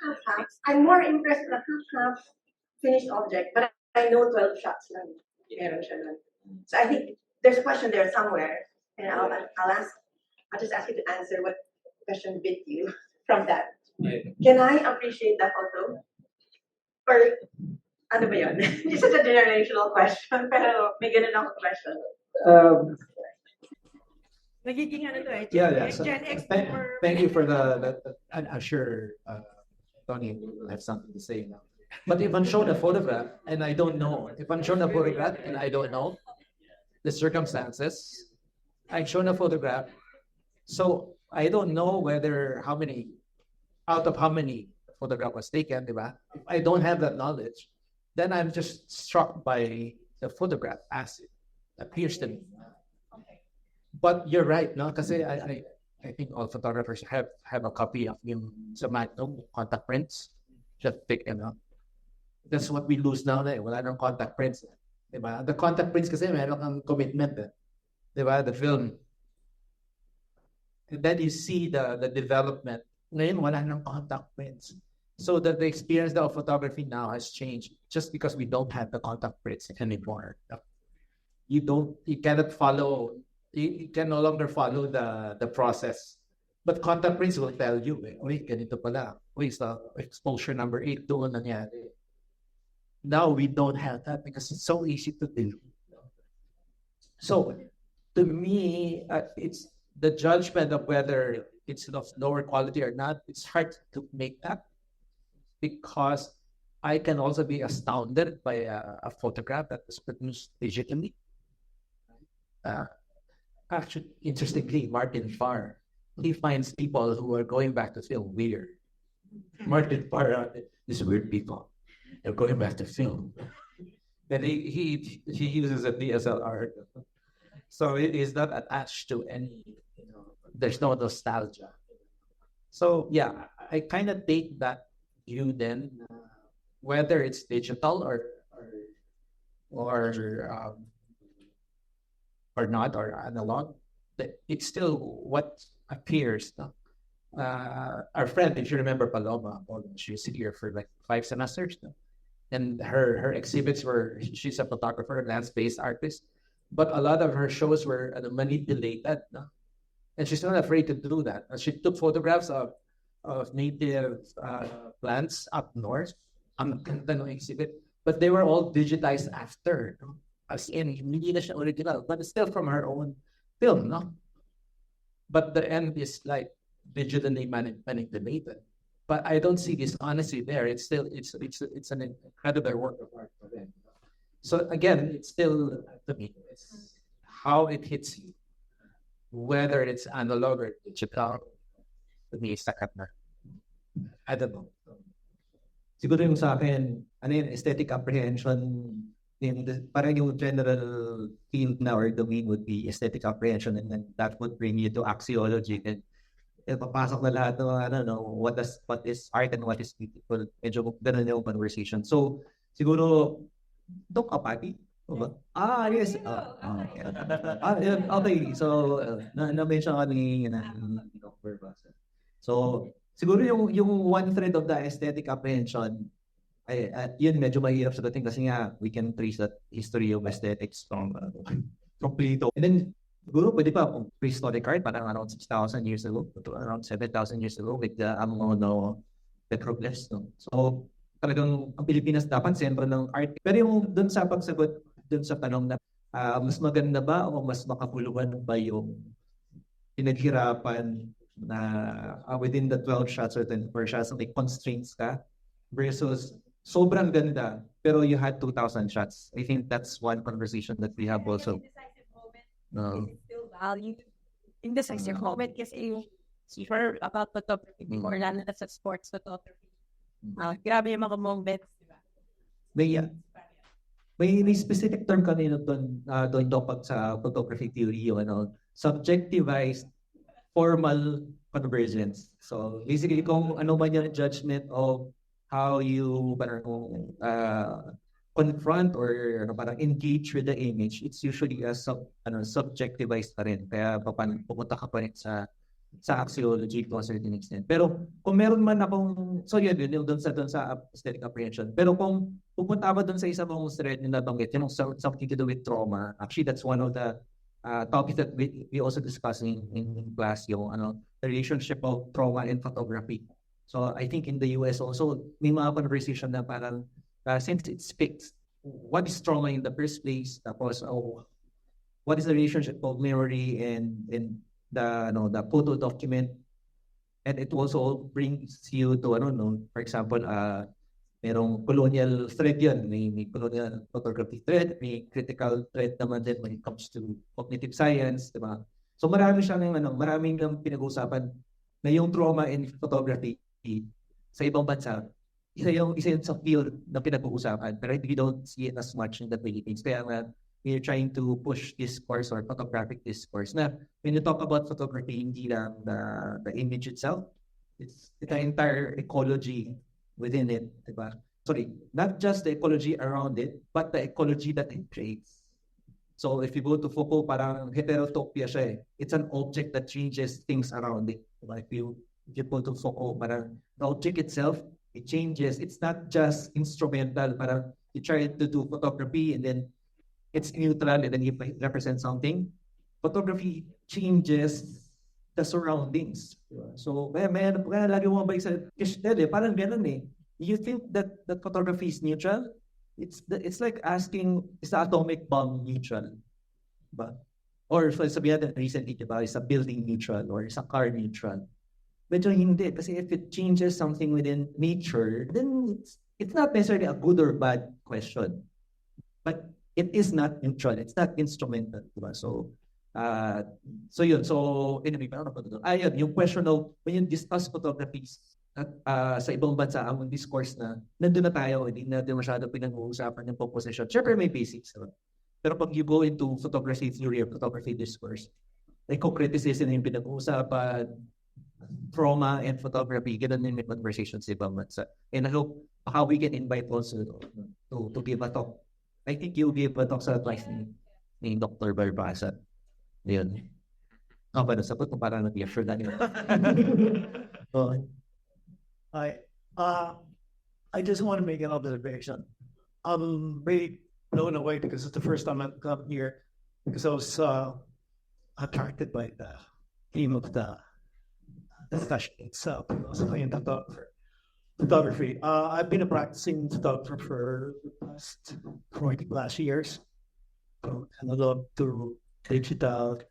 half-half, I'm more impressed with a half-half finished object, but I know 12 shots lang. Meron siya nun. So I think there's a question there somewhere, and I'll just ask you to answer what question bit you from that. Can I appreciate that photo? Or ano ba yun? This is a generational question, pero may ganun akong question. Nagiging ano to eh? Yeah. So, Gen X thank you for the I'm sure Tony will have something to say now. But if I'm shown a photograph and I don't know, the circumstances, I'm shown a photograph, so I don't know whether out of how many photograph was taken, diba? If I don't have that knowledge, then I'm just struck by the photograph as it appears to me. But you're right, no? Kasi I think all photographers have a copy of yung sa Magnum contact prints. Just pick them up. That's what we lose now, eh? Wala nang contact prints. Diba? The contact prints kasi meron kang commitment, eh. Diba? The film. And then you see the development. Ngayon, wala nang contact prints. So the experience of photography now has changed just because we don't have the contact prints anymore. You cannot follow. You can no longer follow the process. But contact prints will tell you, wait, ganito pala. Wait, sa exposure number 8, doon nangyari. Now we don't have that because it's so easy to do. So to me, it's the judgment of whether it's of lower quality or not. It's hard to make that because I can also be astounded by a photograph that was produced digitally. Actually, interestingly, Martin Farr, he finds people who are going back to film weird. Martin Farr, these weird people, they're going back to film. Then he uses a DSLR, so it is not attached to any. There's no nostalgia. So yeah, I kind of take that view then, whether it's digital or not, or analog, it's still what appears. No? Our friend, if you remember Paloma, she's here for like 5 semesters, no? And her exhibits she's a photographer, landscape artist, but a lot of her shows were manipulated, no? And she's not afraid to do that. She took photographs of native plants up north on the exhibit, but they were all digitized after. No? As in, hindi na siya original, but it's still from her own film, no? But the end is like digitally manipulated. But I don't see this honesty there. It's still it's an incredible work of art for them. So again, it's still to me, it's how it hits you, whether it's analog or digital. To me, sakat na. I don't know. Siguro yung sa akin, aesthetic apprehension. Parang yung general field na or domain would be aesthetic apprehension, and then that would bring you to axiology. And papasok na lahat ng what is art and what is beautiful. Medyo ganun yung conversation. So siguro don't apathy. Yes. Okay. So na-mention ko ni Barbaza. So siguro yung one thread of the aesthetic apprehension, yun medyo mahirap sagutin kasi nga we can trace that history of aesthetics from Plato. And then siguro pwede pa kung prehistoric art parang around 6,000 years ago to around 7,000 years ago with the petroglyphs. No? So talagang ang Pilipinas dapat sentro ng art. Pero yung dun sa pagsagot dun sa tanong na mas maganda ba o mas makapuluhan ba yung pinaghirapan na within the 12 shots or 24 shots may constraints ka versus sobrang ganda pero you had 2,000 shots. I think that's one conversation that we have also. value in the sexual moment kasi you heard about photography before, lalo na sa sports photography. Grabe yung mga moments, di ba? May specific term kanina doon pag sa photography theory, yung subjectivized formal convergence. So basically, kung ano man yung judgment of how you confront or parang engage with the image, it's usually a subjectivized pa rin. Kaya pupunta ka pa rin sa axiology to a certain extent. Pero kung meron man akong, so yun doon sa aesthetic apprehension. Pero kung pupunta ba doon sa isa mong thread na nabanggit, yung something to do with trauma, actually that's one of the topics that we also discuss in class, yung the relationship of trauma and photography. So I think in the US also, may mga conversation na parang since it's fixed, what is trauma in the first place? Tapos, what is the relationship of memory and the photo document? And it also brings you to, for example, merong colonial thread yan. May colonial photography thread, may critical thread naman din when it comes to cognitive science, diba? So maraming pinag-uusapan na yung trauma in photography sa ibang bansa. Isa yung sa field na pinag-uusapan, pero we don't see it as much in the Philippines. Kaya nga, we're trying to push discourse or photographic discourse na when you talk about photography, hindi lang the image itself, it's the entire ecology within it, diba? Sorry, not just the ecology around it, but the ecology that it creates. So if you go to Foucault, parang heterotopia siya eh. It's an object that changes things around it. Diba? If you go to Foucault, parang the object itself, it changes. It's not just instrumental. Parang you try to do photography and then it's neutral and then you represent something. Photography changes the surroundings. So, kaya lagi mo mabalik sa Kistel, parang ganun eh. You think that photography is neutral? It's like asking, is the atomic bomb neutral? Diba? Or sabihin natin recently, diba, is a building neutral or is a car neutral? Medyo hindi. Kasi if it changes something within nature, then it's not necessarily a good or bad question. But it is not neutral. It's not instrumental. Diba? So yun. So, anyway, yun, yung question of, when you discuss photographies at sa ibang bansa, ang discourse na, nandun na tayo, hindi natin masyado pinag-uusapan yung composition. Siyempre may basics. Diba? Pero pag you go into photography theory or photography discourse, like co-criticism yung pinag-uusapan, trauma and photography, ganun din may conversations sa ibang bansa. And I hope how we can invite also to give a talk. I think you'll give a talk sa class ni Dr. Barbaza. Yun. Ba nasabot kung parang nag-assure na niyo. I just want to make an observation. I'm very blown away because it's the first time I've come here because I was attracted by the theme of the session itself. So in photography. I've been a practicing photographer for the past 40 plus years. From analog to digital.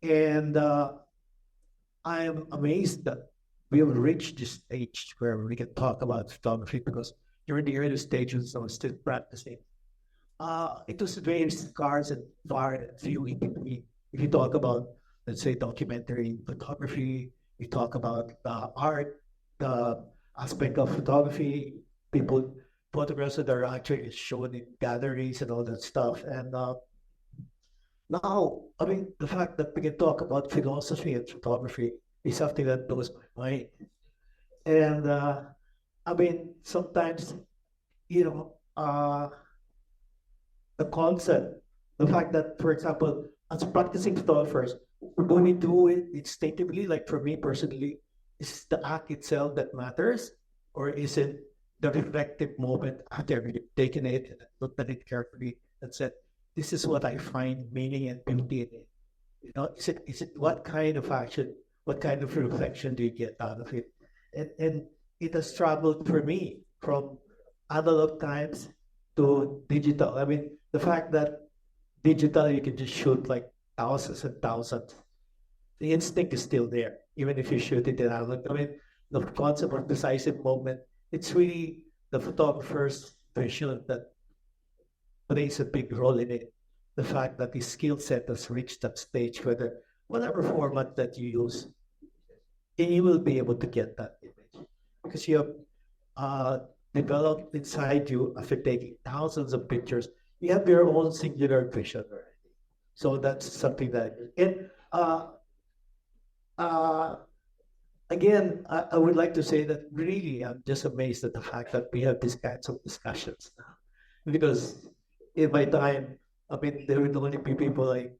And I'm amazed that we have reached this stage where we can talk about photography because during the early stages I was still practicing. It was very scarce and far and few. If you talk about, let's say, documentary photography, you talk about art, the aspect of photography, photographs that are actually shown in galleries and all that stuff. And now, I mean, the fact that we can talk about philosophy and photography is something that blows my mind. And I mean, sometimes, the concept, the fact that, for example, as practicing photographers, when we do it instinctively, like for me personally, is the act itself that matters, or is it the reflective moment after we've taken it and looked at it carefully and said, this is what I find meaning and beauty in it? Is it what kind of action, what kind of reflection do you get out of it? And it has traveled for me from analog times to digital. I mean, the fact that digital, you can just shoot like thousands and thousands. The instinct is still there, even if you shoot it in analog. I mean, the concept of decisive moment, it's really the photographer's vision that plays a big role in it. The fact that his skill set has reached that stage where whatever format that you use, and you will be able to get that image because you have developed inside you after taking thousands of pictures. You have your own singular vision already. So that's something that, and again, I would like to say that really I'm just amazed at the fact that we have these kinds of discussions now. Because in my time, I mean, there would only be people like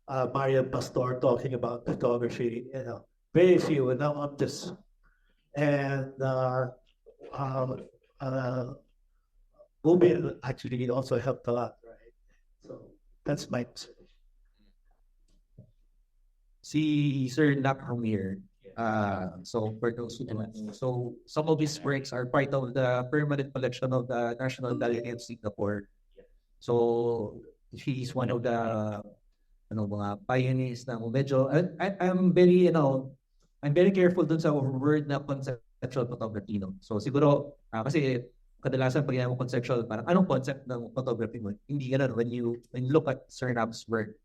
Mario Pastor talking about photography, very few. And now I'm just, and Google actually also helped a lot, right? So that's my. Si Sir Laphamir. So for those who don't know, so some of his works are part of the permanent collection of the National Gallery of Singapore. So he's one of the mga pioneers na medyo I'm very I'm very careful dun sa word na conceptual photography, no. So siguro kasi kadalasan pag mo conceptual, parang anong concept ng photography mo? Hindi ganun when you look at Sir Nap's work.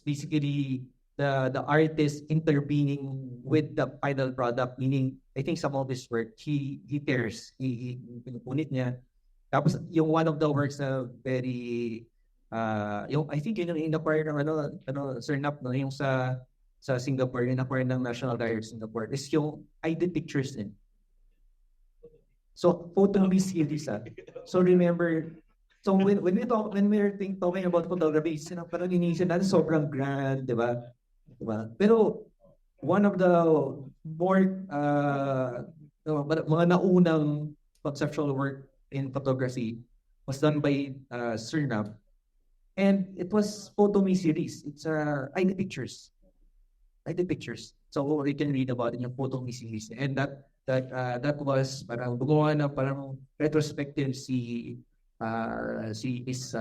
Basically the artist intervening with the final product, meaning I think some of his work he tears, pinupunit niya. Tapos yung one of the works na very yung I think yun yung in-acquire ng Sir Nap, no, yung sa Singapore, yung in-acquire ng National Gallery of Singapore is yung ID pictures din. So photography series. So remember, so when we're talking about photography, parang iniisip natin sobrang grand, di ba? Pero one of the more mga naunang conceptual work in photography was done by Sir Nap, and it was Photo-Me series. It's ID pictures. So you can read about it in yung Photo-Me series, and that was parang gumawa na parang retrospective si Miss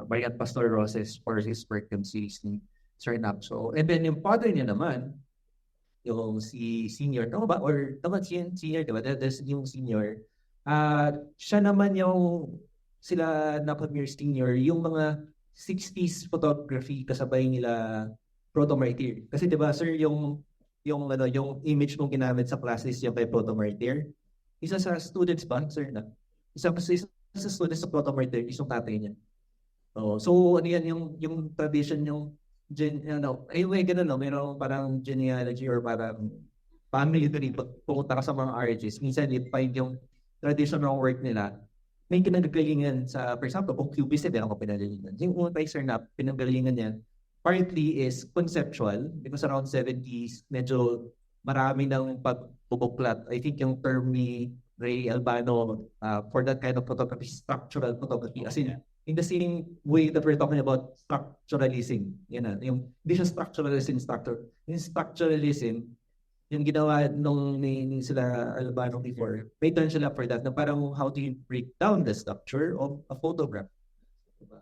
Marian Pastor Roses for his work yung series ni Sir Nap. So, and then yung father niya naman, yung si senior, tama ba? Or tama senior, diba? There's yung senior. Siya naman yung sila Napamir senior, yung mga 60s photography kasabay nila Proto Martyr. Kasi diba, sir, yung image mong ginamit sa classes yung kay Proto Martyr. Isa sa students ba, sir, na? Isa sa students sa Proto Martyr, isang tatay niya. So ano yan, yung tradition, yung anyway, ganun, no? Mayroong parang genealogy or parang family tree. Pag pumunta ka sa mga RGs, minsan you find yung traditional work nila, may kinagalingan sa, for example, kung cubist, meron ko pinagalingan. Yung unang Sir Nap, pinagalingan niya, partly is conceptual, because around 70s, medyo marami ng pagbubuklat. I think yung term ni Ray Albano for that kind of photography, structural photography, as in the same way that we're talking about structuralism. Yan yung hindi siya structuralism, yung structuralism, yung ginawa nung ni sila Albano before, may turn sila for that, na parang how do you break down the structure of a photograph.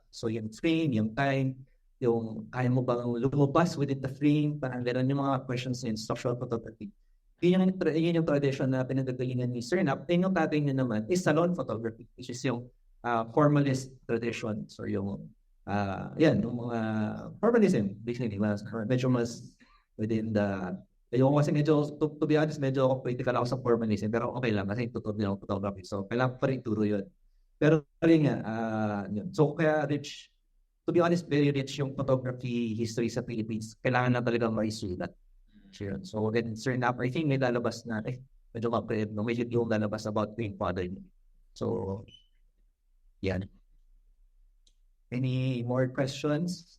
So yung frame, yung time, yung kaya mo bang lumabas within the frame, parang gano'n yung mga questions in structural photography. Yun yung tradition na pinagagalingan ni Sir Nap. And yung tatay niya naman is salon photography, which is yung formalist tradition. So yung yung mga formalism, basically, medyo mas within the, yung kasi medyo, to be honest, medyo critical ako sa formalism, pero okay lang kasi tutuloy ako photography. So kailangan pa rin turo yun. Pero rin nga, yun. So kaya rich, to be honest, very rich yung photography history sa Philippines. Kailangan na talaga maisulat. So then Sir Nap, I think may lalabas na, medyo mapred, may yung lalabas about yung father. So, yan. Any more questions?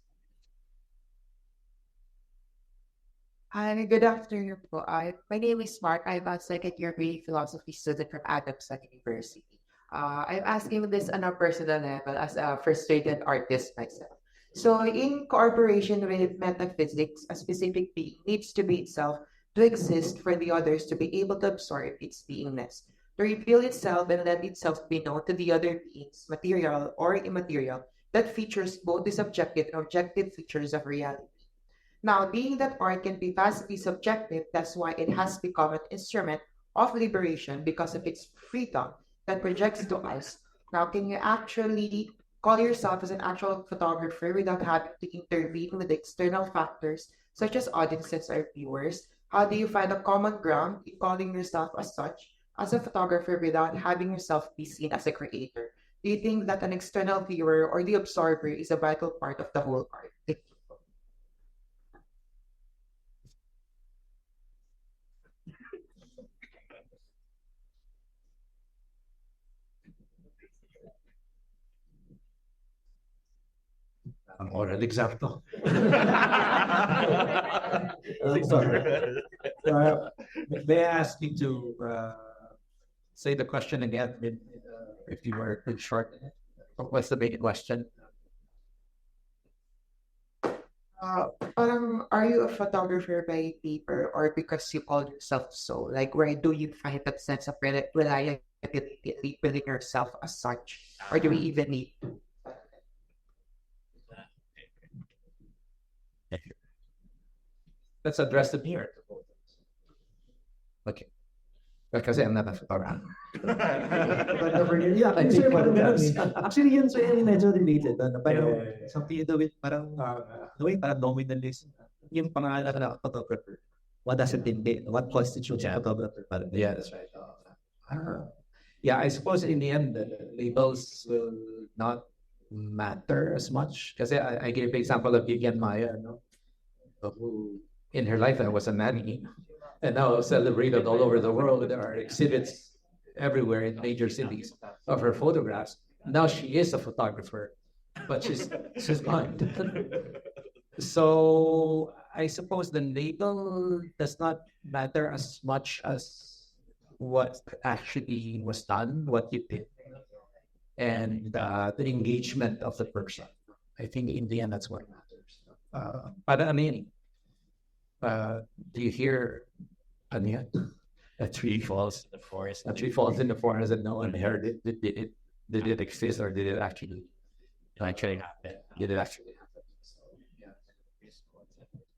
Hi, good afternoon po. My name is Mark. I'm a second-year philosophy student from Adams University. I'm asking this on a personal level as a frustrated artist myself. So in cooperation with metaphysics, a specific being needs to be itself to exist for the others to be able to absorb its beingness, to reveal itself and let itself be known to the other beings, material or immaterial, that features both the subjective and objective features of reality. Now, being that art can be vastly subjective, that's why it has become an instrument of liberation because of its freedom that projects to us. Now, can you actually call yourself as an actual photographer without having to intervene with external factors such as audiences or viewers? How do you find a common ground in calling yourself as such as a photographer without having yourself be seen as a creator? Do you think that an external viewer or the observer is a vital part of the whole art? Ang oral example. Sorry. May I ask you to say the question again if you were too short? What's the big question? Are you a photographer by paper or because you call yourself so? Like, where do you find that sense of reliability within yourself as such? Or do we even need? Let's address the mirror. Okay. Kasi I'm not a photographer. Yeah, actually, yun so yun medyo related. Parang something you do with parang parang nominalism. Yung pangalan na photographer. What does it mean? What constitutes a photographer? Yeah, that's right. Yeah, I suppose in the end, the labels will not matter as much. Kasi I gave the example of Vivian Maya, who in her life was a nanny, and now celebrated all over the world. There are exhibits everywhere in major cities of her photographs. Now she is a photographer, but she's gone. So I suppose the label does not matter as much as what actually was done, what you did, and the engagement of the person. I think in the end, that's what matters. Para ano yun? Do you hear a tree falls in the forest? A tree falls in the forest and no one heard it. Did it exist or did it actually happen? Did it actually happen? So, yeah.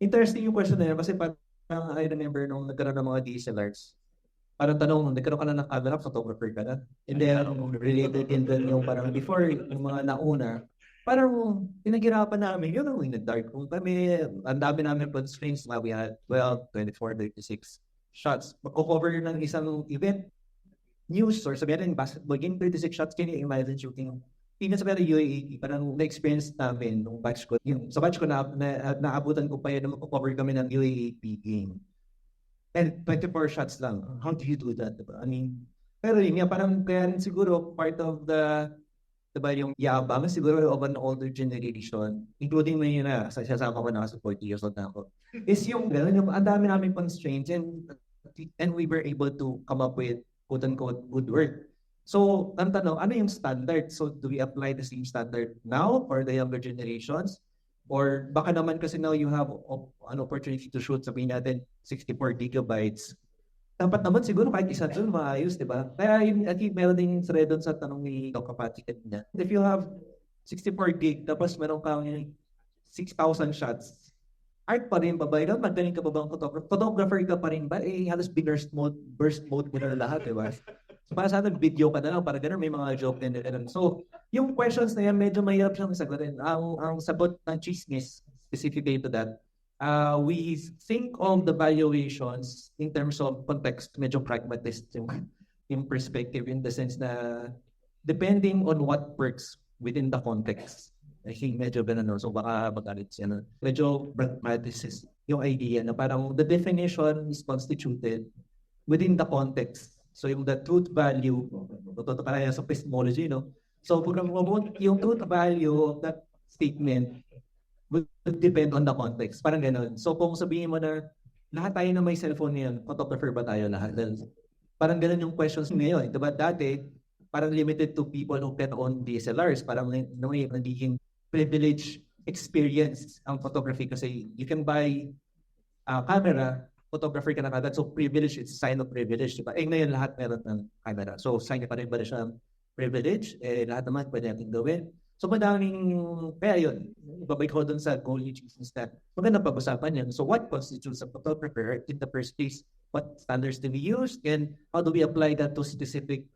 Interesting yung question na yun kasi parang I remember nung nagkaroon ng mga DSLRs, parang tanong, nagkaroon ka na ng camera, photographer ka na. And then, related din doon yung parang before, yung mga nauna, parang pinaghirapan namin, yun ang in the dark room. Kami, ang dami namin constraints, we had 12, 24, 36 shots. Magko-cover ng isang event, news, or sabihin ng basketball game, 36 shots, can you imagine shooting? Tingnan sa mga UAE, parang na-experience namin nung batch ko. Yung, sa batch ko, naabutan ko pa yun na magko-cover kami ng UAE game. And 24 shots lang. How do you do that? Diba? I mean, pero yun, parang kaya rin siguro part of the diba yung yabang siguro of an older generation, including mo yun na, sasama ko na sa 40 years old na ako, is yung gano'n, yung ang dami namin constraints and we were able to come up with quote-unquote good work. So, ang tanong, ano yung standard? So, do we apply the same standard now for the younger generations? Or baka naman kasi now you have an opportunity to shoot, sabihin natin, 64 gigabytes. Dapat naman siguro kahit isa doon maayos, di ba? Kaya yung I think meron din thread doon sa tanong ni Doc Kapati kanina. If you have 64 gig, tapos meron kang 6,000 shots, art pa rin ba ba? Magaling ka ba bang photographer? Photographer ka pa rin ba? Halos burst mode mo na lahat, di ba? So, para sana video ka na lang, para ganun may mga joke din. So, yung questions na yan, medyo mahirap siyang sagutin. Ang sagot ng chismis, specifically to that, we think of the valuations in terms of context, medyo pragmatist yung perspective in the sense na depending on what works within the context. I think medyo ganun. So baka magalit siya. Medyo pragmatist yung idea na parang the definition is constituted within the context. So yung the truth value, totoo pa sa epistemology, no? So yung truth value of that statement will depend on the context. Parang gano'n. So kung sabihin mo na lahat tayo na may cellphone ngayon, photographer ba tayo lahat? Parang gano'n yung questions ngayon. Diba dati, parang limited to people who can own DSLRs. Parang nagiging privileged experience ang photography kasi you can buy a camera, photographer ka na kagad. So privilege, it's a sign of privilege. Diba? Ngayon lahat meron ng camera. So sign pa rin ba siya privilege? Lahat naman pwede natin gawin. So madaming, kaya yun, ibabay ko doon sa goal ni Jesus na maganda pag-usapan yan. So what constitutes a photographer in the first place? What standards do we use? And how do we apply that to specific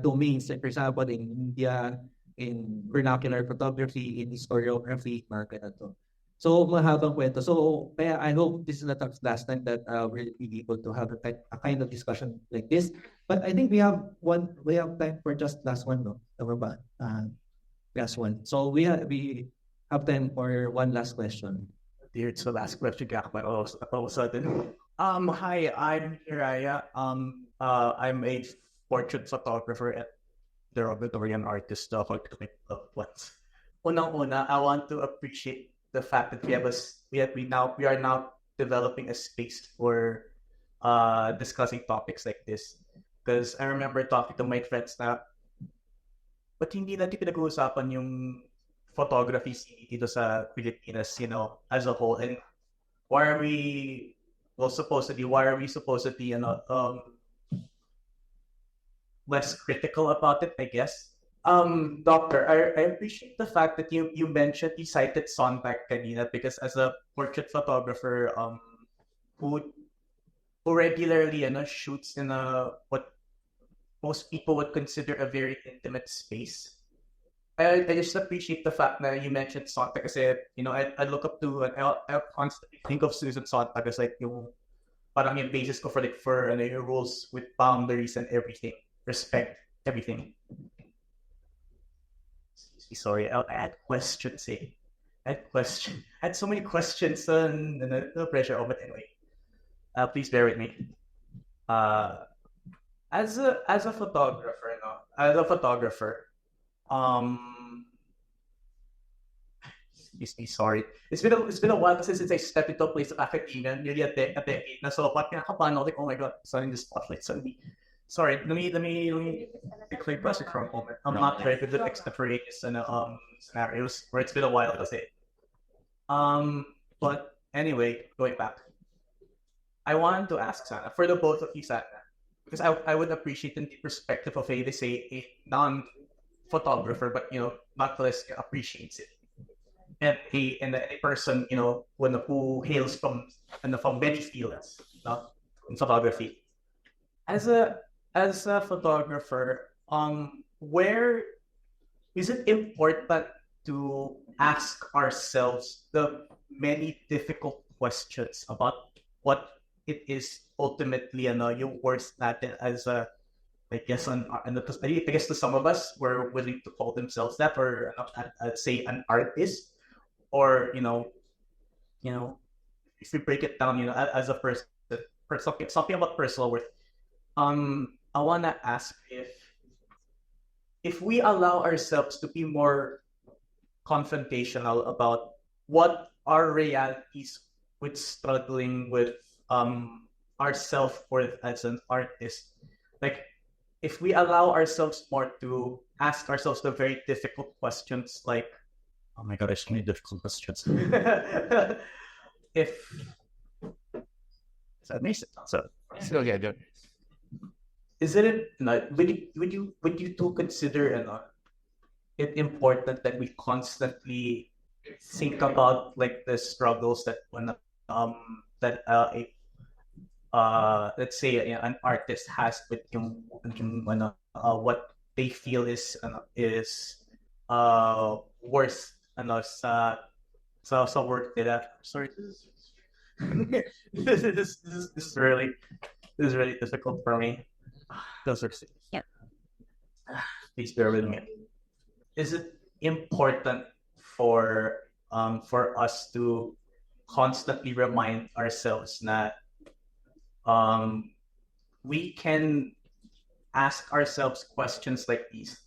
domains? Like for example, in India, in vernacular photography, in historiography, mga ganito. So, mahabang kwento. So, kaya I hope this is not the last time that we'll be able to have a kind of discussion like this. But I think we have time for just last one, no? Tama ba? Last one. So, we have time for one last question. Dear, it's the last question, but all of a sudden. Hi, I'm Hiraya. I'm a portrait photographer at the Robertorian artist of what. Unang-una, I want to appreciate the fact that we are now developing a space for discussing topics like this. Because I remember talking to my friends na, but hindi natin pinag-uusapan yung photography scene dito sa Pilipinas, as a whole. And why are we supposed to be less critical about it, I guess? Doctor, I appreciate the fact that you cited Sontag kanina, because as a portrait photographer who regularly shoots in what most people would consider a very intimate space, I just appreciate the fact that you mentioned Sontag, kasi I look up to and I constantly think of Susan Sontag as like yung parang yung basis ko for your rules with boundaries and everything, respect everything. Sorry, I had questions. I had so many questions and no pressure. But anyway, please bear with me. As a photographer, excuse me, sorry. It's been a while since I stepped into a place of academia, nearly a decade. Na so, parang like, oh my god, suddenly the spotlight suddenly. Sorry, let me quickly brush it for a moment. I'm not very good at extemporaneous and scenarios where it's been a while to say. But anyway, going back, I wanted to ask Sana, for the both of you, Sana, because I would appreciate the perspective of a non-photographer, but nonetheless appreciates it, and a person who hails from many fields in photography. As a photographer, where is it important to ask ourselves the many difficult questions about what it is ultimately yung worth natin as a, I guess to some of us were willing to call themselves that, or say an artist, or if we break it down as a person, for something about personal worth. I want to ask if we allow ourselves to be more confrontational about what our realities with struggling with our self-worth as an artist. Like, if we allow ourselves more to ask ourselves the very difficult questions, like, oh my god, there's so many difficult questions. If that makes sense, so yeah, good. Isn't it would you two consider it important that we constantly think about like the struggles that let's say an artist has with what they feel is worth sa work nila. Sorry, this is really difficult for me. Those are Yep. Please bear with me. Is it important for us to constantly remind ourselves that we can ask ourselves questions like these,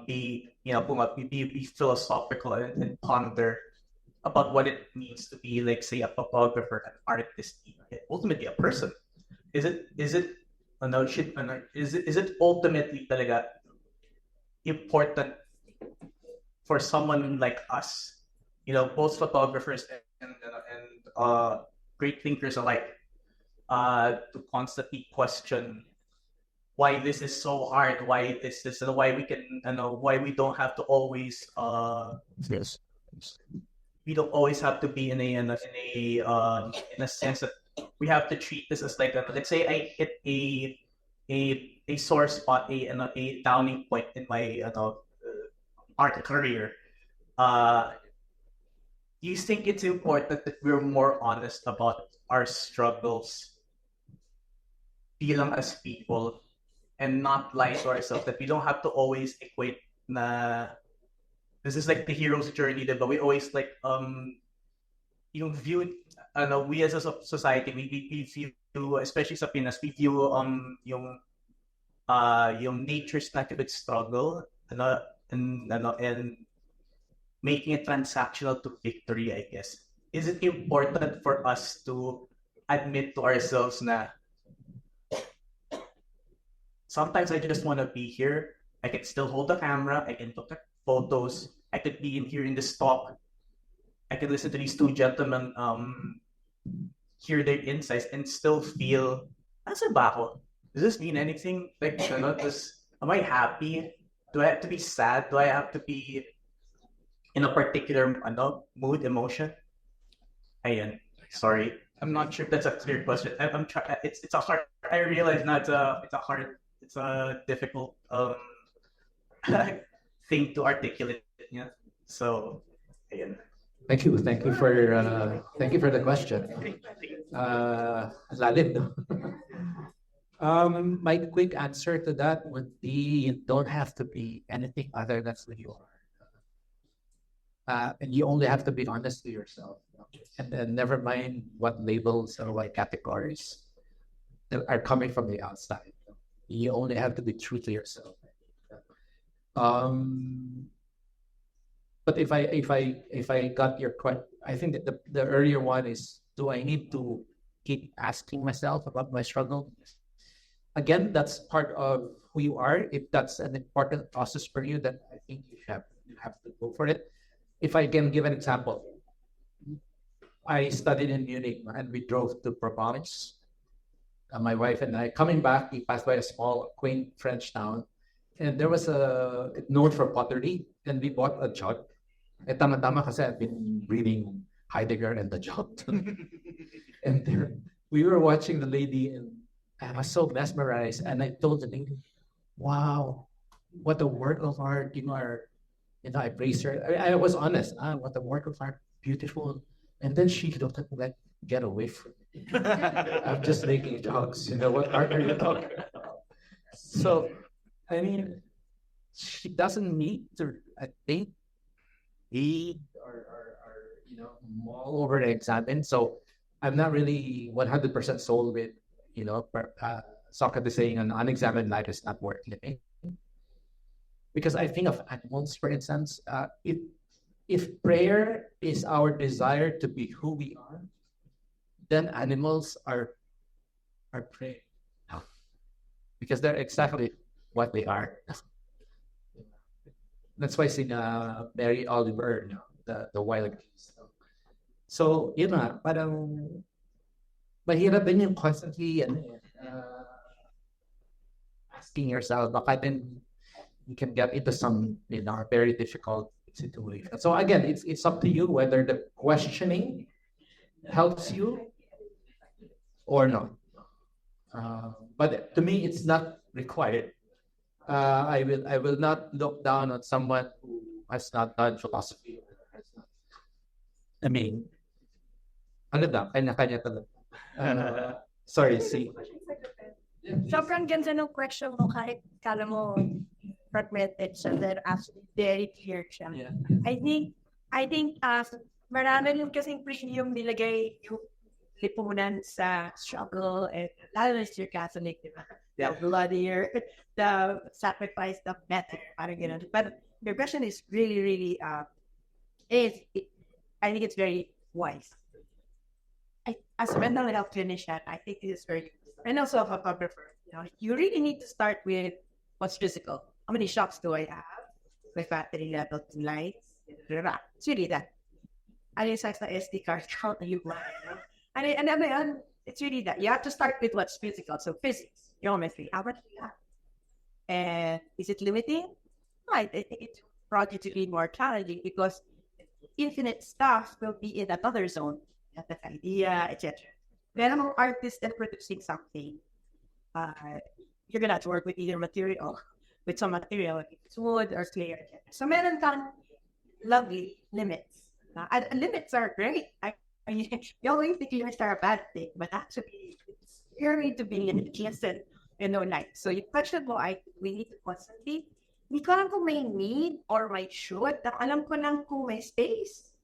be philosophical and ponder about what it means to be, like, say, a photographer, an artist, ultimately a person? Is it ultimately talaga important for someone like us, both photographers and great thinkers alike, to constantly question why this is so hard, why this is, and why we can, why we don't have to always, Yes. we don't always have to be in a sense that we have to treat this as like let's say I hit a sore spot, a downing point in my art career. do you think it's important that we're more honest about our struggles bilang as people and not lie to ourselves, that we don't have to always equate na this is like the hero's journey, but we always like yung view we as a society, we view, especially sa Pinas, we view yung nature's not a good struggle and making it transactional to victory, I guess. Is it important for us to admit to ourselves na sometimes I just want to be here, I can still hold the camera, I can look at photos, I could be in here in this talk, I can listen to these two gentlemen hear their insights and still feel, nasa ba ako? Does this mean anything? Like, am I happy? Do I have to be sad? Do I have to be in a particular mood, emotion? Ayan. Sorry, I'm not sure if that's a clear question. I'm trying. It's a hard. I realize not. It's a difficult thing to articulate. Yeah. So, ayan. Thank you for the question. Lalim, no? My quick answer to that would be: you don't have to be anything other than who you are, and you only have to be honest to yourself, and then never mind what labels or what categories that are coming from the outside. You only have to be true to yourself. But if I got your question, I think that the earlier one is: do I need to keep asking myself about my struggle? Again, that's part of who you are. If that's an important process for you, then I think you have to go for it. If I can give an example, I studied in Munich and we drove to Provence. My wife and I, coming back, we passed by a small, quaint French town, and there was a known for pottery, and we bought a jug. Tama-tama kasi I've been reading Heidegger and the jug. And there, we were watching the lady, and I was so mesmerized. And I told the lady, "Wow, what a work of art! I praised her. I was honest. What a work of art! Beautiful." And then she looked at me like, "Get away from me! I'm just making jokes. What art are you talking about?" So, I mean, she doesn't need to, I think, read or mull over the examine. So I'm not really 100% sold with, Socrates saying an unexamined life is not worth living. Because I think of animals, for instance, if prayer is our desire to be who we are, then animals are prey. Because they're exactly what they are. That's why Mary Oliver, the wild geese. So, parang mahirap din yung constantly asking yourself, baka then you can get into some very difficult situation. So again, it's up to you whether the questioning helps you or not. But to me, it's not required. I will not look down on someone who has not done philosophy. I mean, kanya-kanya talaga. Sorry, see. Sobrang ganda ng question mo kahit kala mo fragmented siya, then actually very clear siya. Yeah. I think marami yung kasing premium nilagay yung lipunan sa struggle, and lalo na si Catholic, di ba? The bloodier, the sacrifice, the better, parang gano'n. But your question is really, really, I think it's very wise. As a mental health clinician, I think it is very, and also a photographer, you really need to start with what's physical. How many shots do I have? My battery level, lights, it's really that. Ano yung size na SD card count na you buy? And it's really that. You have to start with what's physical. So physics, geometry, how much do you have? And is it limiting? Right. I think it's brought you to be more challenging because infinite stuff will be in another zone. That idea, etc. Then I'm an artist and producing something. You're gonna have to work with either material, if it's wood or clay, etc. So meron kang lovely limits. Limits are great. I mean, you always think limits are a bad thing, but actually, it's scary to be limitless and, like, so yung question mo ay, we need to constantly, hindi ko alam kung may need or may should, alam ko lang kung may space.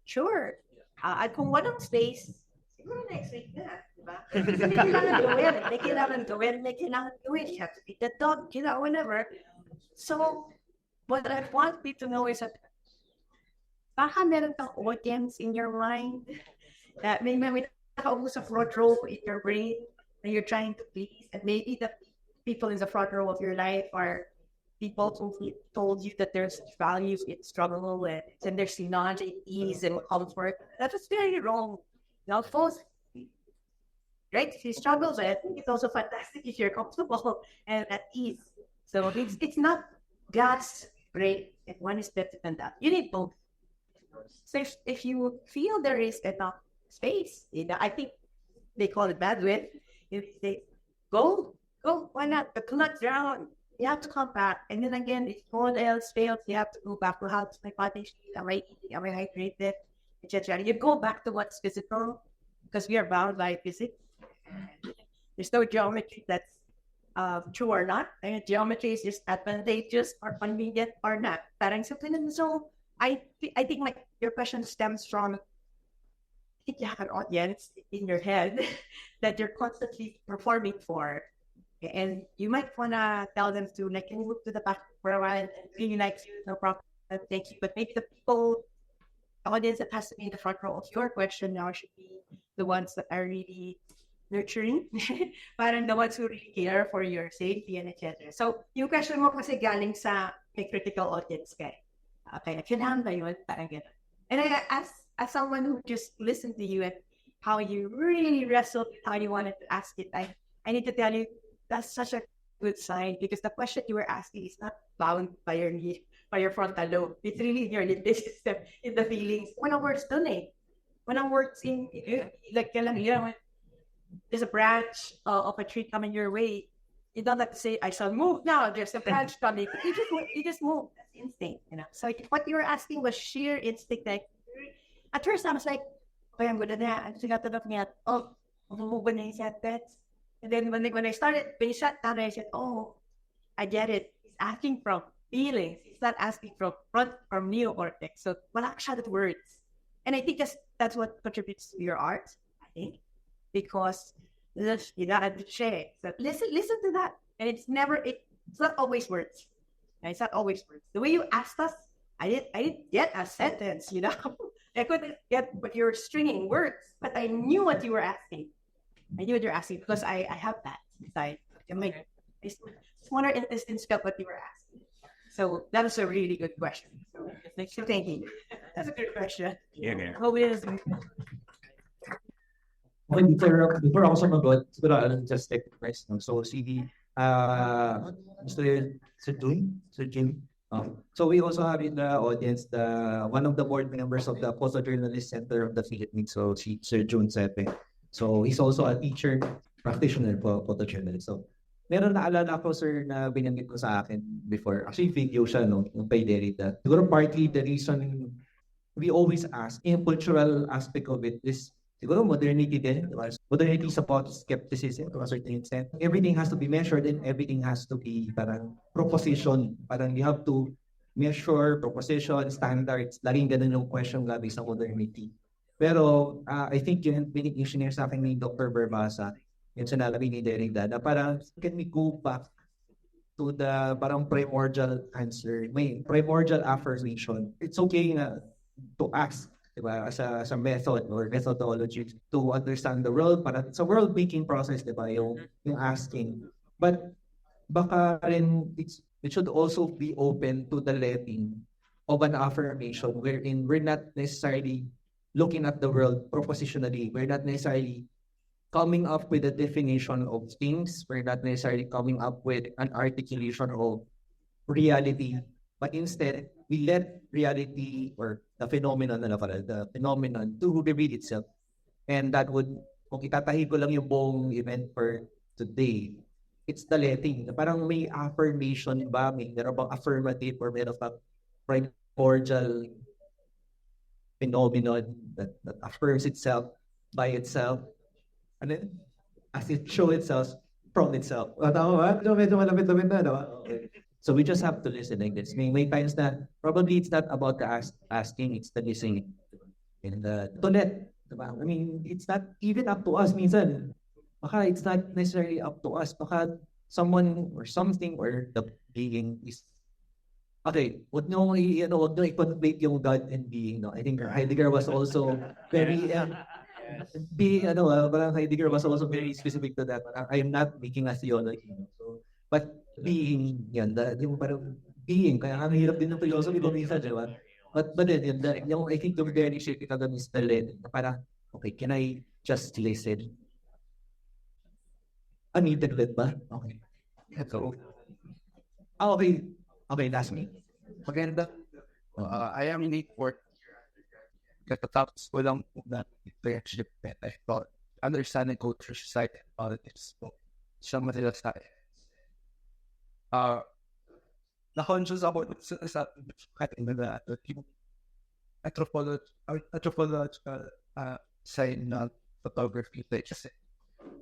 Sure. At kung walang space, siguro next week na, di ba? May kailangan gawin. You have to feed the dog, whatever. So, what I want people to know is that baka meron kang audience in your mind that may nakaupo sa front row in your brain that you're trying to please, and maybe the people in the front row of your life are people who told you that there's values in struggle and there's knowledge in ease and comfort. That is very wrong. Now, folks, right? If you struggle with it, it's also fantastic if you're comfortable and at ease. So it's not God's great and one is better than that. You need both. So if you feel there is enough space, I think they call it bandwidth. If they go, why not? But not drown. You have to come back. And then again, if all else fails, you have to go back to how my body feels. Am I eating? Am I hydrated? Etc. You go back to what's physical because we are bound by physics. There's no geometry that's true or not. And geometry is just advantageous or convenient or not. Parang something. So I think your question stems from, I think you have an audience in your head that you're constantly performing for. And you might want to tell them to, like, can you move to the back for a while and really likes you, no problem, thank you. But maybe the audience that has to be in the front row of your question now should be the ones that are really nurturing, parang the ones who really care for your safety and etc. So, yung question mo kasi galing sa may critical audience kay. Okay, kailangan ba yun? Parang gano'n. And I, as someone who just listened to you and how you really wrestled with how you wanted to ask it, I need to tell you, that's such a good sign because the question you were asking is not bound by your frontal lobe. It's really in your limbic system, in the feelings. When words dun eh. When words in, like, there's a branch of a tree coming your way. You don't have to say, I shall move now. There's a branch coming. You just move. That's instinct, So what you were asking was sheer instinct. Like, at first I was like, okay, I'm good at that. I'm just looking at, move when he said that. And then when I started, when he sat down, I said, oh, I get it. He's asking from feelings. He's not asking from neocortex. So wala siya with words. And I think that's what contributes to your art, I think. Because you gotta share. So listen to that. And it's not always words. It's not always words. The way you asked us, I didn't get a sentence, I couldn't get what you were stringing words, but I knew what you were asking. I knew what you're asking because I have that inside. It's wonder instance felt what you were asking. So that was a really good question. So thank you. That's a good question. Yeah. Hope it is. Okay, before ako sumagot, siguro just take the question. So Sir Jim. So we also have in the audience one of the board members of the Photojournalist Center of the Philippines. So Sir June Sepe. So he's also a teacher, practitioner po, photojournalist. So meron naalala ako, sir, na binanggit ko sa akin before. Actually, video siya, yung kay Derrida. Siguro partly the reason we always ask, yung cultural aspect of it is, siguro modernity din. Modernity is about skepticism to a certain extent. Everything has to be measured and everything has to be parang proposition. Parang you have to measure, proposition, standards. Laging ganun yung question gabi sa modernity. Pero I think yung engineer sa akin ni Dr. Barbaza, yung sinabi ni Derrida, na parang can we go back to the parang primordial answer, may primordial affirmation. It's okay to ask, diba, as a method or methodology to understand the world. Parang it's a world-making process, diba, yung asking. But baka rin it should also be open to the letting of an affirmation wherein we're not necessarily looking at the world propositionally. We're not necessarily coming up with a definition of things. We're not necessarily coming up with an articulation of reality. But instead, we let reality or the phenomenon to reveal itself. And that would, kung itatahi ko lang yung buong event for today, it's the letting. Parang may affirmation ba? Meron bang affirmative or meron bang primordial phenomenon that affirms itself by itself, and then as it shows itself from itself. Tama ba? Medyo malapit-lapit na, no? Okay. So we just have to listen like this. May times that probably it's not about the asking, it's the listening. And ulit, diba? I mean, it's not even up to us minsan. Baka it's not necessarily up to us. Baka someone or something or the being is okay. Wag nyo i-conflate yung God and being. No? I think Heidegger was also very being parang Heidegger was also very specific to that. I am not making a theology. No? So, but being yan, yung parang being, kaya ang hirap din ng philosophy kung minsan, di ba? But then, I think the very shape of them is the lead. Para, okay, can I just listen? Unneeded lead ba? Okay. So, okay, that's me. Maganda. I am late work. Katatapos ko lang na internship I thought understanding culture, society, and politics. So, siya matila sa akin. Na-conscious ako sa ating mga anthropological side ng photography. Kasi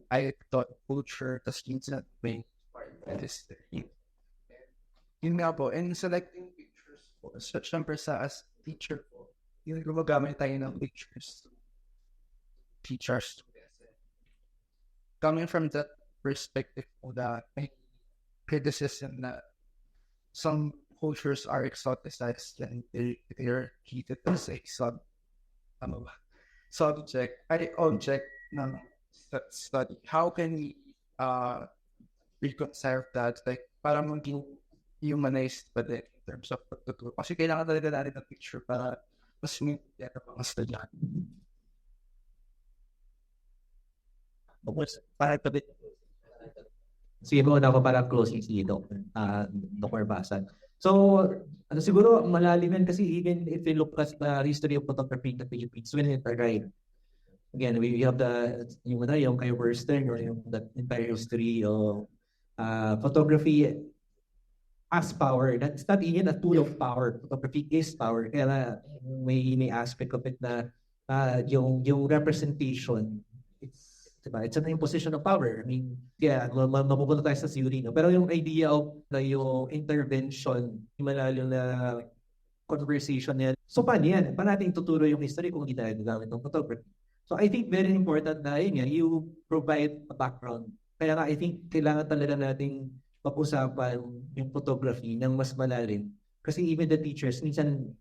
I thought culture tas minsan may part of history. Yun nga po, and selecting pictures po, so, syempre sa as teacher po, yung gumagamit tayo ng pictures to teach our students. Coming from that perspective po na may criticism na some cultures are exoticized and they're treated as a object ng study. How can we reconcile that? Like, para maging humanized pa din in terms of pagtuturo. Kasi kailangan talaga natin ng picture para mas maintindihan ng mga estudyante. Sige po na ako para closing si Dr. Barbaza. So, siguro malalim yan kasi even if you look at the history of photography in the Philippines, when it arrived, again, we have yung kay Western or yung the entire history of photography as power. That's not even a tool of power. Photography is power. Kaya may aspect of it na yung representation, it's an imposition of power. I mean, yeah, mapupunta tayo sa theory, no? Pero yung idea of yung intervention, malalim na conversation niya. So, paano yan? Paano natin tuturo yung history kung hindi tayo nagamit ng photography? So, I think very important na yun, you provide a background. Kaya nga, I think kailangan talaga nating pag-usapan yung photography ng mas malalim. Kasi even the teachers, minsan,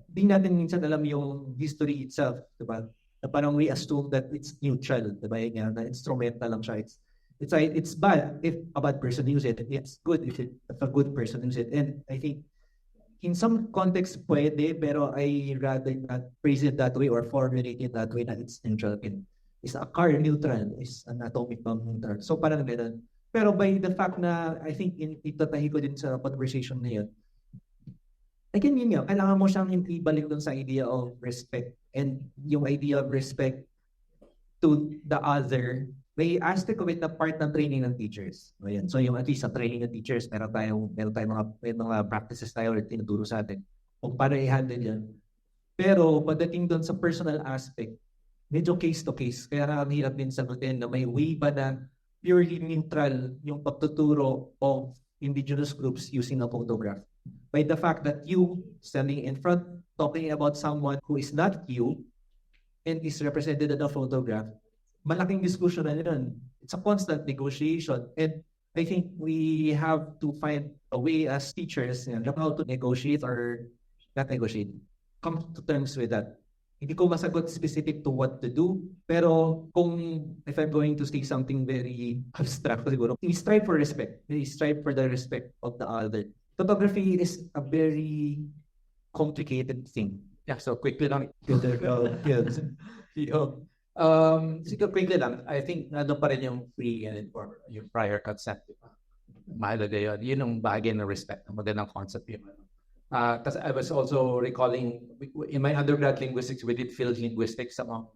di natin minsan alam yung history itself, diba? Na parang we assume that it's neutral, diba? Yan, na instrumental lang siya. It's bad if a bad person uses it. It's good if a good person uses it. And I think in some context pwede, pero I rather not phrase it that way or formulate it that way na it's neutral. It's a car neutral, it's an atomic bomb neutral. So parang ganun. Pero by the fact na I think itatahi ko din sa conversation na yun, again, yun nga, kailangan mo siyang ibalik dun sa idea of respect and yung idea of respect to the other. May aspect of it na part ng training ng teachers. Ayan. So yung at least sa training ng teachers, meron tayong mga practices tayo or tinuturo sa atin kung paano i-handle yan. Pero pagdating dun sa personal aspect, medyo case to case. Kaya ang hirap din sagutin na may way ba na purely neutral yung pagtuturo of indigenous groups using a photograph. By the fact that you standing in front talking about someone who is not you and is represented in a photograph, malaking discussion na yun. It's a constant negotiation. And I think we have to find a way as teachers how to negotiate or not negotiate. Come to terms with that. Hindi ko masagot specific to what to do, pero if I'm going to say something very abstract, siguro, we strive for respect. We strive for the respect of the other. Photography is a very complicated thing. Yeah, so quickly lang. Quickly lang, I think nandun pa rin yung free and informed, yung prior consent. Mahalaga yun. Yun yung bagay ng respect. Magandang concept yun. Because I was also recalling, in my undergrad linguistics, we did field linguistics among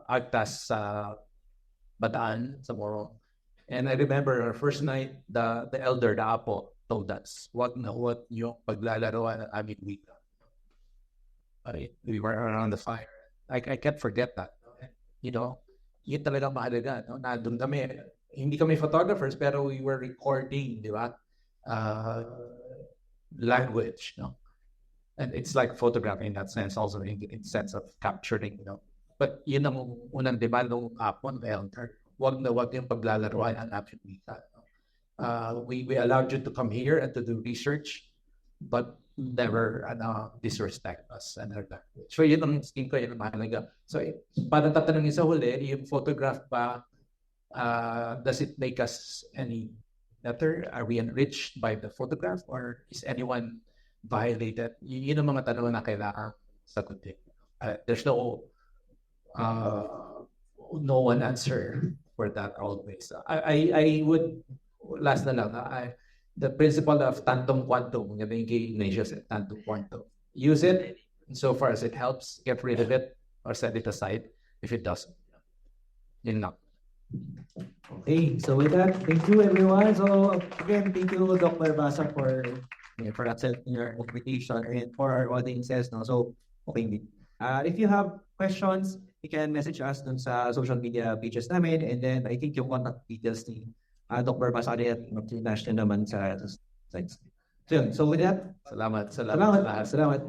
Agtas sa Bataan, sa Morong. And I remember our first night, the elder, the Apo, told us, wag yung paglalaroan ng aming wika. We were around the fire. I can't forget that. You know, yun talaga mahalaga. No? Nandun kami. Hindi kami photographers, pero we were recording, di ba? Language, no? And it's like photography in that sense, also in sense of capturing, you know. But yun ang unang demand ng Apon, Elder. Wag yung paglalaroan ang aming wika. We allowed you to come here and to do research, but never disrespect us and our language. So yun ang skin ko, yun ang mahalaga. So parang tatanungin sa huli, yung photograph ba, does it make us any better? Are we enriched by the photograph, or is anyone violated? Yun ang mga tanong na kailangan sagutin. There's no one answer for that always. I would, last na lang, the principle of tantum quantum, yung Ignatius said, tantum quantum. Use it insofar as it helps, get rid of it, or set it aside if it doesn't. Yun lang. Okay, so with that, thank you everyone. So again, thank you Dr. Barbaza for accepting your invitation, and for our audiences. No? So, okay. If you have questions, you can message us dun sa social media pages namin, and then I think yung contact details ni Dr. Barbaza at natin naman sa sites. So with that, Salamat. salamat.